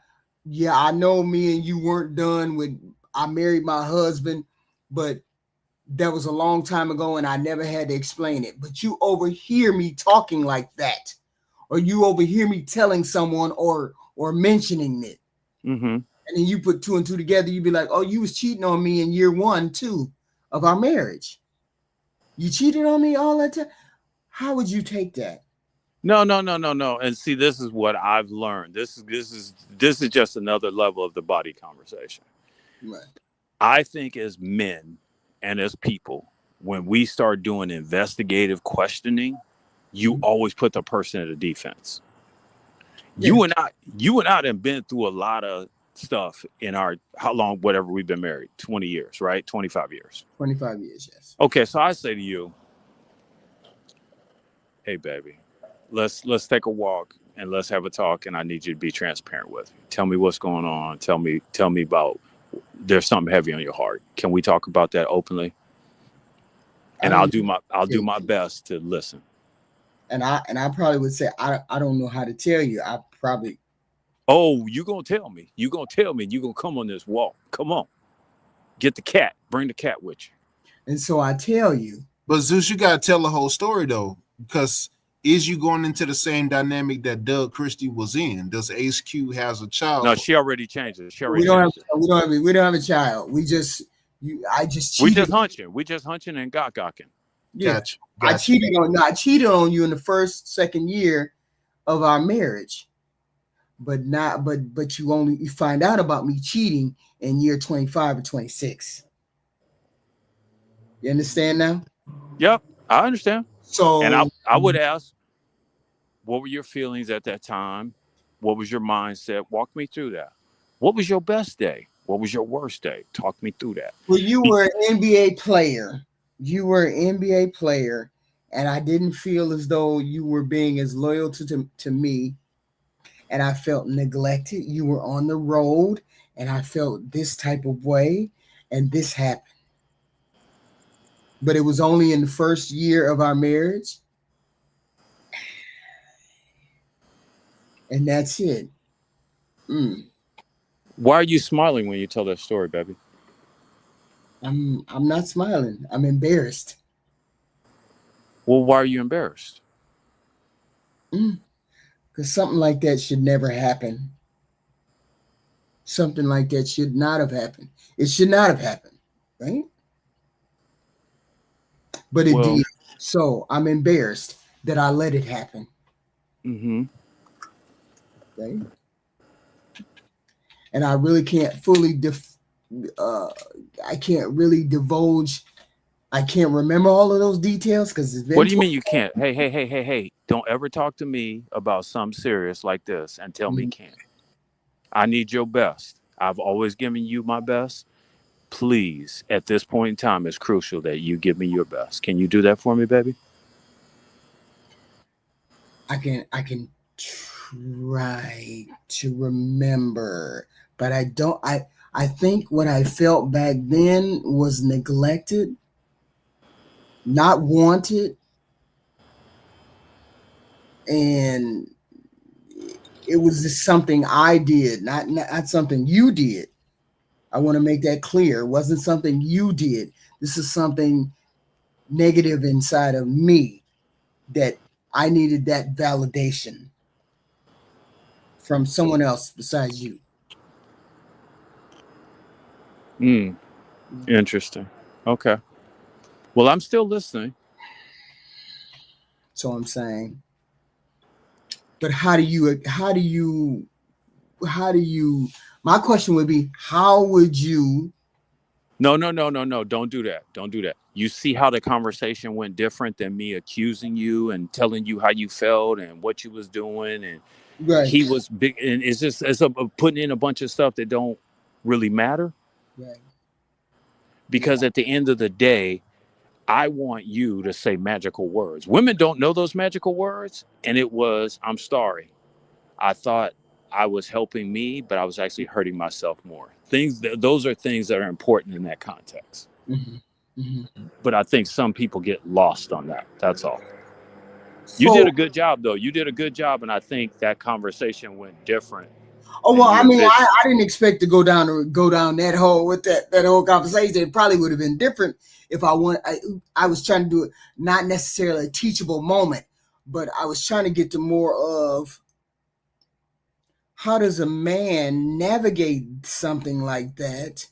Yeah, I know me and you weren't done with. I married my husband, but that was a long time ago, and I never had to explain it. But you overhear me talking like that, or you overhear me telling someone or mentioning it, Mm-hmm. and then you put 2 and 2 together. You'd be like, "Oh, you was cheating on me in year 1, 2 of our marriage. You cheated on me all that time." How would you take that? No. And see, this is what I've learned. This is just another level of the body conversation. Right. I think as men and as people, when we start doing investigative questioning, you always put the person at a defense. Yeah. You and I have been through a lot of stuff in our whatever we've been married, 20 years, right? 25 years. 25 years, yes. Okay, so I say to you, hey baby, let's take a walk and let's have a talk, and I need you to be transparent with me. Tell me what's going on. Tell me about there's something heavy on your heart. Can we talk about that openly? And I'll do my best to listen. And I probably would say I don't know how to tell you. I probably. Oh, you gonna tell me? You gonna come on this walk? Come on, get the cat. Bring the cat with you. And so I tell you. But Zeus, you gotta tell the whole story though, because is you going into the same dynamic that Doug Christie was in? Does Ace Q has a child? No, she already changed it. We don't have a child. We just cheated. We just hunching and gawking. Yeah. Gotcha. I cheated on you in the second year of our marriage. But you find out about me cheating in year 25 or 26. You understand now? Yep, I understand. So, and I would ask, what were your feelings at that time? What was your mindset? Walk me through that. What was your best day? What was your worst day? Talk me through that. Well, you were an NBA player. And I didn't feel as though you were being as loyal to me. And I felt neglected. You were on the road, and I felt this type of way, and this happened. But it was only in the first year of our marriage. And that's it. Why are you smiling when you tell that story, baby? I'm not smiling. I'm embarrassed. Well, why are you embarrassed? Because something like that should never happen. Something like that should not have happened. It should not have happened, right? But it did. So I'm embarrassed that I let it happen. Mm-hmm. Okay. And I really can't fully I can't really divulge. I can't remember all of those details because it's been. What do you mean you can't? Hey! Don't ever talk to me about something serious like this and tell me can't. I need your best. I've always given you my best. please, at this point in time, it's crucial that you give me your best. Can you do that for me, baby? I can try to remember, but I don't. I think what I felt back then was neglected, not wanted, and it was just something I did, not something you did. I want to make that clear. It wasn't something you did. This is something negative inside of me that I needed that validation from someone else besides you. Interesting. Okay. Well, I'm still listening. So I'm saying, but how do you, my question would be, how would you? No. Don't do that. Don't do that. You see how the conversation went different than me accusing you and telling you how you felt and what you was doing. And Right. he was big. And it's putting in a bunch of stuff that don't really matter. Right. Because at the end of the day, I want you to say magical words. Women don't know those magical words. And it was, I'm sorry. I thought I was helping me, but I was actually hurting myself more. Those are things that are important in that context. Mm-hmm. Mm-hmm. But I think some people get lost on that. That's all. You did a good job, though. You did a good job. And I think that conversation went different. Oh, well, I mean, I didn't expect to go down that hole with that whole conversation. It probably would have been different if I was trying to do it, not necessarily a teachable moment, but I was trying to get to more of how does a man navigate something like that?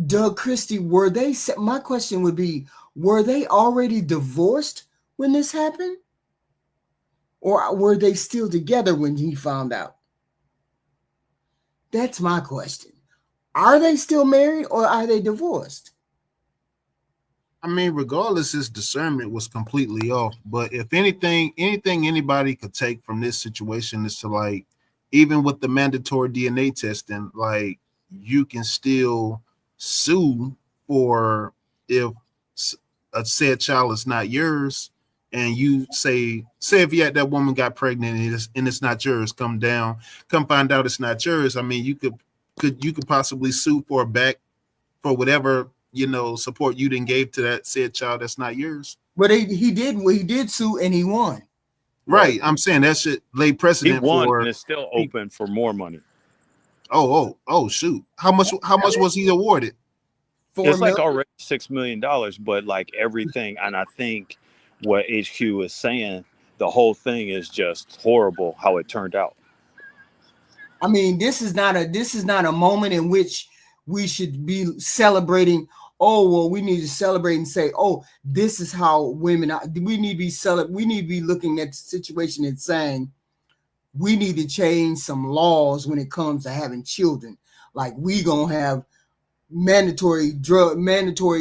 Doug Christie, my question would be, were they already divorced when this happened? Or were they still together when he found out? That's my question. Are they still married or are they divorced? I mean, regardless, his discernment was completely off. But if anything anybody could take from this situation is to, like, even with the mandatory DNA testing, like, you can still sue for if a said child is not yours, and you say if that woman got pregnant and it's not yours, come find out it's not yours. I mean, you could possibly sue for whatever support you didn't give to that said child that's not yours. But he did sue and he won. Right. I'm saying that should lay precedent. He won for and it's still open for more money. Oh shoot. How much was he awarded? It's like already $6 million, but like everything, and I think what HQ is saying, the whole thing is just horrible how it turned out. I mean, this is not a moment in which we should be celebrating. Oh, well, we need to celebrate and say, oh, this is how women are. We need to be looking at the situation and saying we need to change some laws when it comes to having children. Like, we gonna have mandatory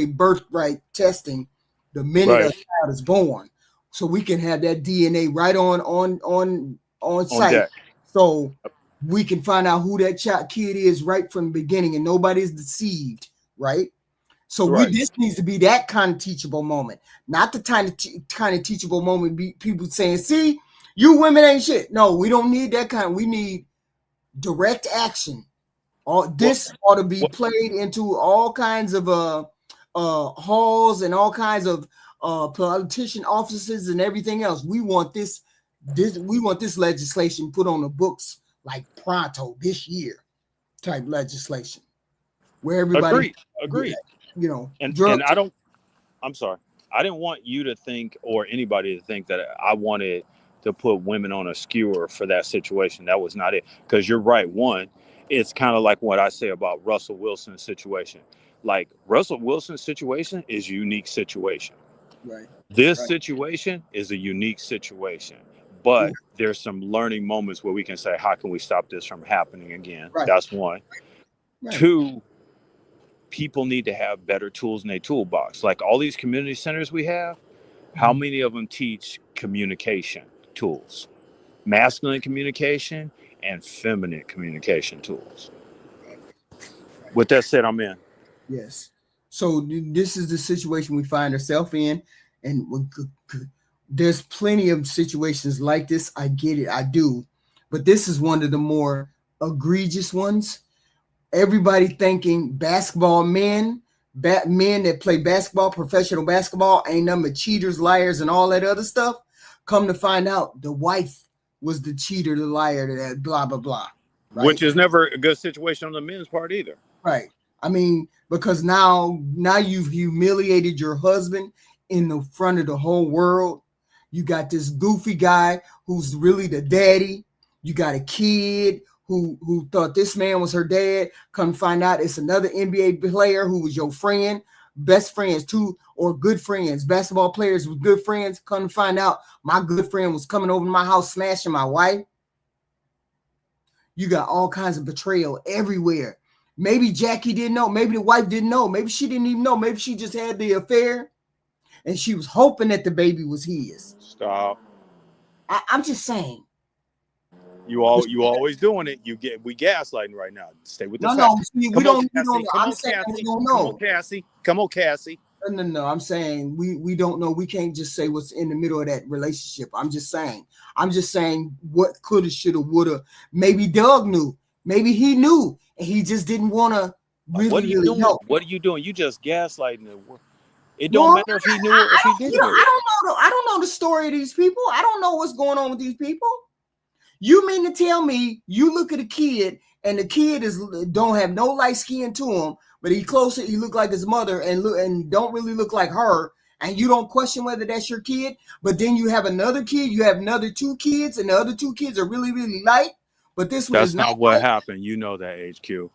birthright testing the minute a child is born, so we can have that DNA right on site. Deck. So we can find out who that kid is right from the beginning, and nobody's deceived, right? So this needs to be that kind of teachable moment, not the kind of teachable moment. People saying, "See, you women ain't shit." No, we don't need that kind. We need direct action. This ought to be played into all kinds of halls and all kinds of politician offices and everything else. We want this legislation put on the books like pronto this year, type legislation where everybody agreed. And I'm sorry. I didn't want you to think or anybody to think that I wanted to put women on a skewer for that situation. That was not it. Because you're right. One, it's kind of like what I say about Russell Wilson's situation. Like, Russell Wilson's situation is a unique situation. Right. This situation is a unique situation. But there's some learning moments where we can say, how can we stop this from happening again? Right. That's one. Right. Two, people need to have better tools in their toolbox. Like all these community centers we have, how many of them teach communication tools, masculine communication and feminine communication tools? With that said, I'm in. Yes. So this is the situation we find ourselves in, and there's plenty of situations like this. I get it, I do, but this is one of the more egregious ones. Everybody thinking basketball men, men that play basketball, professional basketball, ain't nothing but cheaters, liars, and all that other stuff. Come to find out, the wife was the cheater, the liar, that blah blah blah. Right? Which is never a good situation on the men's part either. Right. I mean, because now you've humiliated your husband in the front of the whole world. You got this goofy guy who's really the daddy. You got a kid who thought this man was her dad. Come find out it's another NBA player who was your friend, best friends too, or good friends, basketball players with good friends. Come find out my good friend was coming over to my house smashing my wife. You got all kinds of betrayal everywhere. Maybe Jackie didn't know. Maybe the wife didn't know. Maybe she didn't even know. Maybe she just had the affair and she was hoping that the baby was his. Stop. I'm just saying. You always doing it. We gaslighting right now. Stay with the facts. No. See, we don't. Come on, Cassie. Come on, Cassie. No. I'm saying we don't know. We can't just say what's in the middle of that relationship. I'm just saying what coulda, shoulda, woulda. Maybe Doug knew. Maybe he knew, and he just didn't want to really. What are you doing? Help. What are you doing? You just gaslighting it. It don't matter if he knew or if he didn't know. I don't know the story of these people. I don't know what's going on with these people. You mean to tell me you look at a kid and the kid don't have no light skin to him, but he look like his mother and don't really look like her, and you don't question whether that's your kid, but then you have another kid, you have another 2 kids, and the other 2 kids are really, really light, but this one is not. That's not what happened. You know that, HQ.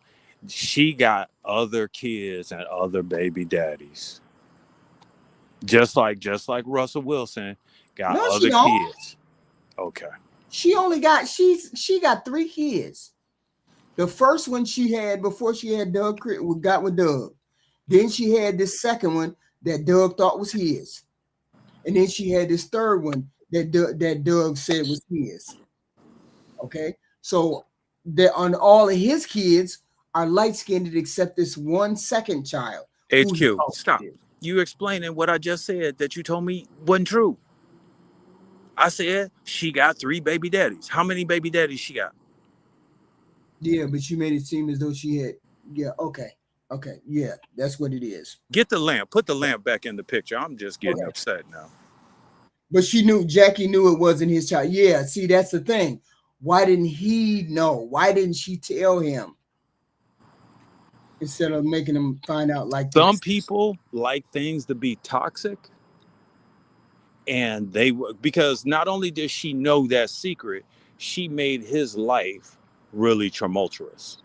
She got other kids and other baby daddies. Just like Russell Wilson got other kids. Okay. She got 3 kids. The first one she had before she had Doug got with Doug. Then she had this second one that Doug thought was his. And then she had this third one that Doug said was his. Okay. So on all of his kids are light-skinned except this one second child. HQ, stop. You explaining what I just said that you told me wasn't true. I said she got 3 baby daddies. How many baby daddies she got? Yeah, but you made it seem as though she had. Yeah, okay. Yeah, that's what it is. Get the lamp. Put the lamp back in the picture. I'm just getting upset now. But Jackie knew it wasn't his child. Yeah, see, that's the thing. Why didn't he know? Why didn't she tell him? Instead of making him find out like some people like things to be toxic. And because not only did she know that secret, she made his life really tumultuous.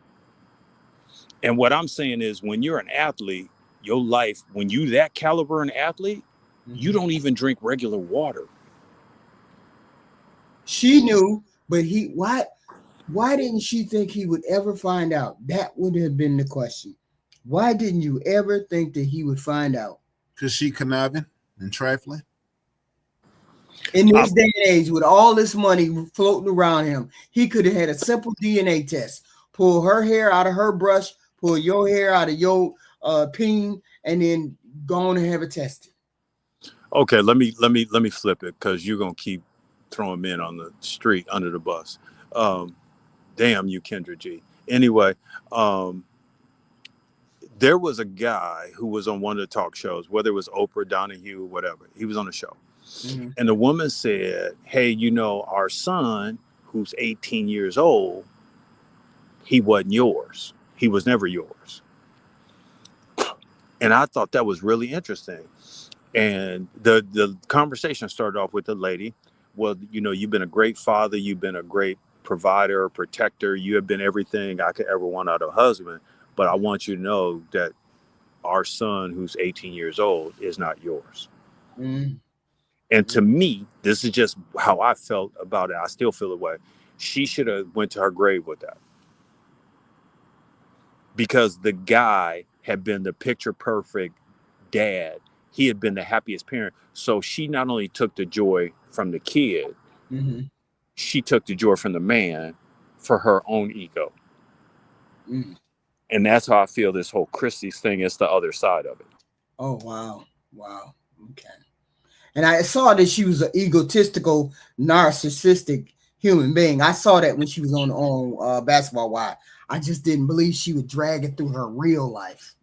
And what I'm saying is when you're an athlete, your life, when you that caliber an athlete, you don't even drink regular water. She knew, but why didn't she think he would ever find out? That would have been the question. Why didn't you ever think that he would find out? Because she conniving and trifling. In this day and age, with all this money floating around him, he could have had a simple DNA test. Pull her hair out of her brush, pull your hair out of your peen, and then go on and have it tested. Okay, let me flip it because you're gonna keep throwing men on the street under the bus. Damn you, Kendra G. Anyway, there was a guy who was on one of the talk shows, whether it was Oprah, Donahue, whatever. He was on the show. Mm-hmm. And the woman said, hey, our son, who's 18 years old, he wasn't yours. He was never yours. And I thought that was really interesting. And the conversation started off with the lady. Well, you've been a great father. You've been a great provider, protector. You have been everything I could ever want out of a husband. But I want you to know that our son, who's 18 years old, is not yours. Mm. And to me, this is just how I felt about it. I still feel the way. She should have went to her grave with that. Because the guy had been the picture perfect dad. He had been the happiest parent. So she not only took the joy from the kid, she took the joy from the man for her own ego. Mm. And that's how I feel this whole Christie's thing is the other side of it. Oh wow. Okay. And I saw that she was an egotistical, narcissistic human being. I saw that when she was on Basketball Wives. I just didn't believe she would drag it through her real life.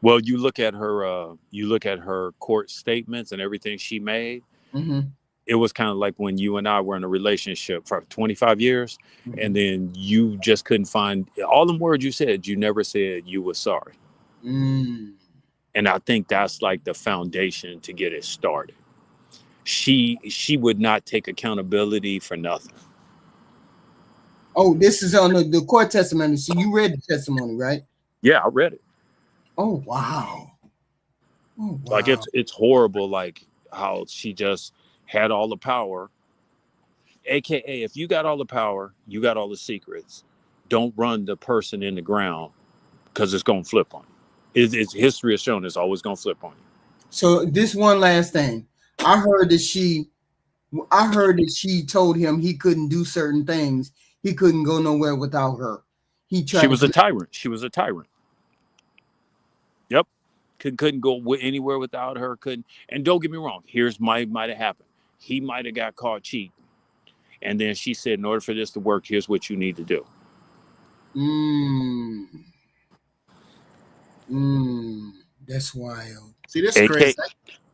Well, you look at her court statements and everything she made. Mm-hmm. It was kind of like when you and I were in a relationship for 25 years, mm-hmm. and then you just couldn't find all the words you said. You never said you were sorry. Mm. And I think that's like the foundation to get it started. She would not take accountability for nothing. Oh, this is on the court testimony. So you read the testimony, right? Yeah, I read it. Oh wow. Like it's horrible, like how she just had all the power. AKA, if you got all the power, you got all the secrets. Don't run the person in the ground because it's gonna flip on you. It's history has shown it's always gonna flip on you. So this one last thing. I heard that she told him he couldn't do certain things. He couldn't go nowhere without her. She was a tyrant. She was a tyrant. Yep. Couldn't go anywhere without her. Couldn't. And don't get me wrong. Here's might have happened. He might have got caught cheating. And then she said, in order for this to work, here's what you need to do. That's wild. See, that's crazy.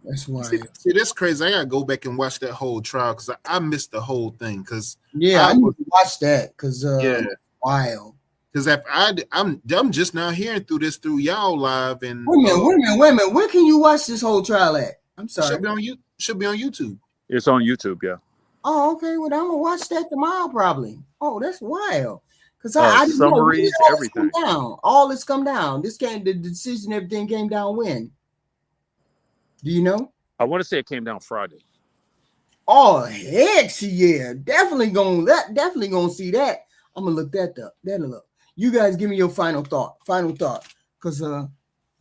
That's wild. See, that's crazy. I gotta go back and watch that whole trial because I missed the whole thing. Because I need to watch that because wild. Because I'm just now hearing through y'all live and wait a minute. Where can you watch this whole trial at? I'm sorry. Should be on YouTube. It's on YouTube, yeah. Oh, okay. Well, I'm gonna watch that tomorrow, probably. Oh, that's wild. Because summaries, everything. All this come down. The decision, everything came down when? Do you know? I want to say it came down Friday. Oh heck, yeah, definitely gonna see that. I'm gonna look that up. That'll look. You guys give me your final thought, because I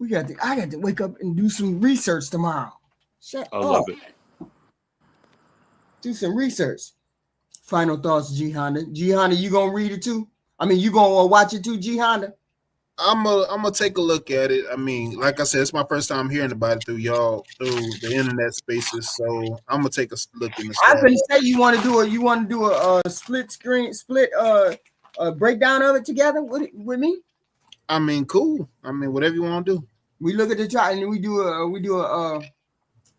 got to wake up and do some research tomorrow. I love it. Do some research. Final thoughts, G Honda. G Honda, you gonna read it too? I mean, you gonna watch it too, G Honda? I'm gonna take a look at it. I mean, like I said, it's my first time hearing about it through the internet spaces. So I'm gonna take a look in the. I'm gonna say you want to do a split breakdown of it together with me. I mean, cool. I mean, whatever you want to do. We look at the chart and we do a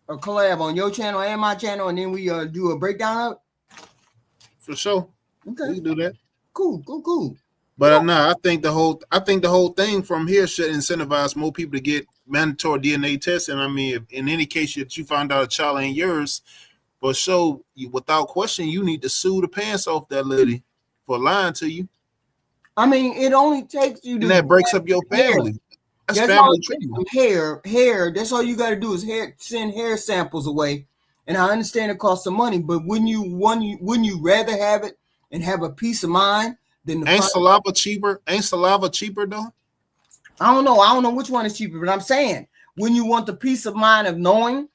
collab on your channel and my channel, and then we do a breakdown of it. For sure. Okay, we can do that. Cool. But I think the whole thing from here should incentivize more people to get mandatory DNA testing. I mean, if in any case that you find out a child ain't yours, for sure, without question, you need to sue the pants off that lady for lying to you. I mean, it only takes you to. And that breaks up your family. That's family treatment. Hair. That's all you got to do is send hair samples away. And I understand it costs some money, but wouldn't you rather have it and have a peace of mind? Ain't saliva cheaper? Ain't saliva cheaper though? I don't know which one is cheaper, but I'm saying when you want the peace of mind of knowing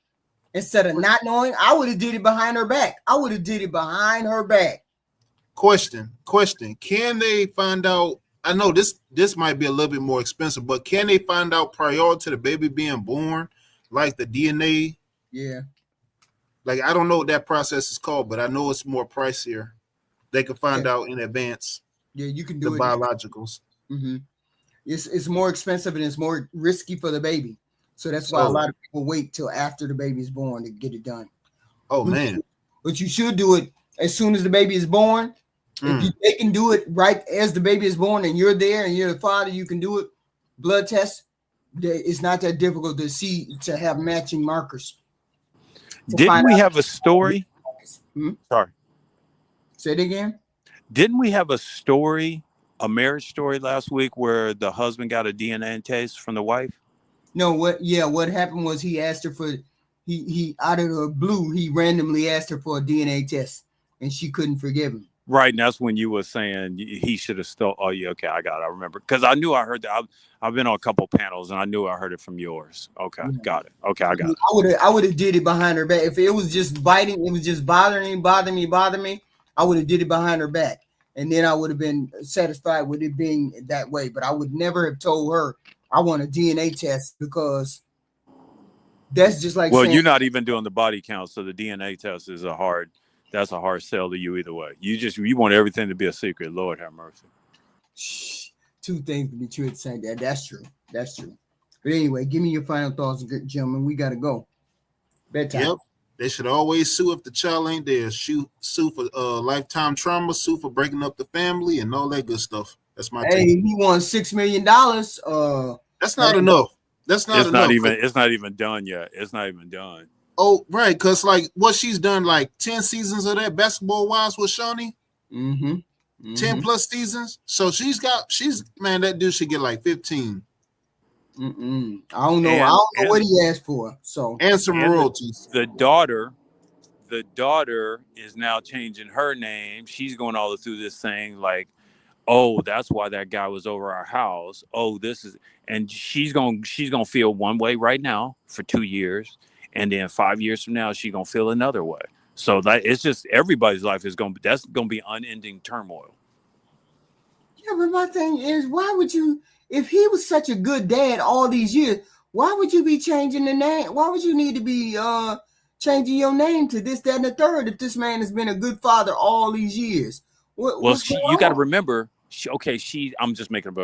instead of not knowing, I would have did it behind her back. Question. Can they find out? I know this might be a little bit more expensive, but can they find out prior to the baby being born, like the DNA? Yeah. Like I don't know what that process is called, but I know it's more pricier. They can find out in advance. Yeah, you can do the biologicals. Mm-hmm. It's more expensive and it's more risky for the baby. So that's why a lot of people wait till after the baby is born to get it done. Oh, man. But you should do it as soon as the baby is born. If they can do it right as the baby is born and you're there and you're the father, you can do it. Blood test. It's not that difficult to have matching markers. Didn't we have a story? Sorry. Say it again. Didn't we have a marriage story last week where the husband got a DNA test from the wife? No, what happened was he asked her for he out of the blue, he randomly asked her for a DNA test and she couldn't forgive him. Right, and that's when you were saying he should have still. Oh, yeah, okay, I remember because I knew I heard that. I've been on a couple panels and I knew I heard it from yours. Okay, got it. Okay, I got it. I would have did it behind her back if it was just biting. It was just bothering me. I would have did it behind her back. and then I would have been satisfied with it being that way. But I would never have told her I want a DNA test, because that's just like Well, saying, you're not even doing the body count, so the DNA test is that's a hard sell to you either way. You want everything to be a secret. Lord have mercy. shh, two things to be true at the same time. That's true. That's true. But anyway, give me your final thoughts, good gentlemen. We got to go. Bedtime. Yep. They should always sue if the child ain't there. Sue for lifetime trauma, sue for breaking up the family, and all that good stuff. That's my Hey, take. he won $6 million. That's not enough. That's not enough. It's not even done yet. It's not even done. Oh, right, because like what she's done, like 10 seasons of that Basketball Wives with Shawnee. 10 plus seasons. So man, that dude should get like 15. I don't know. I don't know what he asked for. So and some royalties. The daughter is now changing her name. She's going all through this thing like, oh, that's why that guy was over our house. Oh, and she's gonna feel one way right now for 2 years, and then 5 years from now she's gonna feel another way. So that it's just everybody's life is gonna be unending turmoil. Yeah, but my thing is, why would you? If he was such a good dad all these years, why would you be changing the name? Why would you need to be changing your name to this, that, and the third if this man has been a good father all these years? You got to remember, I'm just making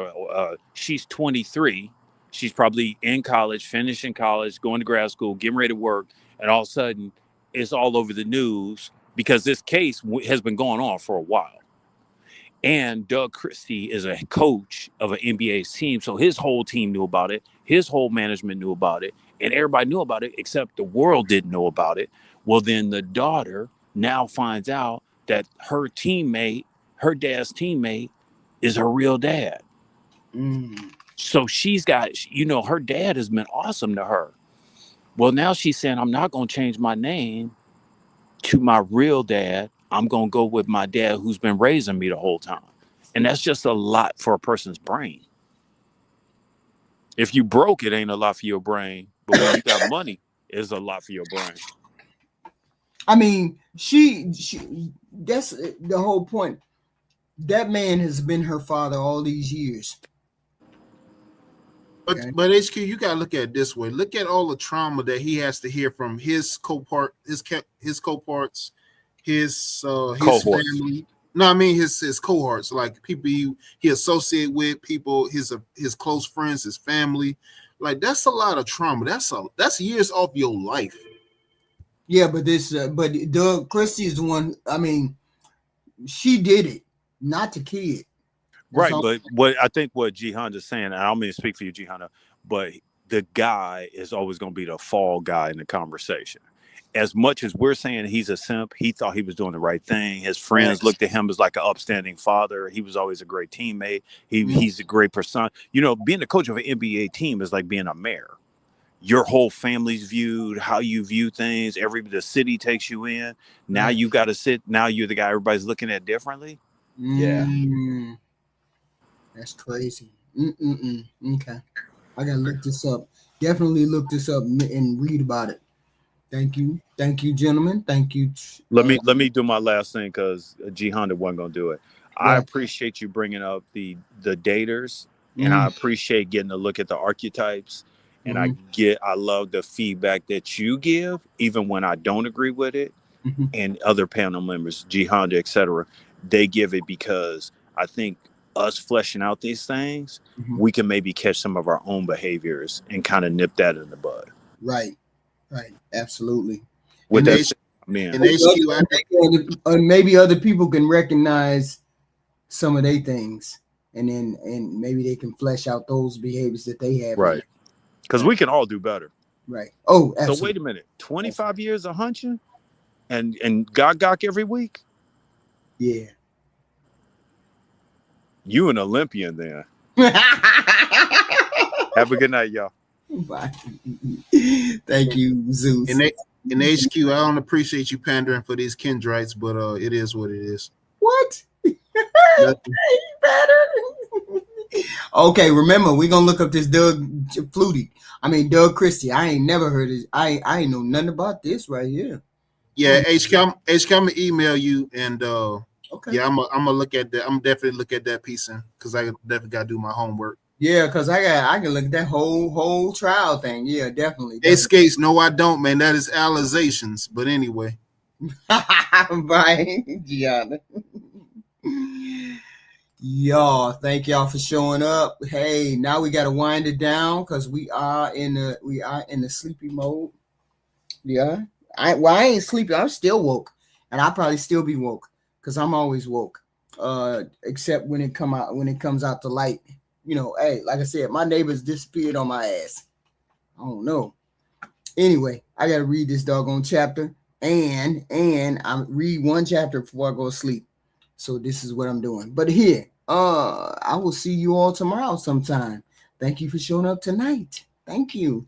she's 23. She's probably in college, finishing college, going to grad school, getting ready to work, and all of a sudden it's all over the news because this case has been going on for a while. And Doug Christie is a coach of an NBA team, so his whole team knew about it. His whole management knew about it, and everybody knew about it except the world didn't know about it. Well, then the daughter now finds out that her dad's teammate, is her real dad. So she's got, her dad has been awesome to her. Well, now she's saying, I'm not going to change my name to my real dad. I'm going to go with my dad who's been raising me the whole time. And that's just a lot for a person's brain. If you broke, it ain't a lot for your brain. But when you got money, it's a lot for your brain. I mean, she that's the whole point. That man has been her father all these years. But HQ, you gotta look at it this way. Look at all the trauma that he has to hear from his co-parts, his family. No, I mean his cohorts, like people he associate with, people his close friends, his family. Like that's a lot of trauma. That's years off your life. Yeah, but Doug Christie is the one. I mean, she did it, not the kid. Right, but what Jihan is saying, and I don't mean to speak for you, Jihan, but the guy is always going to be the fall guy in the conversation. As much as we're saying he's a simp, he thought he was doing the right thing. His friends looked at him as like an upstanding father. He was always a great teammate. He's a great person. Being the coach of an NBA team is like being a mayor. Your whole family's viewed, how you view things. The city takes you in. Now you got to sit. Now you're the guy everybody's looking at differently. Yeah. That's crazy. Okay. I got to look this up. Definitely look this up and read about it. Thank you, gentlemen. Thank you. Let me do my last thing because G Honda wasn't gonna do it. I appreciate you bringing up the daters, and I appreciate getting to look at the archetypes, and I love the feedback that you give, even when I don't agree with it, and other panel members, G Honda, etc. They give it because I think us fleshing out these things, we can maybe catch some of our own behaviors and kind of nip that in the bud. Right. Absolutely. With and maybe other people can recognize some of their things, and maybe they can flesh out those behaviors that they have. Right. Because we can all do better. Right. Oh, absolutely. So wait a minute. 25 years of hunching and gawk every week? Yeah. You an Olympian then. Have a good night, y'all. Bye. Thank you, Zeus. In HQ, I don't appreciate you pandering for these kindrites, but it is what it is. What? Okay, remember, we're gonna look up this Doug Christie. I ain't never heard this. I ain't know nothing about this right here. Yeah, HQ, I'm gonna email you and Okay. Yeah, I'm gonna look at that. I'm definitely look at that piece in because I definitely gotta do my homework. Yeah, because I can look at that whole trial thing. Yeah, definitely. Hey, Skates, no, I don't, man. That is allegations. But anyway. Bye, Gianna. Y'all, thank y'all for showing up. Hey, now we gotta wind it down because we are in the sleepy mode. Yeah. I ain't sleepy. I'm still woke. And I'll probably still be woke because I'm always woke. Except when it comes out to light. You know, hey, like I said, my neighbors disappeared on my ass. I don't know. Anyway, I gotta read this doggone chapter. And I read one chapter before I go to sleep. So this is what I'm doing. But here, I will see you all tomorrow sometime. Thank you for showing up tonight. Thank you.